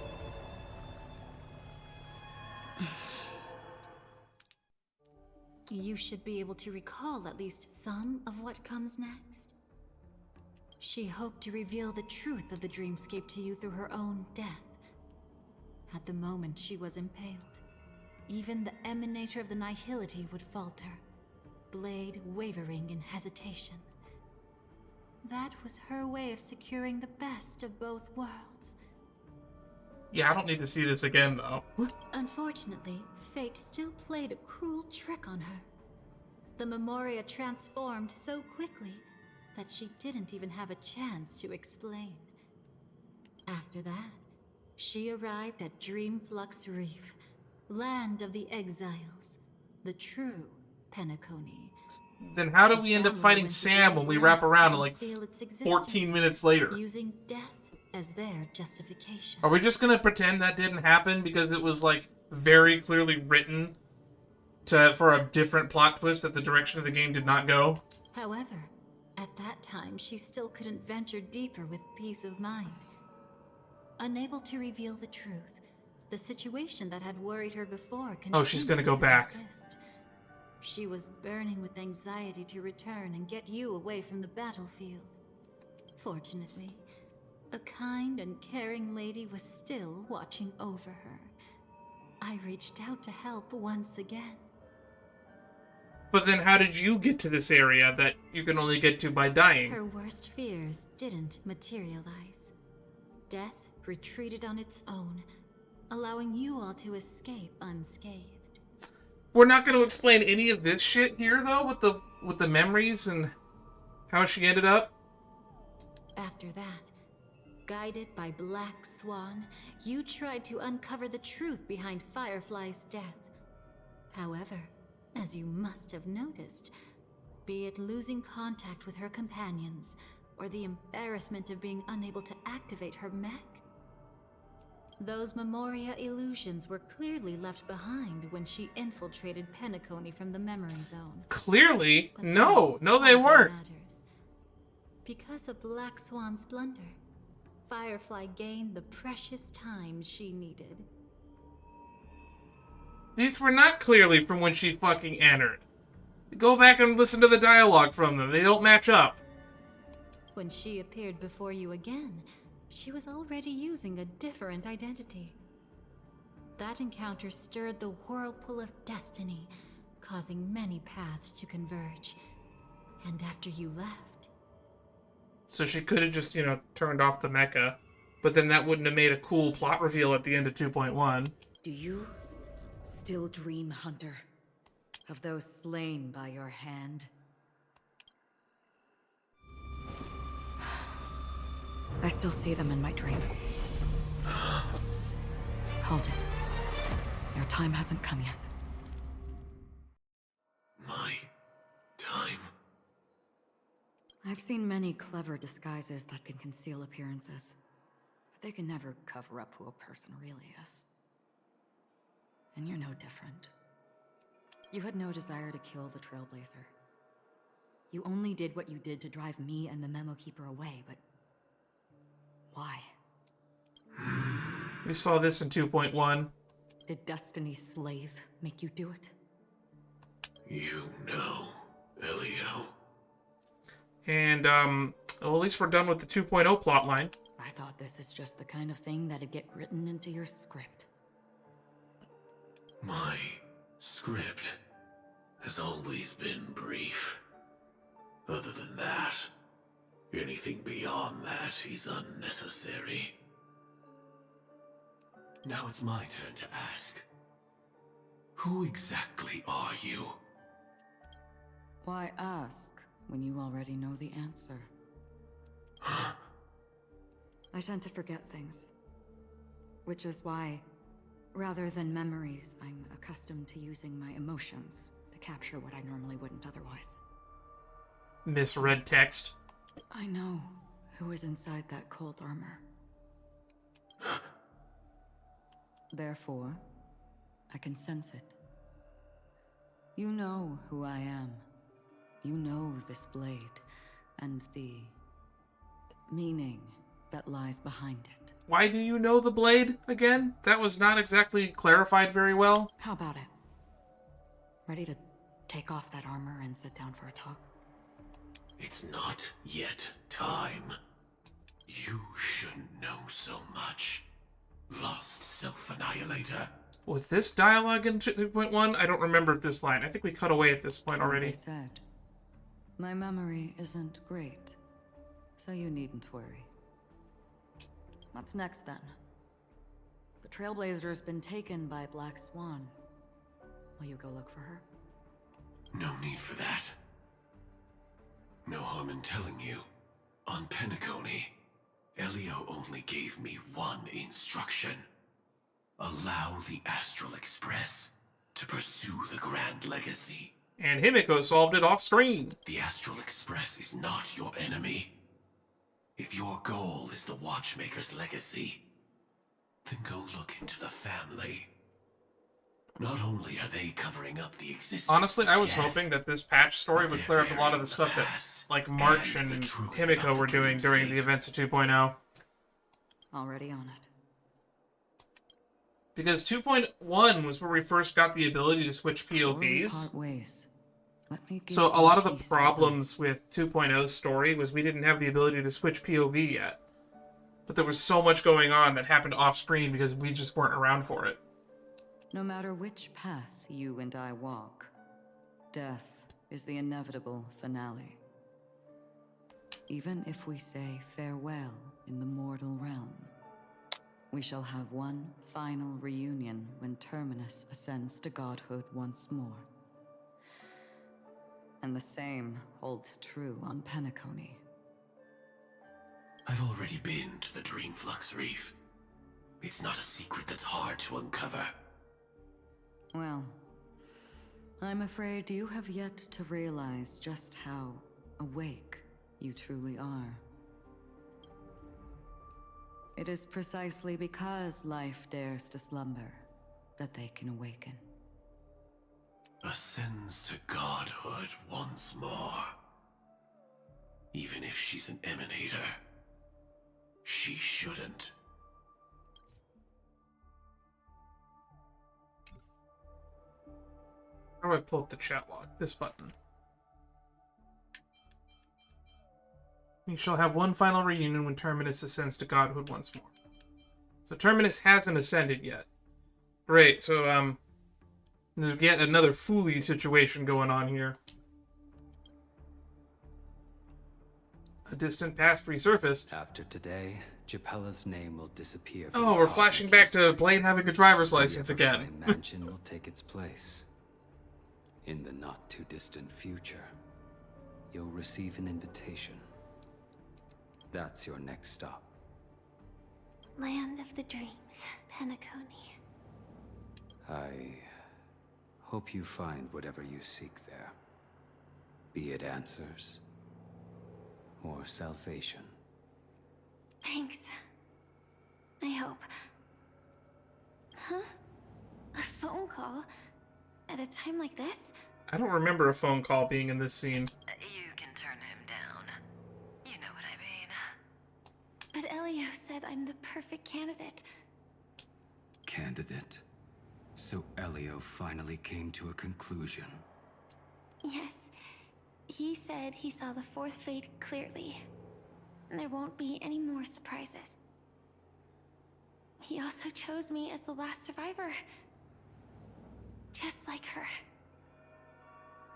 You should be able to recall at least some of what comes next. She hoped to reveal the truth of the dreamscape to you through her own death. At the moment she was impaled, even the emanator of the nihility would falter, blade wavering in hesitation. That was her way of securing the best of both worlds. Yeah, I don't need to see this again, though. Unfortunately, fate still played a cruel trick on her. The Memoria transformed so quickly that she didn't even have a chance to explain. After that, she arrived at Dreamflux Reef, land of the exiles, the true Penacony. Then how do we end up fighting Sam when we wrap around like 14 minutes later? Using death as their justification. Are we just gonna pretend that didn't happen because it was like very clearly written for a different plot twist that the direction of the game did not go? However, at that time she still couldn't venture deeper with peace of mind. Unable to reveal the truth, the situation that had worried her before continued. Oh, she's gonna go back. Persist. She was burning with anxiety to return and get you away from the battlefield. Fortunately, a kind and caring lady was still watching over her. I reached out to help once again. But then how did you get to this area that you can only get to by dying? Her worst fears didn't materialize. Death retreated on its own, allowing you all to escape unscathed. We're not going to explain any of this shit here, though, with the memories and how she ended up. After that, guided by Black Swan, you tried to uncover the truth behind Firefly's death. However, as you must have noticed, be it losing contact with her companions, or the embarrassment of being unable to activate her mech, those Memoria illusions were clearly left behind when she infiltrated Penacony from the memory zone. Clearly? No, they weren't. Because of Black Swan's blunder, Firefly gained the precious time she needed. These were not clearly from when she fucking entered. Go back and listen to the dialogue from them. They don't match up. When she appeared before you again, she was already using a different identity. That encounter stirred the whirlpool of destiny, causing many paths to converge. And after you left... So she could have just, turned off the mecha, but then that wouldn't have made a cool plot reveal at the end of 2.1. Do you still dream, Hunter, of those slain by your hand? I still see them in my dreams. Hold it. Your time hasn't come yet. My time? I've seen many clever disguises that can conceal appearances, but they can never cover up who a person really is. And you're no different. You had no desire to kill the Trailblazer. You only did what you did to drive me and the Memo Keeper away, but why? We saw this in 2.1. Did Destiny's slave make you do it? You know, Elio. And, well, at least we're done with the 2.0 plotline. I thought this is just the kind of thing that'd get written into your script. My script has always been brief. Other than that, anything beyond that is unnecessary. Now it's my turn to ask. Who exactly are you? Why ask when you already know the answer? I tend to forget things. Which is why, rather than memories, I'm accustomed to using my emotions to capture what I normally wouldn't otherwise. Misread text. I know who is inside that cold armor. Therefore, I can sense it. You know who I am. You know this blade, and the meaning that lies behind it. Why do you know the blade again? That was not exactly clarified very well. How about it? Ready to take off that armor and sit down for a talk? It's not yet time. You shouldn't know so much. Lost Self-Annihilator. Was this dialogue in 2.1? I don't remember this line. I think we cut away at this point already. Like I said, my memory isn't great, so you needn't worry. What's next then? The Trailblazer's been taken by Black Swan. Will you go look for her? No need for that. No harm in telling you. On Penacony, Elio only gave me one instruction. Allow the Astral Express to pursue the Grand Legacy. And Himiko solved it off screen. The Astral Express is not your enemy. If your goal is the Watchmaker's legacy, then go look into the family. Not only are they covering up the existence Honestly, I was of death, hoping that this patch story would clear up a lot of the stuff that, like, March and Himiko were doing during the events of 2.0. Already on it. Because 2.1 was where we first got the ability to switch POVs. So a lot of the problems with 2.0's story was we didn't have the ability to switch POV yet. But there was so much going on that happened off screen because we just weren't around for it. No matter which path you and I walk, death is the inevitable finale. Even if we say farewell in the mortal realm, We shall have one final reunion when Terminus ascends to godhood once more. And the same holds true on Penacony. I've already been to the Dreamflux Reef. It's not a secret that's hard to uncover. Well, I'm afraid you have yet to realize just how awake you truly are. It is precisely because life dares to slumber that they can awaken. Ascends to godhood once more. Even if she's an emanator, she shouldn't. How do I pull up the chat log? This button. We shall have one final reunion when Terminus ascends to godhood once more. So Terminus hasn't ascended yet. Great, so, there's yet another Fooly situation going on here. A distant past resurfaced. After today, Japella's name will disappear. Oh, we're flashing back to Blade having a driver's license again. Mansion will take its place. In the not-too-distant future, you'll receive an invitation. That's your next stop. Land of the Dreams, Penacony. I hope you find whatever you seek there. Be it answers or salvation. Thanks. I hope. Huh? A phone call? At a time like this? I don't remember a phone call being in this scene. You can turn him down. You know what I mean. But Elio said I'm the perfect candidate. Candidate? So Elio finally came to a conclusion. Yes. He said he saw the fourth fate clearly. There won't be any more surprises. He also chose me as the last survivor. Just like her.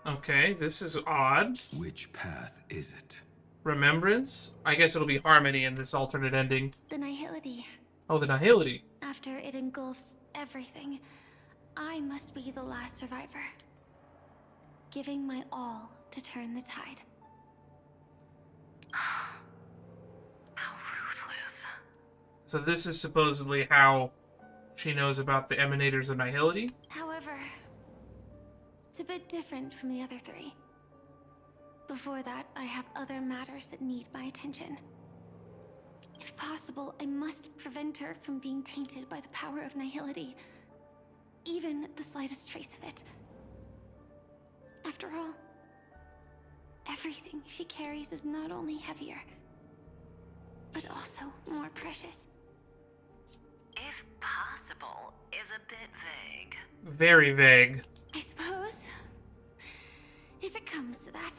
Okay, this is odd. Which path is it? Remembrance? I guess it'll be Harmony in this alternate ending. The Nihility. Oh, the Nihility. After it engulfs everything, I must be the last survivor. Giving my all to turn the tide. How ruthless. So this is supposedly how she knows about the Emanators of Nihility? However, it's a bit different from the other three. Before that, I have other matters that need my attention. If possible, I must prevent her from being tainted by the power of Nihility. Even the slightest trace of it. After all, everything she carries is not only heavier, but also more precious. If possible is a bit vague. Very vague. I suppose, if it comes to that,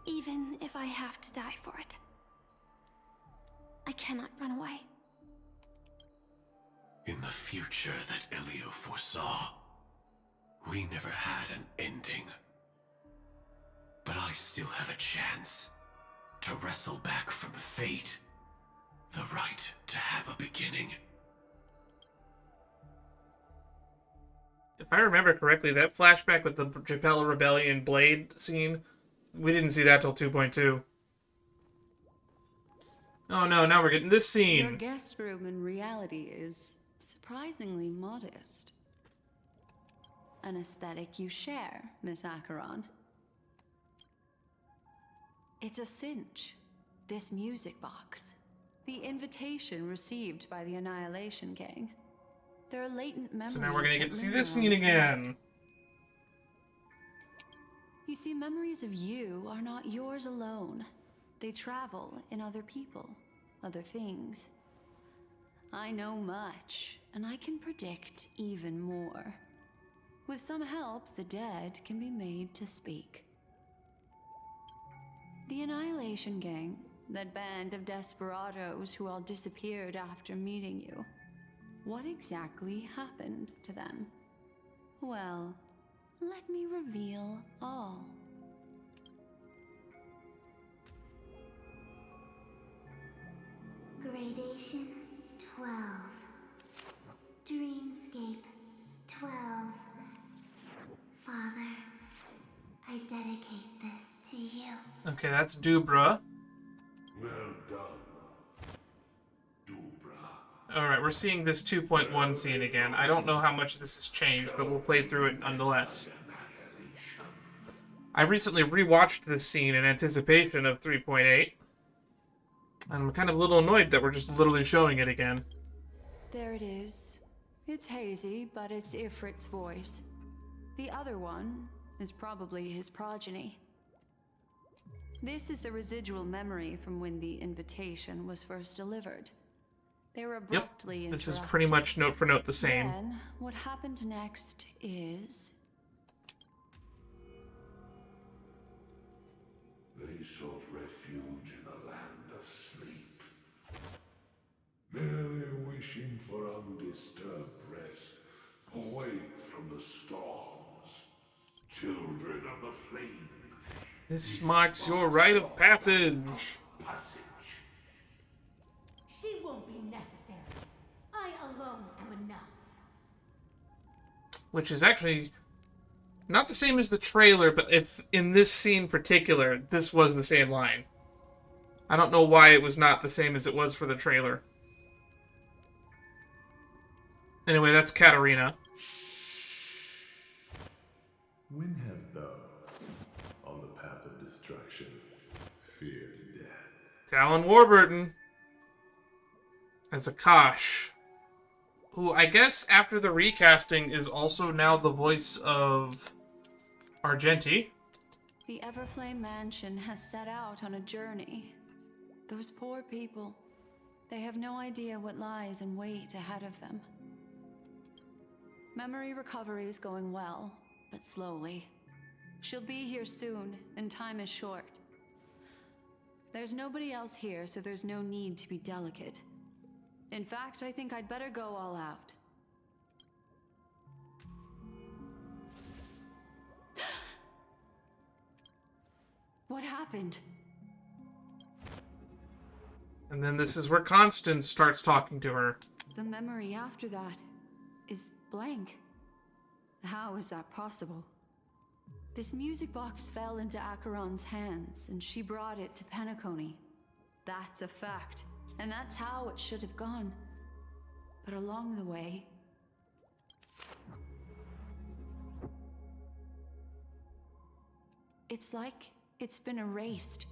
even if I have to die for it, I cannot run away. In the future that Elio foresaw, we never had an ending. But I still have a chance to wrestle back from fate the right to have a beginning. If I remember correctly, that flashback with the Japella Rebellion Blade scene, we didn't see that till 2.2. Oh no, now we're getting this scene. Your guest room in reality is surprisingly modest. An aesthetic you share, Miss Acheron. It's a cinch. This music box. The invitation received by the Annihilation Gang. There are latent memories. So now we're gonna get that to see linger this on scene the again. planet. You see, memories of you are not yours alone. They travel in other people, other things. I know much, and I can predict even more. With some help, the dead can be made to speak. The Annihilation Gang, that band of desperados who all disappeared after meeting you. What exactly happened to them? Well, let me reveal all. Gradation 12. Okay, that's Dubra. Well done, Dubra. Alright, we're seeing this 2.1 scene again. I don't know how much this has changed, but we'll play through it nonetheless. I recently rewatched this scene in anticipation of 3.8. And I'm kind of a little annoyed that we're just literally showing it again. There it is. It's hazy, but it's Ifrit's voice. The other one is probably his progeny. This is the residual memory from when the invitation was first delivered. They were abruptly This is interrupted. pretty much note for note the same. Then, what happened next is... They sought refuge in the land of sleep, merely wishing for undisturbed rest, away from the storms. Children of the flame. This marks your rite of passage. She won't be necessary. I alone am enough. Which is actually not the same as the trailer, but if in this scene in particular, this was the same line. I don't know why it was not the same as it was for the trailer. Anyway, that's Katarina. When have thou, on the path of destruction, feared death? Talon Warburton as Akash, who I guess after the recasting is also now the voice of Argenti. The Everflame Mansion has set out on a journey. Those poor people, they have no idea what lies in wait ahead of them. Memory recovery is going well, but slowly. She'll be here soon, and time is short. There's nobody else here, so there's no need to be delicate. In fact, I think I'd better go all out. What happened? And then this is where Constance starts talking to her. The memory after that is blank. How is that possible? This music box fell into Acheron's hands, and she brought it to Penacony. That's a fact, and that's how it should have gone. But along the way... it's like it's been erased.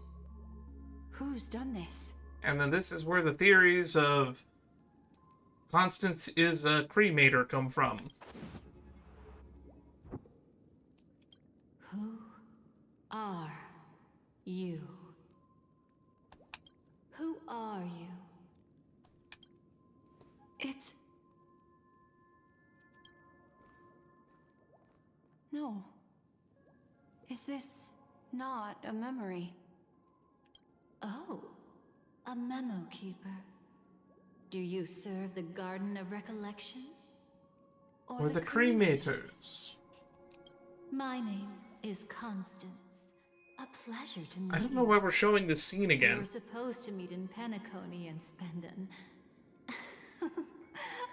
Who's done this? And then this is where the theories of Constance is a cremator come from. Who are you? Who are you? It's... no. Is this not a memory? Oh, a memo keeper. Do you serve the Garden of Recollection? Or the cremators. My name is Constance. A pleasure to meet you. I don't know why we're showing this scene We again. were supposed to meet in Penacony and spend an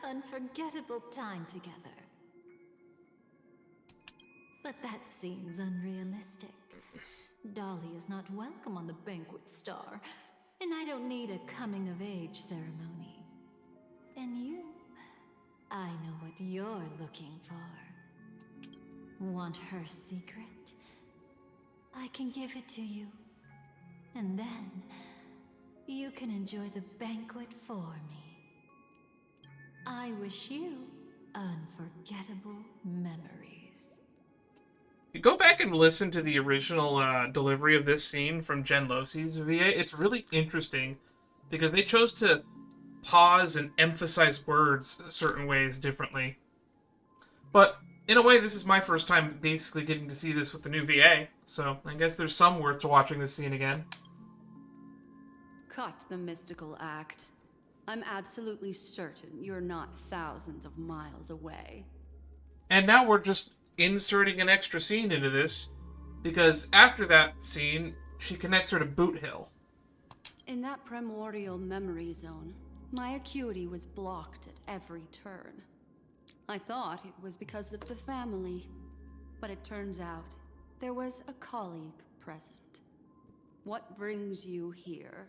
unforgettable time together. But that seems unrealistic. Dahlia is not welcome on the banquet star, and I don't need a coming-of-age ceremony. And you, I know what you're looking for. Want her secret? I can give it to you. And then, you can enjoy the banquet for me. I wish you unforgettable memories. You go back and listen to the original delivery of this scene from Jen Losey's VA. It's really interesting because they chose to pause and emphasize words certain ways differently. But in a way, this is my first time basically getting to see this with the new VA, so I guess there's some worth to watching this scene again. Cut the mystical act. I'm absolutely certain you're not thousands of miles away. And now we're just inserting an extra scene into this, because after that scene, she connects her to Boot Hill. In that primordial memory zone, my acuity was blocked at every turn. I thought it was because of the family, but it turns out there was a colleague present. What brings you here?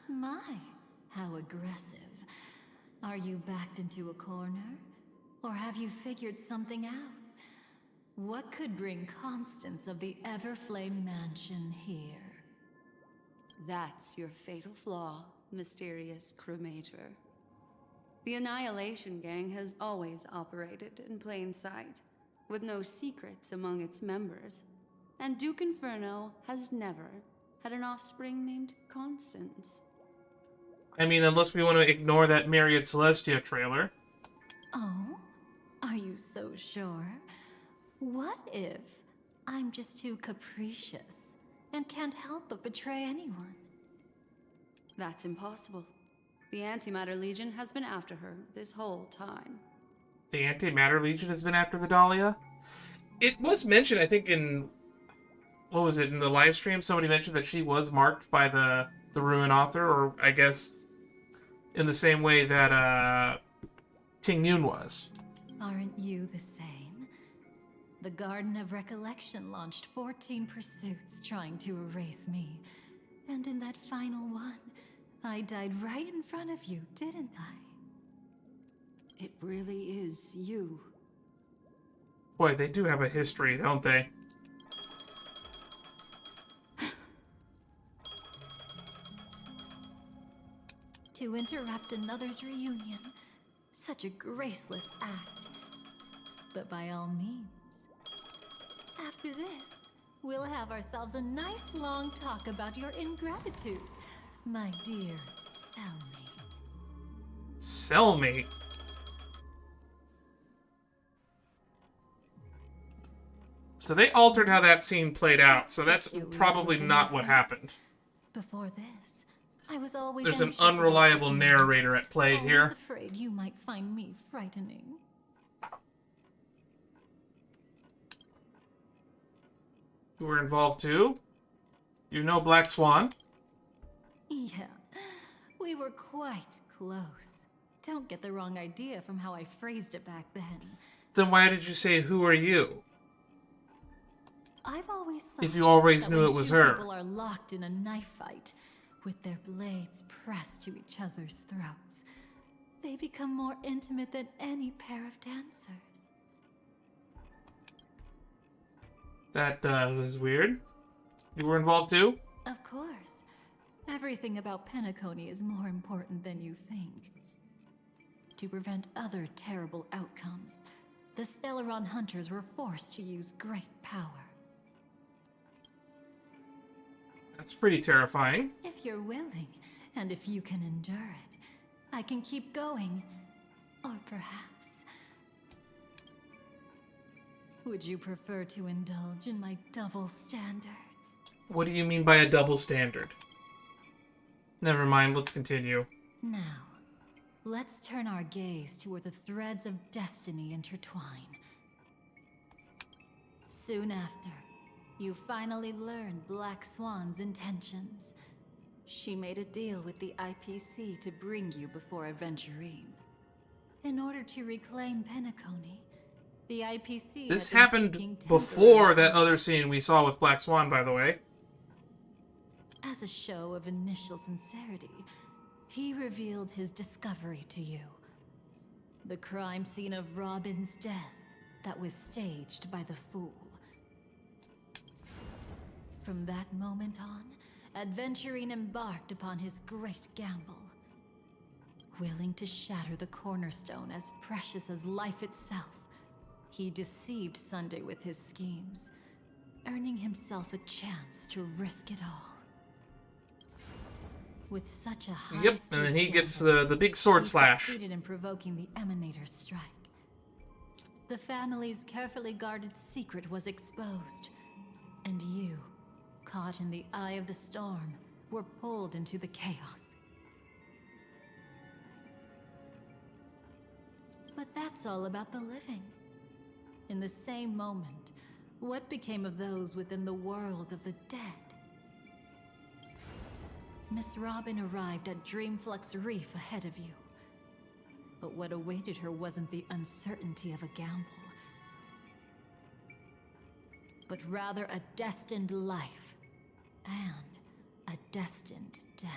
My, how aggressive. Are you backed into a corner? Or have you figured something out? What could bring Constance of the Everflame Mansion here? That's your fatal flaw, mysterious cremator. The Annihilation Gang has always operated in plain sight, with no secrets among its members. And Duke Inferno has never had an offspring named Constance. I mean, unless we want to ignore that Myriad Celestia trailer. Oh? Are you so sure? What if I'm just too capricious and can't help but betray anyone? That's impossible. The Antimatter Legion has been after her this whole time. The Antimatter Legion has been after the Dahlia? It was mentioned, I think, in... What was it? In the live stream, somebody mentioned that she was marked by the Ruin Author, or I guess in the same way that Ting Yun was. Aren't you the same? The Garden of Recollection launched 14 pursuits trying to erase me. And in that final one, I died right in front of you, didn't I? It really is you. Boy, they do have a history, don't they? To interrupt another's reunion. Such a graceless act. But by all means. After this, we'll have ourselves a nice long talk about your ingratitude, my dear cellmate. Cellmate? So they altered how that scene played out, so that's probably not what happened. Before this, I was always There's an anxious about unreliable this narrator at play always here. afraid you might find me frightening. You were involved too? You know Black Swan? Yeah, we were quite close. Don't get the wrong idea from how I phrased it back then. Then why did you say, who are you? I've always thought If you always that knew when it was two her. people are locked in a knife fight, with their blades pressed to each other's throats, they become more intimate than any pair of dancers. That was weird. You were involved too? Of course. Everything about Penacony is more important than you think. To prevent other terrible outcomes, the Stellaron hunters were forced to use great power. That's pretty terrifying. If you're willing, and if you can endure it, I can keep going. Or perhaps... Would you prefer to indulge in my double standards? What do you mean by a double standard? Never mind, let's continue. Now, let's turn our gaze to where the threads of destiny intertwine. Soon after, you finally learned Black Swan's intentions. She made a deal with the IPC to bring you before Aventurine. In order to reclaim Penacony, the IPC... This had been happened seeking before temporary... that other scene we saw with Black Swan, by the way. As a show of initial sincerity, he revealed his discovery to you. The crime scene of Robin's death that was staged by the Fool. From that moment on, Aventurine embarked upon his great gamble. Willing to shatter the cornerstone as precious as life itself, he deceived Sunday with his schemes, earning himself a chance to risk it all. With such a high Yep, and then he gets the big sword slash. He succeeded in provoking the Emanator's strike. The family's carefully guarded secret was exposed, and you, caught in the eye of the storm, were pulled into the chaos. But that's all about the living. In the same moment, what became of those within the world of the dead? Miss Robin arrived at Dreamflux Reef ahead of you. But what awaited her wasn't the uncertainty of a gamble. but rather a destined life and a destined death.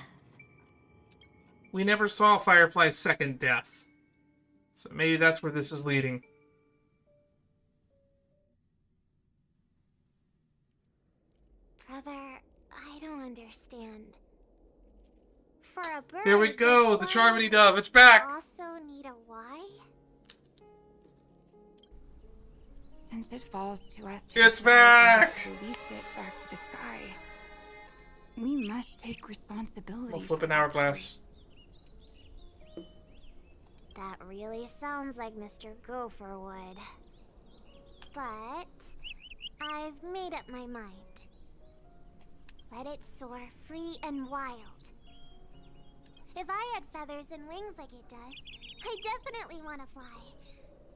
We never saw Firefly's second death. So maybe that's where this is leading. Brother, I don't understand. For a bird, Here we go, the Charmony Dove, it's back! Also need a why? Since it falls to us to It's decide back! whether to release it back to the sky, we must take responsibility. We'll flip for an that hourglass. That really sounds like Mr. Gopher would. But I've made up my mind. Let it soar free and wild. If I had feathers and wings like it does, I definitely want to fly.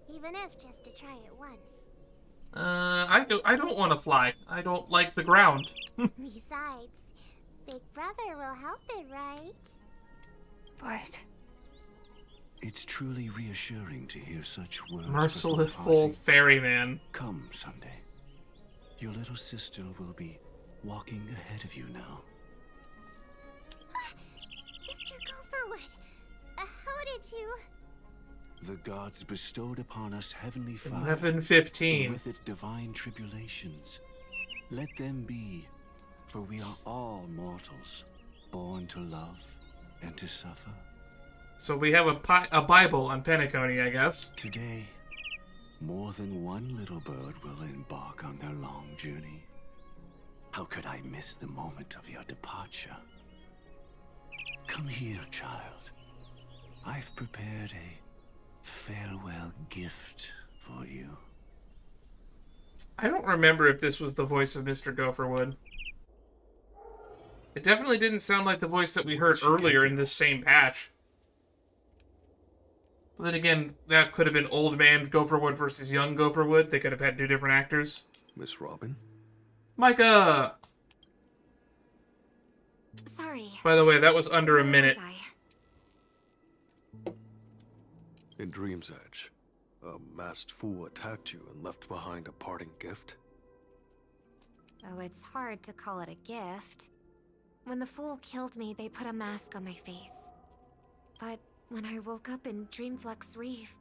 Even if just to try it once. I don't want to fly. I don't like the ground. Besides, Big Brother will help it, right? But it's truly reassuring to hear such words. Merciful ferryman. Come, Sunday. Your little sister will be walking ahead of you now. Mr. Gopherwood, how did you... The gods bestowed upon us heavenly fire. 11:15. And with it divine tribulations. Let them be, for we are all mortals, born to love and to suffer. So we have a Bible on Penacony, I guess. Today, more than one little bird will embark on their long journey. How could I miss the moment of your departure? Come here, child. I've prepared a farewell gift for you. I don't remember if this was the voice of Mr. Gopherwood. It definitely didn't sound like the voice that we heard earlier in this same patch. But then again, that could have been old man Gopherwood versus young Gopherwood. They could have had two different actors. Miss Robin? Micah! Sorry. By the way, that was under a minute. In Dream's Edge, a masked fool attacked you and left behind a parting gift? Oh, it's hard to call it a gift. When the fool killed me, they put a mask on my face. But when I woke up in Dreamflux Reef,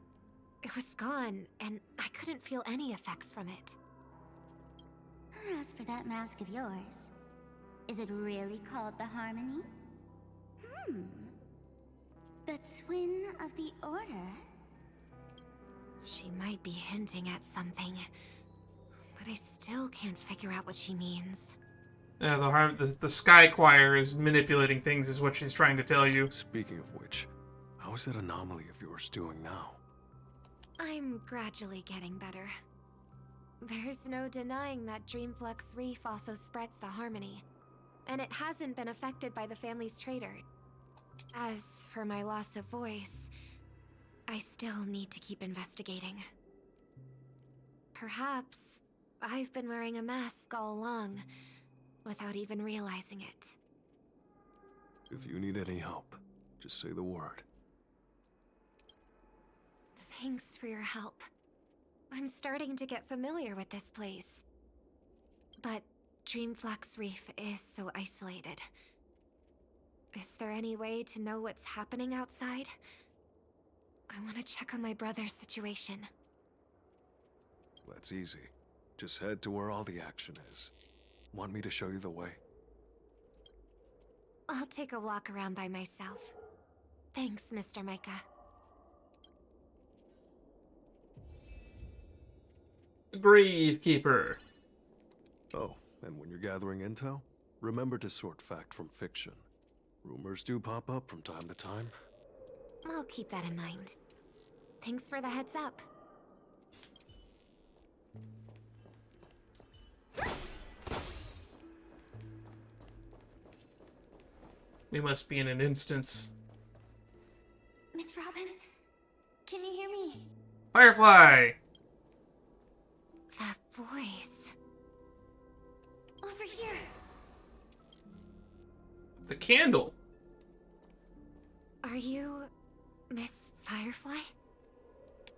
it was gone, and I couldn't feel any effects from it. As for that mask of yours, is it really called the Harmony? The Twin of the Order? She might be hinting at something, but I still can't figure out what she means. Yeah, the Sky Choir is manipulating things, is what she's trying to tell you. Speaking of which, how is that anomaly of yours doing now? I'm gradually getting better. There's no denying that Dreamflux Reef also spreads the Harmony, and it hasn't been affected by the family's traitor. As for my loss of voice, I still need to keep investigating. Perhaps I've been wearing a mask all along, without even realizing it. If you need any help, just say the word. Thanks for your help. I'm starting to get familiar with this place. But Dreamflux Reef is so isolated. Is there any way to know what's happening outside? I want to check on my brother's situation. That's easy. Just head to where all the action is. Want me to show you the way? I'll take a walk around by myself. Thanks, Mr. Micah. Gravekeeper. Oh, and when you're gathering intel, remember to sort fact from fiction. Rumors do pop up from time to time. I'll keep that in mind. Thanks for the heads up. We must be in an instance. Miss Robin, can you hear me? Firefly! That voice. Over here. The candle. Are you Miss Firefly?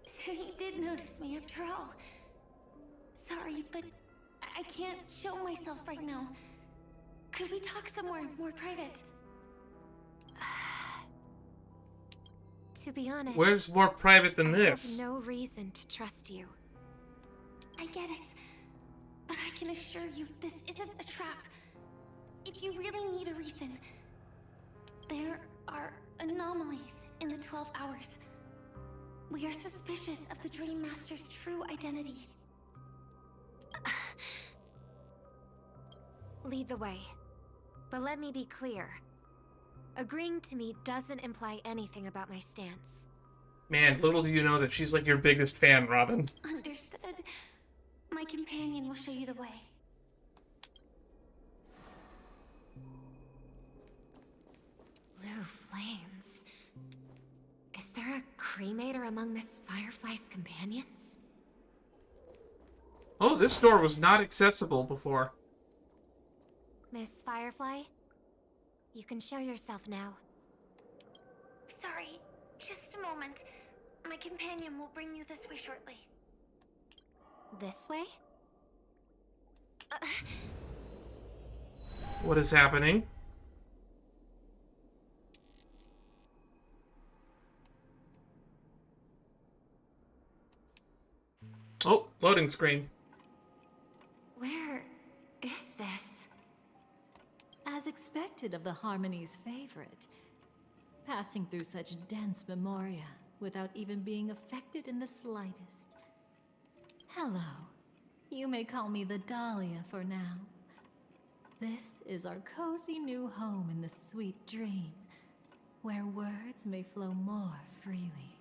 So you did notice me after all. Sorry, but I can't show myself right now. Could we talk somewhere more private? To be honest, Where's more private than I this? have no reason to trust you. I get it. But I can assure you this isn't a trap. If you really need a reason, there are anomalies in the 12 hours. We are suspicious of the Dream Master's true identity. Lead the way. But let me be clear. Agreeing to me doesn't imply anything about my stance. Man, little do you know that she's like your biggest fan, Robin. Understood. My companion will show you the way. Blue flames. Is there a cremator among Miss Firefly's companions? Oh, this door was not accessible before. Miss Firefly? You can show yourself now. Sorry, just a moment. My companion will bring you this way shortly. This way? What is happening? Oh, loading screen. Where is this? As expected of the Harmony's favorite. Passing through such dense memoria without even being affected in the slightest. Hello. You may call me the Dahlia for now. This is our cozy new home in the sweet dream, where words may flow more freely.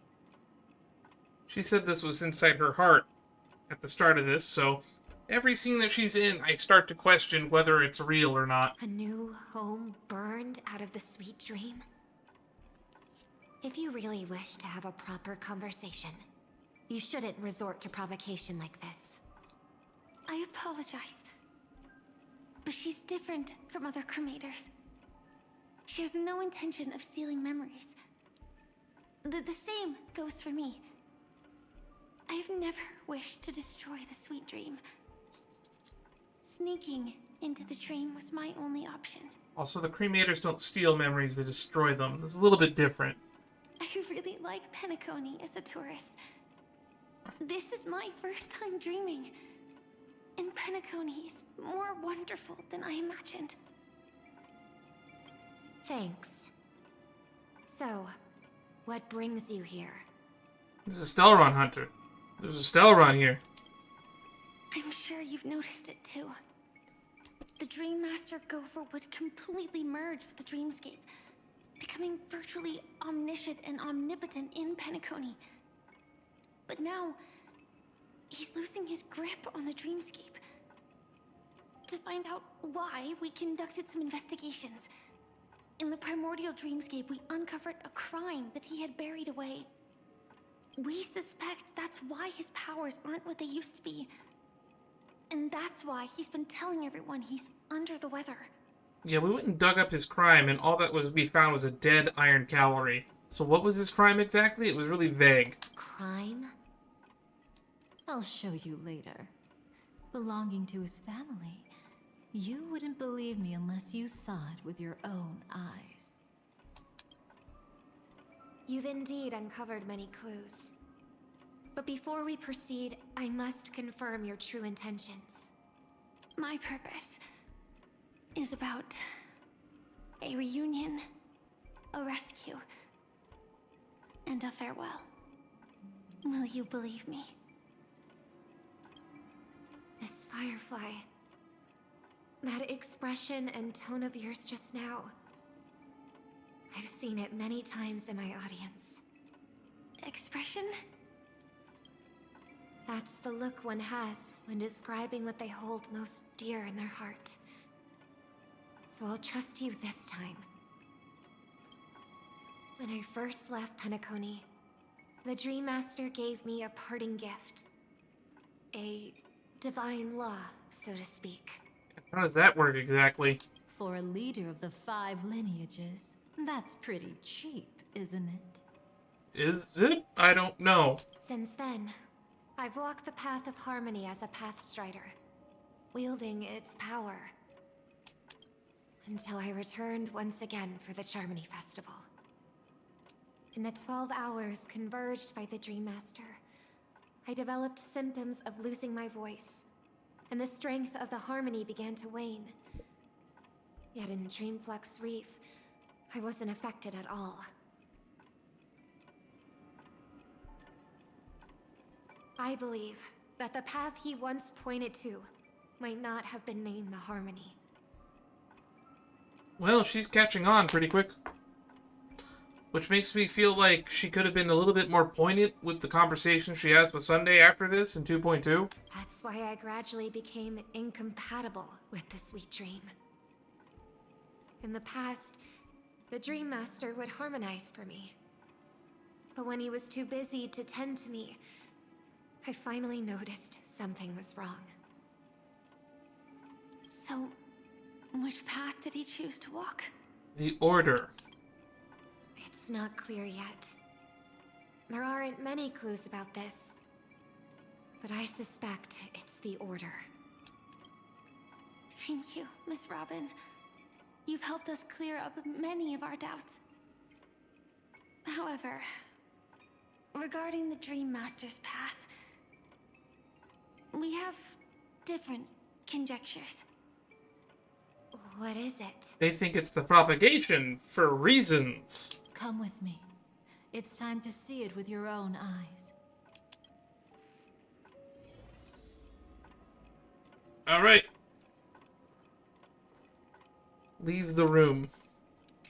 She said this was inside her heart at the start of this, so every scene that she's in, I start to question whether it's real or not. A new home burned out of the sweet dream? If you really wish to have a proper conversation, you shouldn't resort to provocation like this. I apologize. But she's different from other cremators. She has no intention of stealing memories. The same goes for me. I have never wished to destroy the sweet dream. Sneaking into the dream was my only option. Also, the cremators don't steal memories, they destroy them. It's a little bit different. I really like Penacony as a tourist. This is my first time dreaming. And Penacony is more wonderful than I imagined. Thanks. So, what brings you here? This is a Stellaron hunter. There's a Stellaron here. I'm sure you've noticed it too. The Dream Master Gopher would completely merge with the dreamscape, becoming virtually omniscient and omnipotent in Penacony. But now, he's losing his grip on the dreamscape. To find out why, we conducted some investigations. In the primordial dreamscape, we uncovered a crime that he had buried away. We suspect that's why his powers aren't what they used to be. And that's why he's been telling everyone he's under the weather. Yeah, we went and dug up his crime, and all that we found was a dead Iron Cavalry. So what was his crime exactly? It was really vague. Crime? I'll show you later. Belonging to his family, you wouldn't believe me unless you saw it with your own eyes. You've indeed uncovered many clues. But before we proceed, I must confirm your true intentions. My purpose is about a reunion, a rescue, and a farewell. Will you believe me? Miss Firefly, that expression and tone of yours just now, I've seen it many times in my audience. Expression? That's the look one has when describing what they hold most dear in their heart. So I'll trust you this time. When I first left Penacony, the Dream Master gave me a parting gift. A divine law, so to speak. How does that work exactly? For a leader of the 5 lineages, that's pretty cheap, isn't it? Is it? I don't know. Since then, I've walked the path of harmony as a Pathstrider. wielding its power. Until I returned once again for the Charmony Festival. In the 12 hours converged by the Dream Master, I developed symptoms of losing my voice, and the strength of the harmony began to wane. Yet in Dreamflux Reef, I wasn't affected at all. I believe that the path he once pointed to might not have been named the Harmony. Well, she's catching on pretty quick. Which makes me feel like she could have been a little bit more poignant with the conversation she has with Sunday after this in 2.2. That's why I gradually became incompatible with the sweet dream. In the past, the Dream Master would harmonize for me. But when he was too busy to tend to me, I finally noticed something was wrong. So, which path did he choose to walk? The Order. It's not clear yet. There aren't many clues about this, but I suspect it's the Order. Thank you, Miss Robin. You've helped us clear up many of our doubts. However, regarding the Dream Master's path, we have different conjectures. What is it? They think it's the propagation for reasons. Come with me. It's time to see it with your own eyes. All right. Leave the room.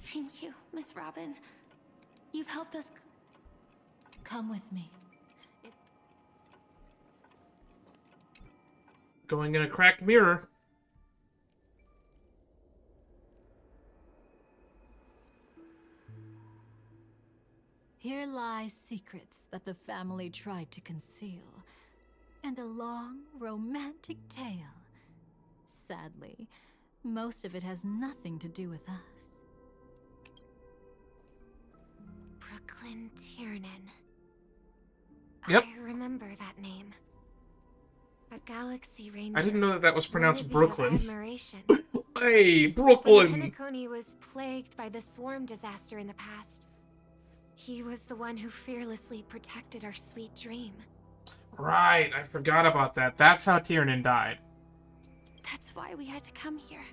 Thank you, Miss Robin. You've helped us. Come with me. Going in a cracked mirror. Here lie secrets that the family tried to conceal, and a long, romantic tale. Sadly, most of it has nothing to do with us. Brooklyn Tiernan. Yep. I remember that name. A Galaxy Ranger. I didn't know that that was pronounced worthy of Brooklyn. admiration. Hey, Brooklyn! When Penacony was plagued by the swarm disaster in the past, he was the one who fearlessly protected our sweet dream. Right, I forgot about that. That's how Tiernan died. That's why we had to come here.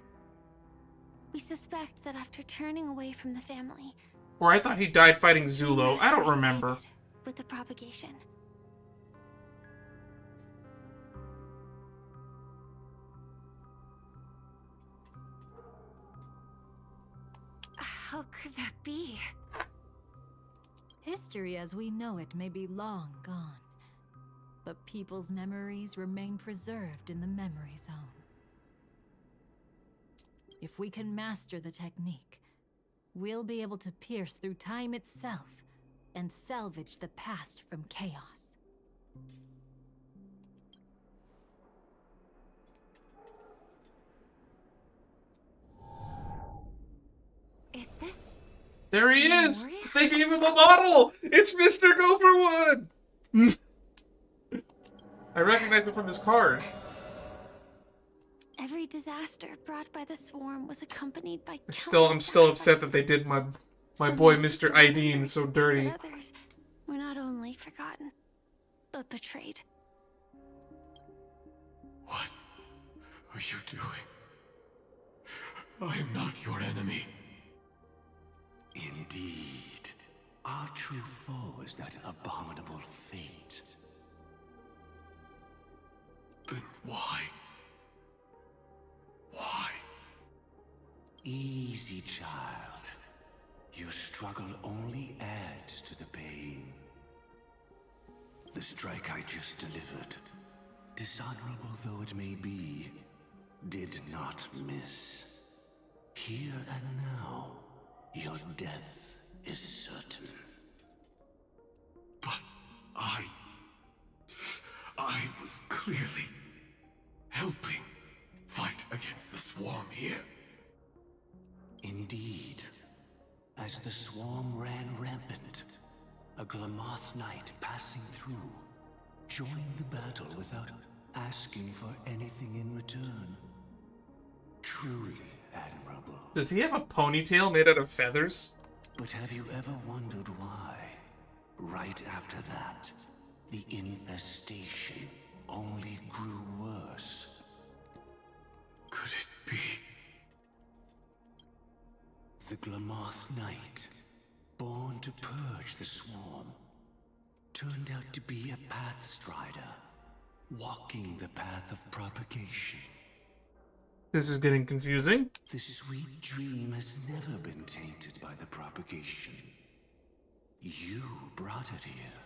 We suspect that after turning away from the family, Or I thought he died fighting Zulo. I don't remember. with the propagation. How could that be? History as we know it may be long gone, but people's memories remain preserved in the memory zone. If we can master the technique, we'll be able to pierce through time itself and salvage the past from chaos. Is this... There he is! They gave him a model! It's Mr. Gopherwood! I recognize it from his card. Every disaster brought by the swarm was accompanied by I'm still upset that they did my boy Mr. Ideen so dirty. but others were not only forgotten, but betrayed. What are you doing? I am not your enemy. Indeed. Our true foe is that abominable fate. Then why? Why? Easy, child. Your struggle only adds to the pain. The strike I just delivered, dishonorable though it may be, did not miss. Here and now, your death is certain. But I was clearly helping fight against the swarm here. Indeed. As the swarm ran rampant, a Glamoth knight passing through joined the battle without asking for anything in return. Truly admirable. Does he have a ponytail made out of feathers? But have you ever wondered why, right after that, the infestation only grew worse? Could it be? The Glamoth Knight, born to purge the swarm, turned out to be a pathstrider, walking the path of propagation. This is getting confusing. The sweet dream has never been tainted by the propagation. You brought it here,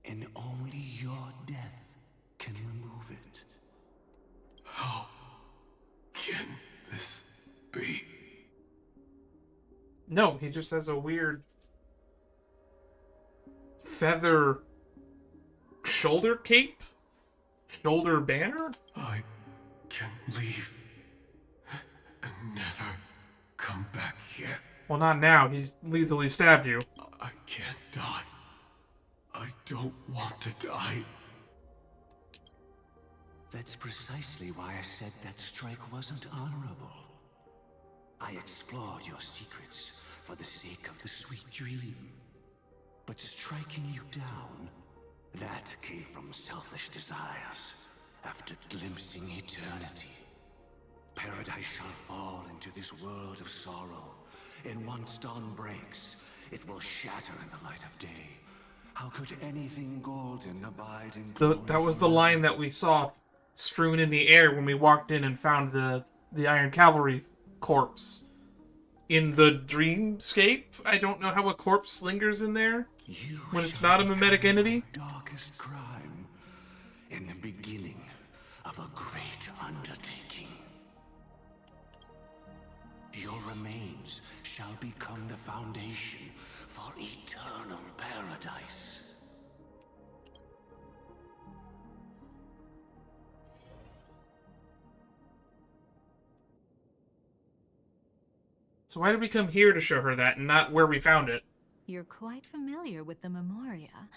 and only your death can remove it. How can this be? No, he just has a weird feather shoulder cape? Shoulder banner? I can leave and never come back here. Well, not now. He's lethally stabbed you. I can't die. I don't want to die. That's precisely why I said that strike wasn't honorable. I explored your secrets for the sake of the sweet dream. But striking you down, that came from selfish desires after glimpsing eternity. Paradise shall fall into this world of sorrow, and once dawn breaks, it will shatter in the light of day. How could anything golden abide in That was the line that we saw strewn in the air when we walked in and found the Iron Cavalry corpse. In the dreamscape, I don't know how a corpse lingers in there when it's not a mimetic entity. Darkest crime, in the beginning of a great undertaking. Your remains shall become the foundation for eternal paradise. So why did we come here to show her that and not where we found it? You're quite familiar with the Memoria,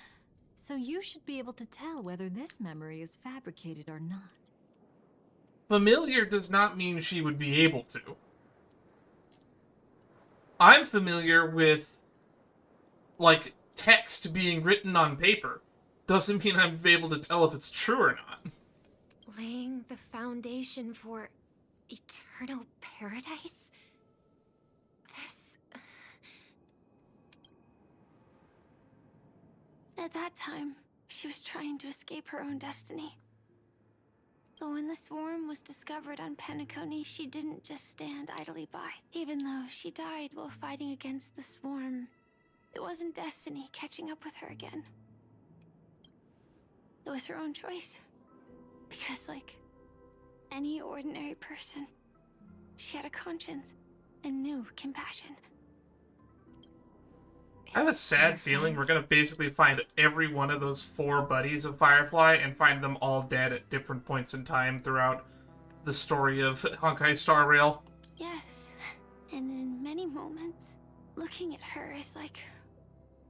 so you should be able to tell whether this memory is fabricated or not. Familiar does not mean she would be able to. I'm familiar with, like, text being written on paper. Doesn't mean I'm able to tell if it's true or not. Laying the foundation for eternal paradise? At that time, she was trying to escape her own destiny. But when the swarm was discovered on Penacony, she didn't just stand idly by. Even though she died while fighting against the swarm, it wasn't destiny catching up with her again. It was her own choice. Because, like any ordinary person, she had a conscience and knew compassion. I have a sad feeling we're going to basically find every one of those 4 buddies of Firefly and find them all dead at different points in time throughout the story of Honkai Star Rail. Yes, and in many moments, looking at her is like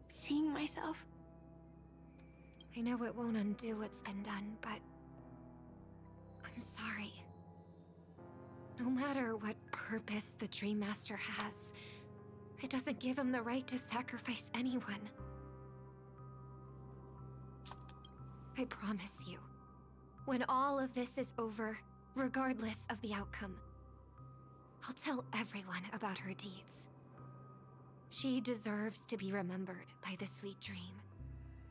seeing myself. I know it won't undo what's been done, but I'm sorry. No matter what purpose the Dream Master has, it doesn't give him the right to sacrifice anyone. I promise you, when all of this is over, regardless of the outcome, I'll tell everyone about her deeds. She deserves to be remembered by the sweet dream.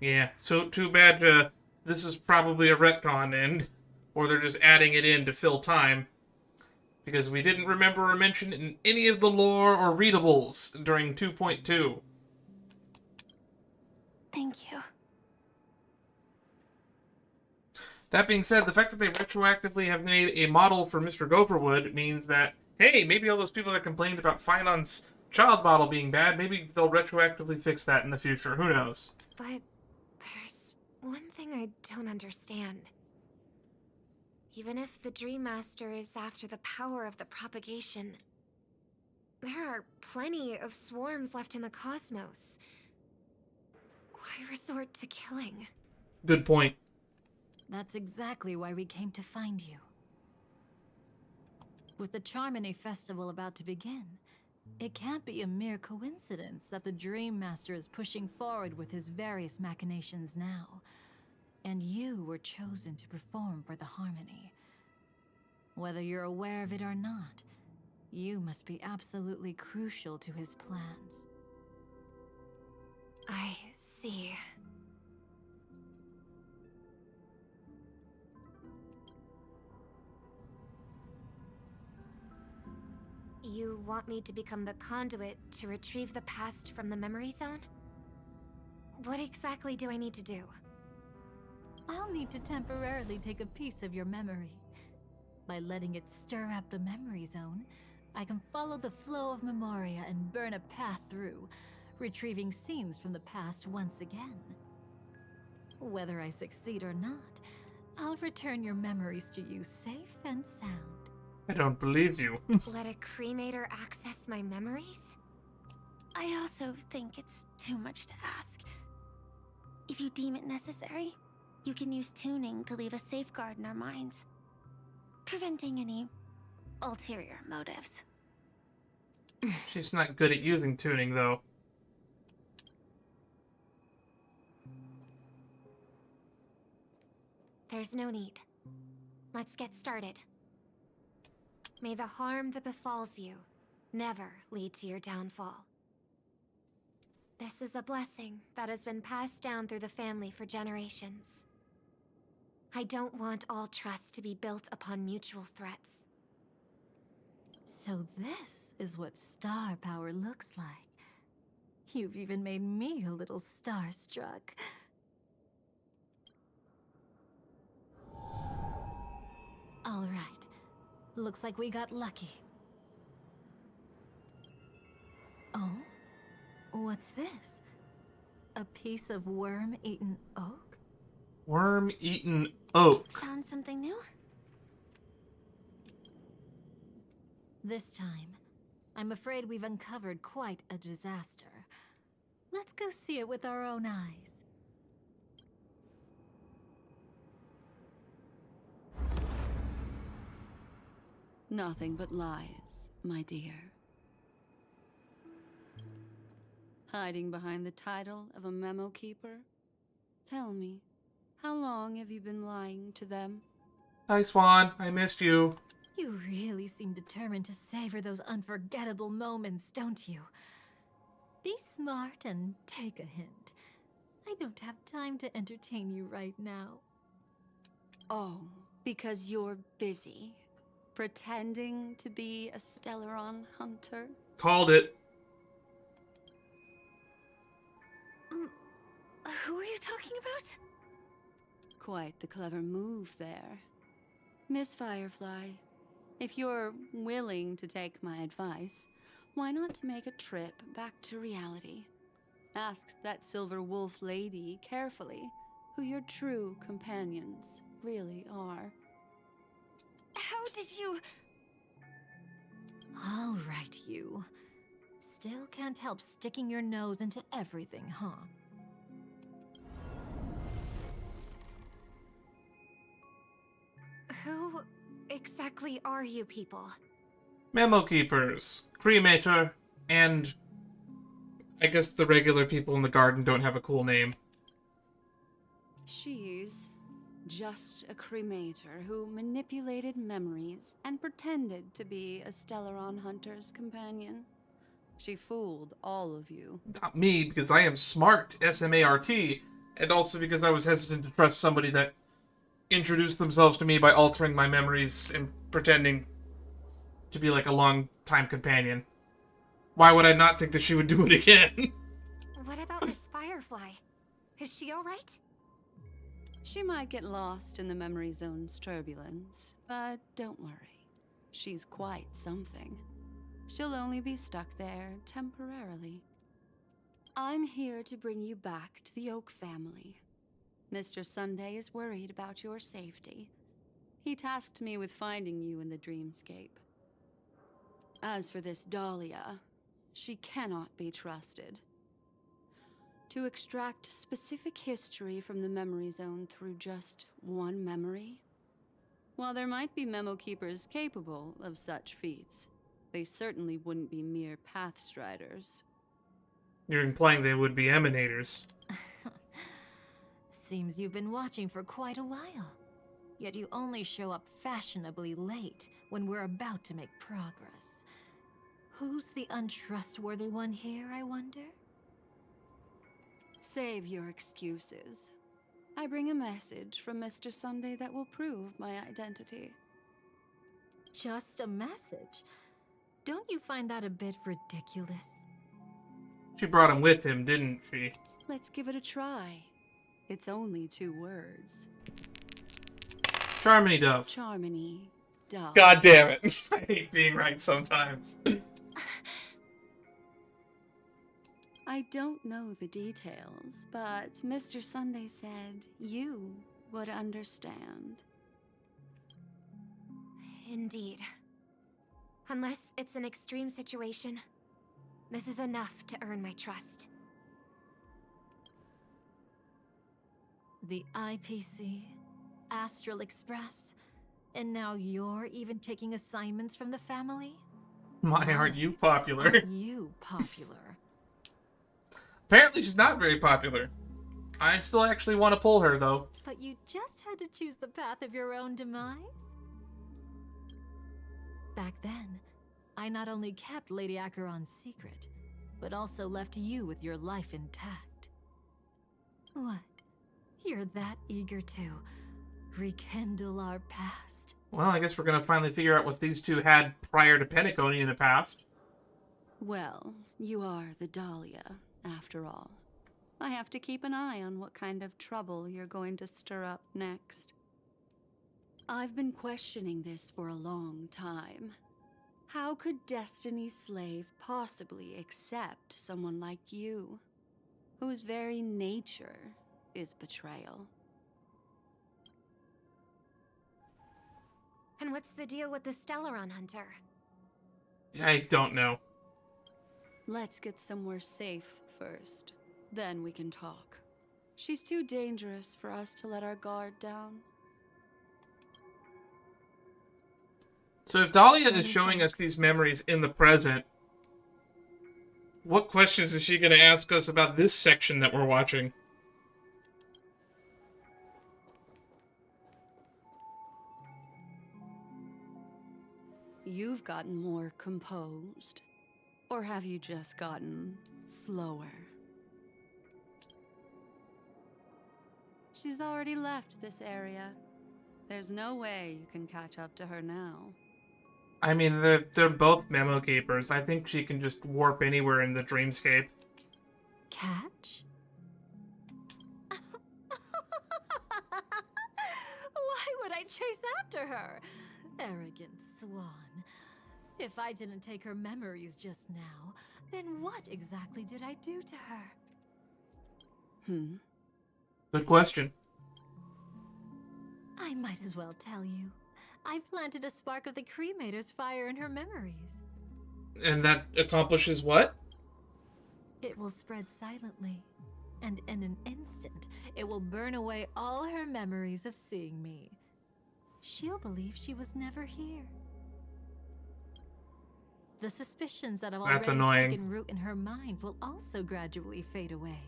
Yeah, so too bad this is probably a retcon or they're just adding it in to fill time. Because we didn't remember or mention it in any of the lore or readables during 2.2. Thank you. That being said, the fact that they retroactively have made a model for Mr. Gopherwood means that, hey, maybe all those people that complained about Finon's child model being bad, maybe they'll retroactively fix that in the future. Who knows? But there's one thing I don't understand. Even if the Dream Master is after the power of the propagation, there are plenty of swarms left in the cosmos. Why resort to killing? Good point. That's exactly why we came to find you. With the Charmony Festival about to begin, it can't be a mere coincidence that the Dream Master is pushing forward with his various machinations now. And you were chosen to perform for the Harmony. Whether you're aware of it or not, you must be absolutely crucial to his plans. I see. You want me to become the conduit to retrieve the past from the memory zone? What exactly do I need to do? I'll need to temporarily take a piece of your memory. By letting it stir up the memory zone, I can follow the flow of Memoria and burn a path through, retrieving scenes from the past once again. Whether I succeed or not, I'll return your memories to you safe and sound. I don't believe you. Let a cremator access my memories? I also think it's too much to ask. If you deem it necessary, you can use tuning to leave a safeguard in our minds, preventing any ulterior motives. She's not good at using tuning, though. There's no need. Let's get started. May the harm that befalls you never lead to your downfall. This is a blessing that has been passed down through the family for generations. I don't want all trust to be built upon mutual threats. So this is what star power looks like. You've even made me a little starstruck. All right. Looks like we got lucky. Oh? What's this? A piece of worm-eaten oak? Worm-eaten oak. Found something new? This time, I'm afraid we've uncovered quite a disaster. Let's go see it with our own eyes. Nothing but lies, my dear. Hiding behind the title of a memo keeper? Tell me, how long have you been lying to them? Hi, Swan. I missed you. You really seem determined to savor those unforgettable moments, don't you? Be smart and take a hint. I don't have time to entertain you right now. Oh, because you're busy pretending to be a Stellaron hunter? Called it. Who are you talking about? Quite the clever move there. Miss Firefly, if you're willing to take my advice, why not make a trip back to reality? Ask that Silver Wolf lady carefully who your true companions really are. How did you... All right, you. Still can't help sticking your nose into everything, huh? Who exactly are you people? Memo keepers, cremator, and I guess the regular people in the garden don't have a cool name. She's just a cremator who manipulated memories and pretended to be a Stellaron hunter's companion. She fooled all of you. Not me, because I am smart, S-M-A-R-T, and also because I was hesitant to trust somebody that introduced themselves to me by altering my memories and pretending to be like a long-time companion. Why would I not think that she would do it again? What about Miss Firefly? Is she alright? She might get lost in the memory zone's turbulence, but don't worry. She's quite something. She'll only be stuck there temporarily. I'm here to bring you back to the Oak family. Mr. Sunday is worried about your safety. He tasked me with finding you in the dreamscape. As for this Dahlia, she cannot be trusted. To extract specific history from the memory zone through just one memory? While there might be memo keepers capable of such feats, they certainly wouldn't be mere pathstriders. You're implying they would be emanators. Seems you've been watching for quite a while. Yet you only show up fashionably late when we're about to make progress. Who's the untrustworthy one here, I wonder? Save your excuses. I bring a message from Mr. Sunday that will prove my identity. Just a message? Don't you find that a bit ridiculous? She brought him with him, didn't she? Let's give it a try. It's only 2 words. Charmony Dove. Charmony Dove. God damn it. I hate being right sometimes. I don't know the details, but Mr. Sunday said you would understand. Indeed. Unless it's an extreme situation, this is enough to earn my trust. The IPC, Astral Express, and now you're even taking assignments from the family? My, aren't you popular? Aren't you popular? Apparently she's not very popular. I still actually want to pull her, though. But you just had to choose the path of your own demise? Back then, I not only kept Lady Acheron's secret, but also left you with your life intact. What? You're that eager to rekindle our past? Well, I guess we're going to finally figure out what these two had prior to Penacony in the past. Well, you are the Dahlia, after all. I have to keep an eye on what kind of trouble you're going to stir up next. I've been questioning this for a long time. How could Destiny's slave possibly accept someone like you, whose very nature is betrayal? And what's the deal with the Stellaron Hunter? I don't know. Let's get somewhere safe first. Then we can talk. She's too dangerous for us to let our guard down. So if Dahlia is showing us these memories in the present, what questions is she going to ask us about this section that we're watching? You've gotten more composed. Or have you just gotten slower? She's already left this area. There's no way you can catch up to her now. I mean, they're both memo keepers. I think she can just warp anywhere in the dreamscape. Catch? Why would I chase after her? Arrogant swan. If I didn't take her memories just now, then what exactly did I do to her? Good question. I might as well tell you. I planted a spark of the cremator's fire in her memories. And that accomplishes what? It will spread silently, and in an instant, it will burn away all her memories of seeing me. She'll believe she was never here. The suspicions that have already taken root in her mind will also gradually fade away.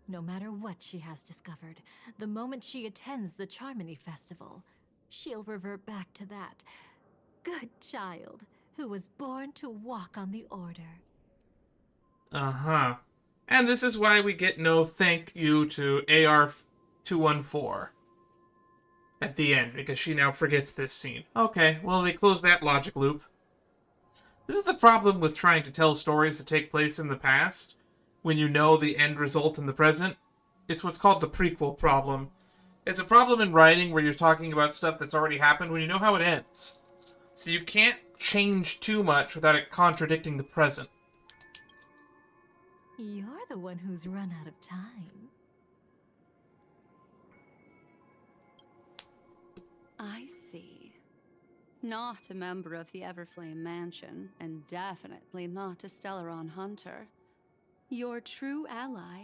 No matter what she has discovered, the moment she attends the Charmony Festival, she'll revert back to that good child who was born to walk on the Order. Uh-huh. And this is why we get no thank you to AR-214 at the end, because she now forgets this scene. Okay, well, they close that logic loop. This is the problem with trying to tell stories that take place in the past, when you know the end result in the present. It's what's called the prequel problem. It's a problem in writing where you're talking about stuff that's already happened when you know how it ends. So you can't change too much without it contradicting the present. You're the one who's run out of time. I see. Not a member of the Everflame Mansion, and definitely not a Stellaron Hunter. Your true ally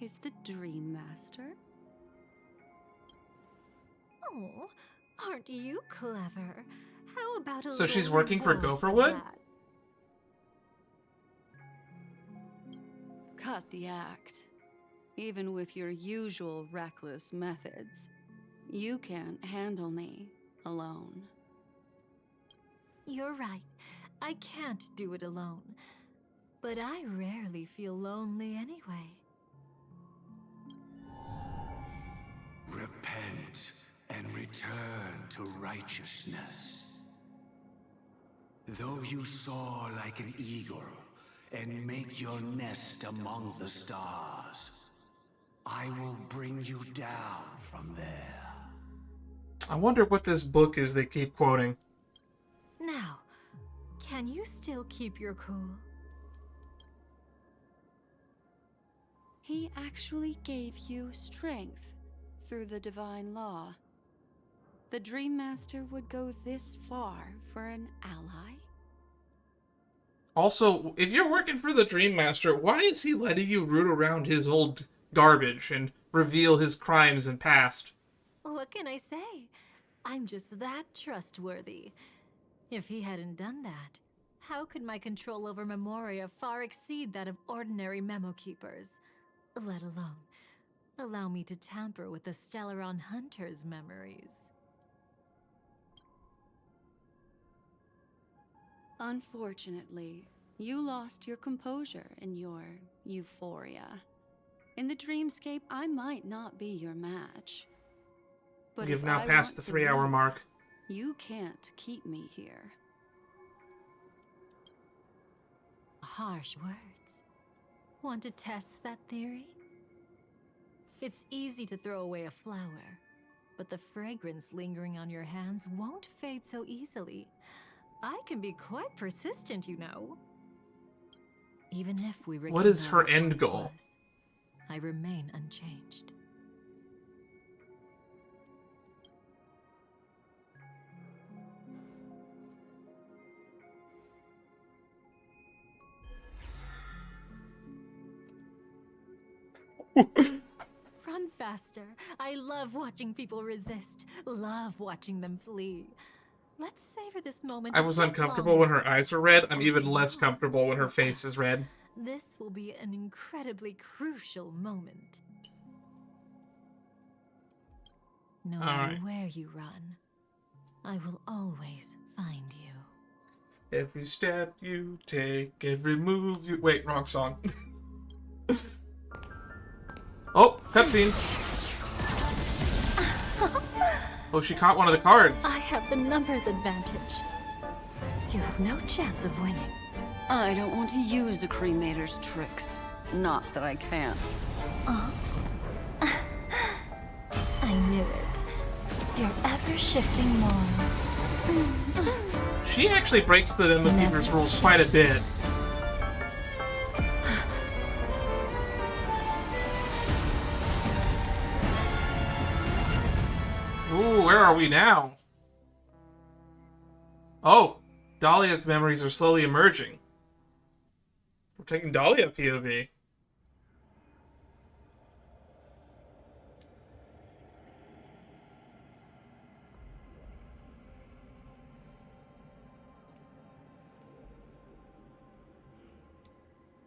is the Dream Master. Oh, aren't you clever? How about a So she's little working for reward Gopherwood? that? Cut the act. Even with your usual reckless methods, you can't handle me alone. You're right. I can't do it alone. But I rarely feel lonely anyway. Repent and return to righteousness. Though you soar like an eagle and make your nest among the stars, I will bring you down from there. I wonder what this book is they keep quoting. Now, can you still keep your cool? He actually gave you strength through the divine law. The Dream Master would go this far for an ally? Also, if you're working for the Dream Master, why is he letting you root around his old garbage and reveal his crimes and past? What can I say? I'm just that trustworthy. If he hadn't done that, how could my control over Memoria far exceed that of ordinary memo keepers? Let alone allow me to tamper with the Stellaron Hunter's memories. Unfortunately, you lost your composure in your euphoria. In the dreamscape, I might not be your match. But You've if now I passed want the to 3-hour win, mark. You can't keep me here. Harsh words. Want to test that theory? It's easy to throw away a flower, but the fragrance lingering on your hands won't fade so easily. I can be quite persistent, you know. Even if we What is her rekindle what end once goal? was, I remain unchanged. Run faster. I love watching people resist. Love watching them flee. Let's savor this moment. I a was bit uncomfortable when longer. her eyes were red. I'm even less comfortable when her face is red. This will be an incredibly crucial moment. No matter Alright. where you run, I will always find you. Every step you take, every move you... Wait, wrong song. Oh, cutscene. Oh, she caught one of the cards. I have the numbers advantage. You have no chance of winning. I don't want to use a cremator's tricks. Not that I can't. I knew it. Your ever-shifting morals. She actually breaks the Memo Keeper's rules quite a bit. Ooh, where are we now? Oh, Dahlia's memories are slowly emerging. We're taking Dahlia POV.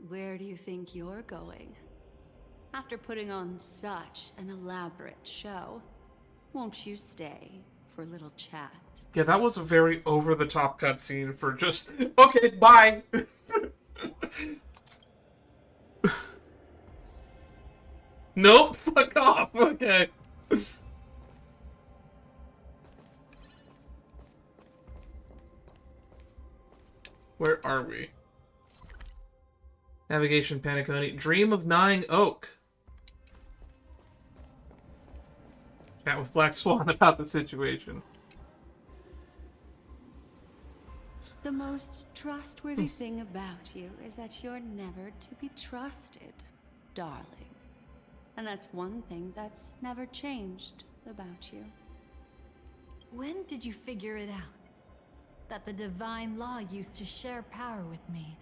Where do you think you're going? After putting on such an elaborate show, won't you stay for a little chat? Yeah, that was a very over-the-top cutscene for just... Okay, bye! Nope, fuck off, okay. Where are we? Navigation Paniconi. Dream of Nine Oak. Chat with Black Swan about the situation. The most trustworthy thing about you is that you're never to be trusted, darling. And that's one thing that's never changed about you. When did you figure it out? That the divine law used to share power with me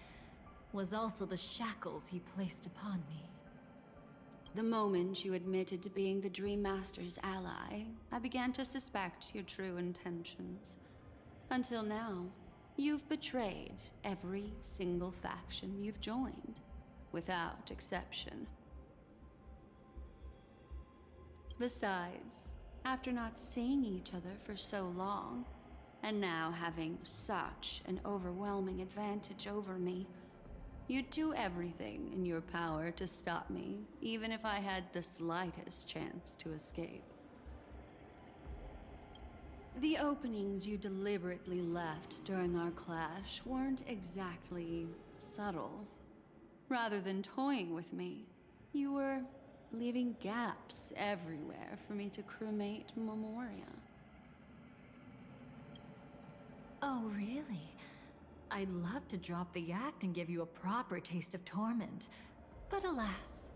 was also the shackles he placed upon me. The moment you admitted to being the Dream Master's ally, I began to suspect your true intentions. Until now, you've betrayed every single faction you've joined, without exception. Besides, after not seeing each other for so long, and now having such an overwhelming advantage over me, you'd do everything in your power to stop me, even if I had the slightest chance to escape. The openings you deliberately left during our clash weren't exactly subtle. Rather than toying with me, you were leaving gaps everywhere for me to cremate Memoir. Oh, really? I'd love to drop the act and give you a proper taste of torment. But alas,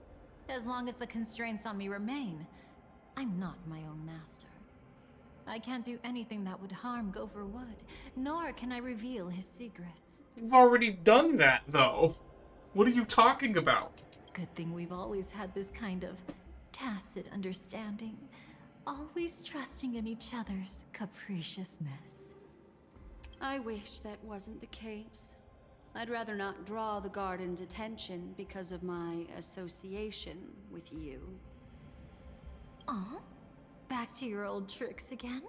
as long as the constraints on me remain, I'm not my own master. I can't do anything that would harm Gopher Wood, nor can I reveal his secrets. You've already done that, though. What are you talking about? Good thing we've always had this kind of tacit understanding, always trusting in each other's capriciousness. I wish that wasn't the case. I'd rather not draw the Garden's attention because of my association with you. Aw, back to your old tricks again?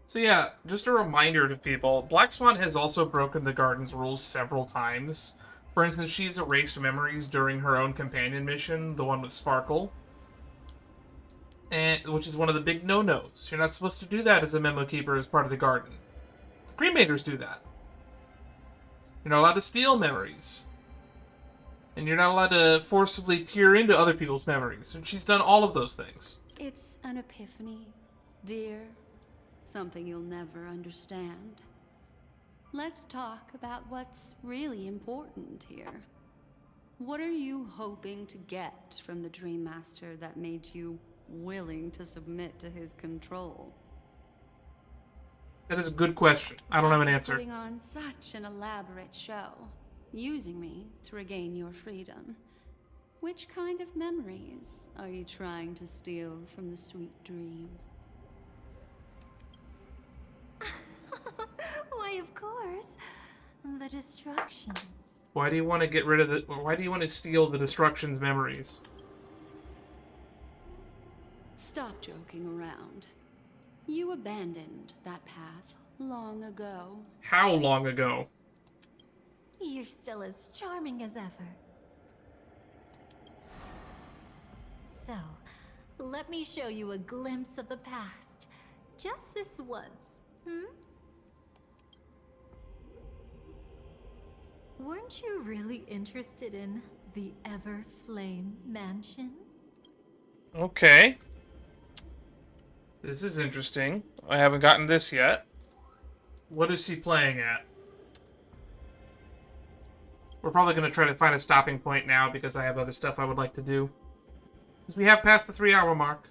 So yeah, just a reminder to people, Black Swan has also broken the Garden's rules several times. For instance, she's erased memories during her own companion mission, the one with Sparkle. Which is one of the big no-nos. You're not supposed to do that as a memo keeper as part of the Garden. The Crewmakers do that. You're not allowed to steal memories. And you're not allowed to forcibly peer into other people's memories. And she's done all of those things. It's an epiphany, dear. Something you'll never understand. Let's talk about what's really important here. What are you hoping to get from the Dream Master that made you willing to submit to his control? That is a good question. I don't have an answer. Putting on such an elaborate show, using me to regain your freedom. Which kind of memories are you trying to steal from the sweet dream? Why, of course. The destructions. Why do you want to get rid of the... Why do you want to steal the Destruction's memories? Stop joking around. You abandoned that path long ago. How long ago? You're still as charming as ever. So, let me show you a glimpse of the past. Just this once, Weren't you really interested in the Everflame Mansion? Okay. This is interesting. I haven't gotten this yet. What is she playing at? We're probably going to try to find a stopping point now because I have other stuff I would like to do. Because we have passed the 3-hour mark.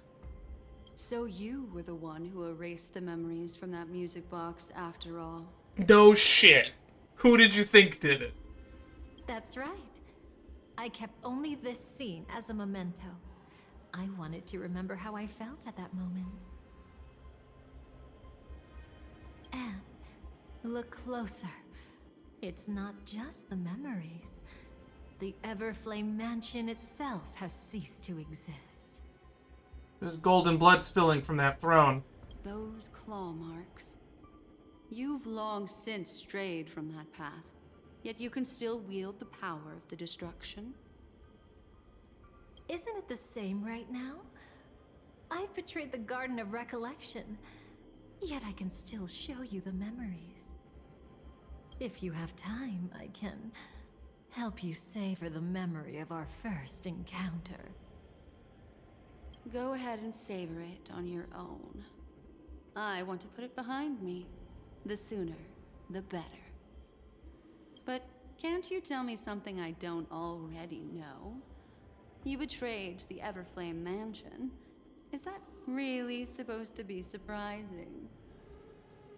So you were the one who erased the memories from that music box after all. No shit. Who did you think did it? That's right. I kept only this scene as a memento. I wanted to remember how I felt at that moment. And look closer. It's not just the memories. The Everflame Mansion itself has ceased to exist. There's golden blood spilling from that throne. Those claw marks. You've long since strayed from that path, yet you can still wield the power of the destruction. Isn't it the same right now? I've betrayed the Garden of Recollection, yet I can still show you the memories. If you have time, I can help you savor the memory of our first encounter. Go ahead and savor it on your own. I want to put it behind me. The sooner, the better. But can't you tell me something I don't already know? You betrayed the Everflame Mansion. Is that really supposed to be surprising?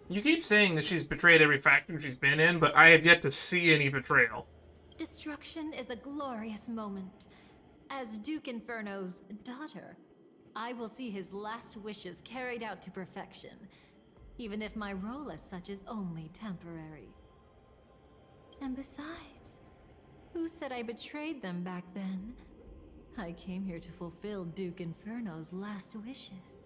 You keep saying that she's betrayed every faction she's been in, but I have yet to see any betrayal. Destruction is a glorious moment. As Duke Inferno's daughter, I will see his last wishes carried out to perfection, even if my role as such is only temporary. And besides, who said I betrayed them back then? I came here to fulfill Duke Inferno's last wishes.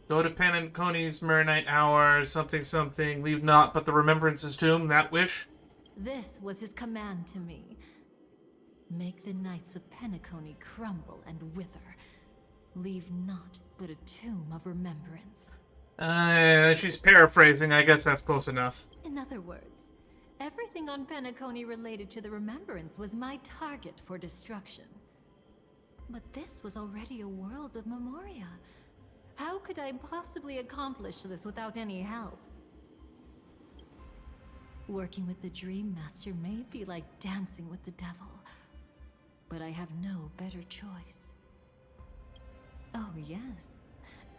Go to Penacony's Marinite Hour, something something, leave naught but the remembrance's tomb, that wish? This was his command to me. Make the Knights of Penacony crumble and wither. Leave naught but a tomb of remembrance. She's paraphrasing. I guess that's close enough. In other words, everything on Penacony related to the remembrance was my target for destruction. But this was already a world of Memoria. How could I possibly accomplish this without any help? Working with the Dream Master may be like dancing with the devil, but I have no better choice. Oh yes,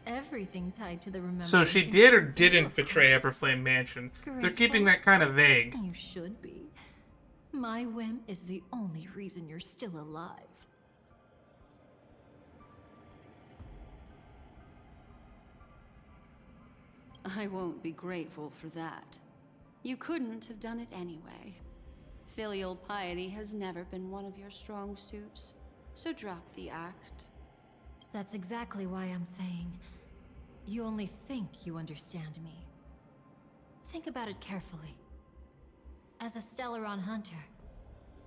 everything tied to the remembrance. So she did or didn't betray Everflame Mansion? They're keeping that kind of vague. You should be. My whim is the only reason you're still alive. I won't be grateful for that. You couldn't have done it anyway. Filial piety has never been one of your strong suits, so drop the act. That's exactly why I'm saying, you only think you understand me. Think about it carefully. As a Stellaron hunter,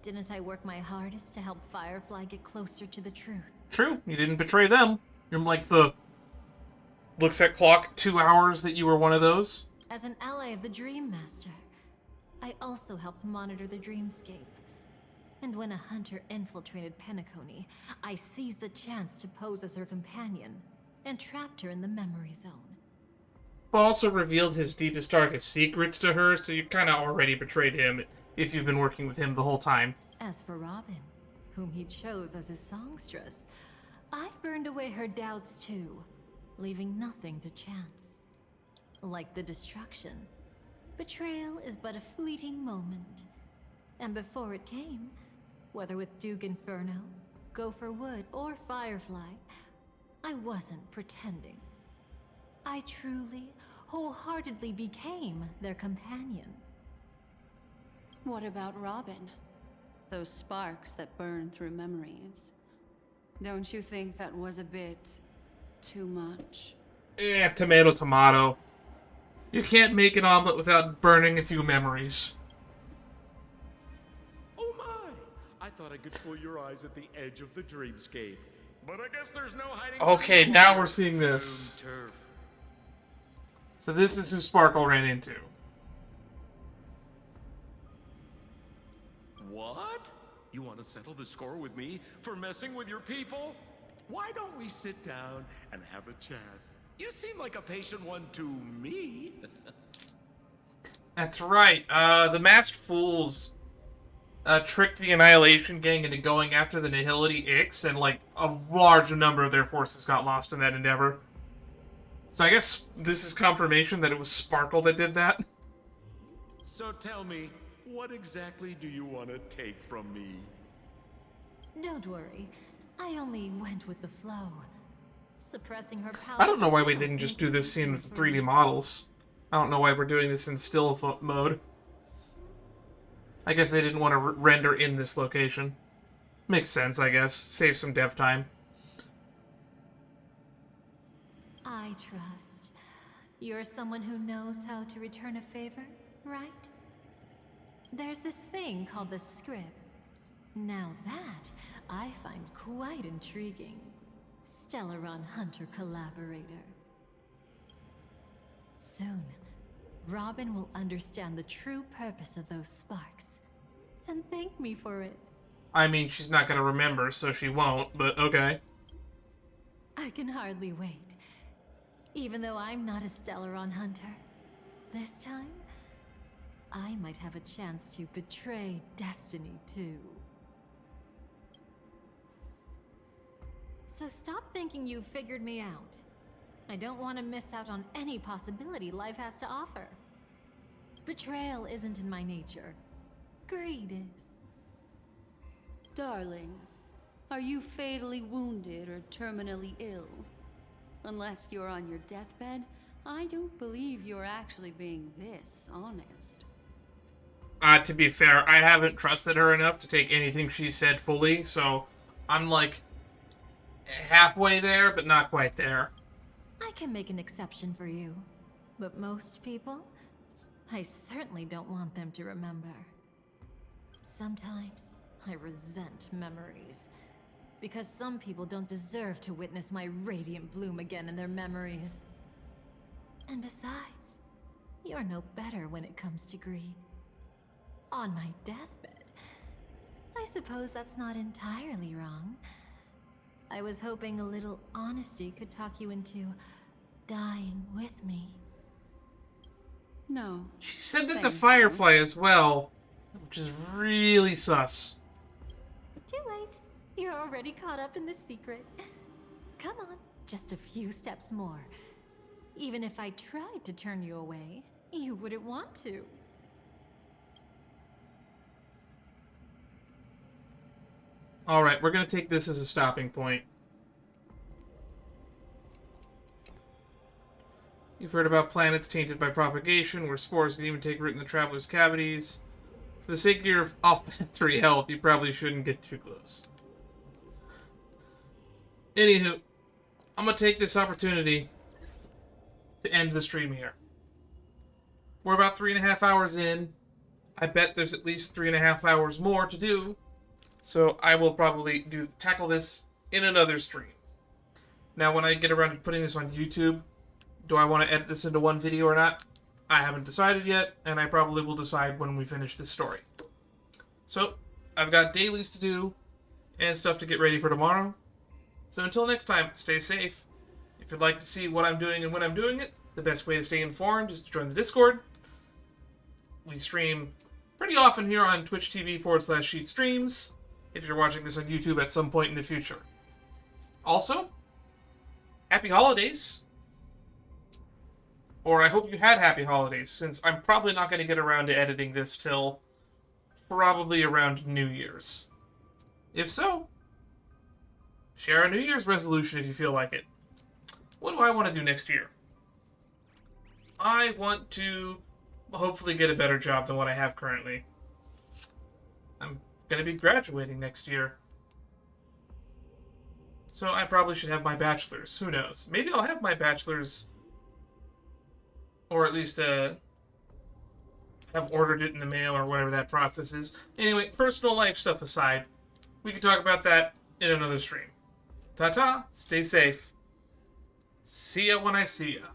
didn't I work my hardest to help Firefly get closer to the truth? True, you didn't betray them. You're like the... looks at clock 2 hours that you were one of those. As an ally of the Dream Master, I also helped monitor the dreamscape. And when a hunter infiltrated Penacony, I seized the chance to pose as her companion and trapped her in the memory zone. But also revealed his deepest, darkest secrets to her, so you kind of already betrayed him if you've been working with him the whole time. As for Robin, whom he chose as his songstress, I burned away her doubts too, leaving nothing to chance. Like the destruction, betrayal is but a fleeting moment. And before it came, whether with Duke Inferno, Gopher Wood, or Firefly, I wasn't pretending. I truly, wholeheartedly became their companion. What about Robin? Those sparks that burn through memories. Don't you think that was a bit too much? Tomato, tomato. You can't make an omelet without burning a few memories. Oh my! I thought I could pull your eyes at the edge of the dreamscape. But I guess there's no hiding. Okay, now we're seeing this. Turf. So this is who Sparkle ran into. What? You want to settle the score with me for messing with your people? Why don't we sit down and have a chat? You seem like a patient one to me. That's right. The Masked Fools tricked the Annihilation Gang into going after the Nihility Ix, and like a large number of their forces got lost in that endeavor. So I guess this is confirmation that it was Sparkle that did that. So tell me, what exactly do you want to take from me? Don't worry, I only went with the flow. Suppressing her power. I don't know why we didn't just do this scene with 3D models. I don't know why we're doing this in still mode. I guess they didn't want to render in this location. Makes sense, I guess. Save some dev time. I trust. You're someone who knows how to return a favor, right? There's this thing called the script. Now that, I find quite intriguing. Stellaron Hunter collaborator. Soon, Robin will understand the true purpose of those sparks, and thank me for it. I mean, she's not gonna remember, so she won't, but okay. I can hardly wait. Even though I'm not a Stellaron Hunter, this time, I might have a chance to betray Destiny too. So stop thinking you've figured me out. I don't want to miss out on any possibility life has to offer. Betrayal isn't in my nature. Greed is. Darling, Are you fatally wounded or terminally ill? Unless you're on your deathbed, I don't believe you're actually being this honest. To be fair, I haven't trusted her enough to take anything she said fully, so I'm like halfway there, but not quite there. I can make an exception for you. But most people, I certainly don't want them to remember. Sometimes I resent memories. Because some people don't deserve to witness my radiant bloom again in their memories. And besides, you're no better when it comes to greed. On my deathbed, I suppose that's not entirely wrong. I was hoping a little honesty could talk you into dying with me. No. She said that to Thank Firefly as well, which is really sus. Too late. You're already caught up in the secret. Come on, just a few steps more. Even if I tried to turn you away, you wouldn't want to. Alright, we're gonna take this as a stopping point. You've heard about planets tainted by propagation, where spores can even take root in the traveler's cavities. For the sake of your olfactory health, you probably shouldn't get too close. Anywho, I'm gonna take this opportunity to end the stream here. We're about 3.5 hours in. I bet there's at least 3.5 hours more to do. So I will probably tackle this in another stream. Now, when I get around to putting this on YouTube, do I want to edit this into one video or not? I haven't decided yet, and I probably will decide when we finish this story. So, I've got dailies to do, and stuff to get ready for tomorrow. So until next time, stay safe. If you'd like to see what I'm doing and when I'm doing it, the best way to stay informed is to join the Discord. We stream pretty often here on Twitch TV/SheetStreams, if you're watching this on YouTube at some point in the future. Also, happy holidays. Or I hope you had happy holidays, since I'm probably not going to get around to editing this till probably around New Year's. If so, share a New Year's resolution if you feel like it. What do I want to do next year? I want to hopefully get a better job than what I have currently. I'm going to be graduating next year. So I probably should have my bachelor's. Who knows? Maybe I'll have my bachelor's, or at least have ordered it in the mail or whatever that process is. Anyway, personal life stuff aside, we can talk about that in another stream. Ta-ta, stay safe. See ya when I see ya.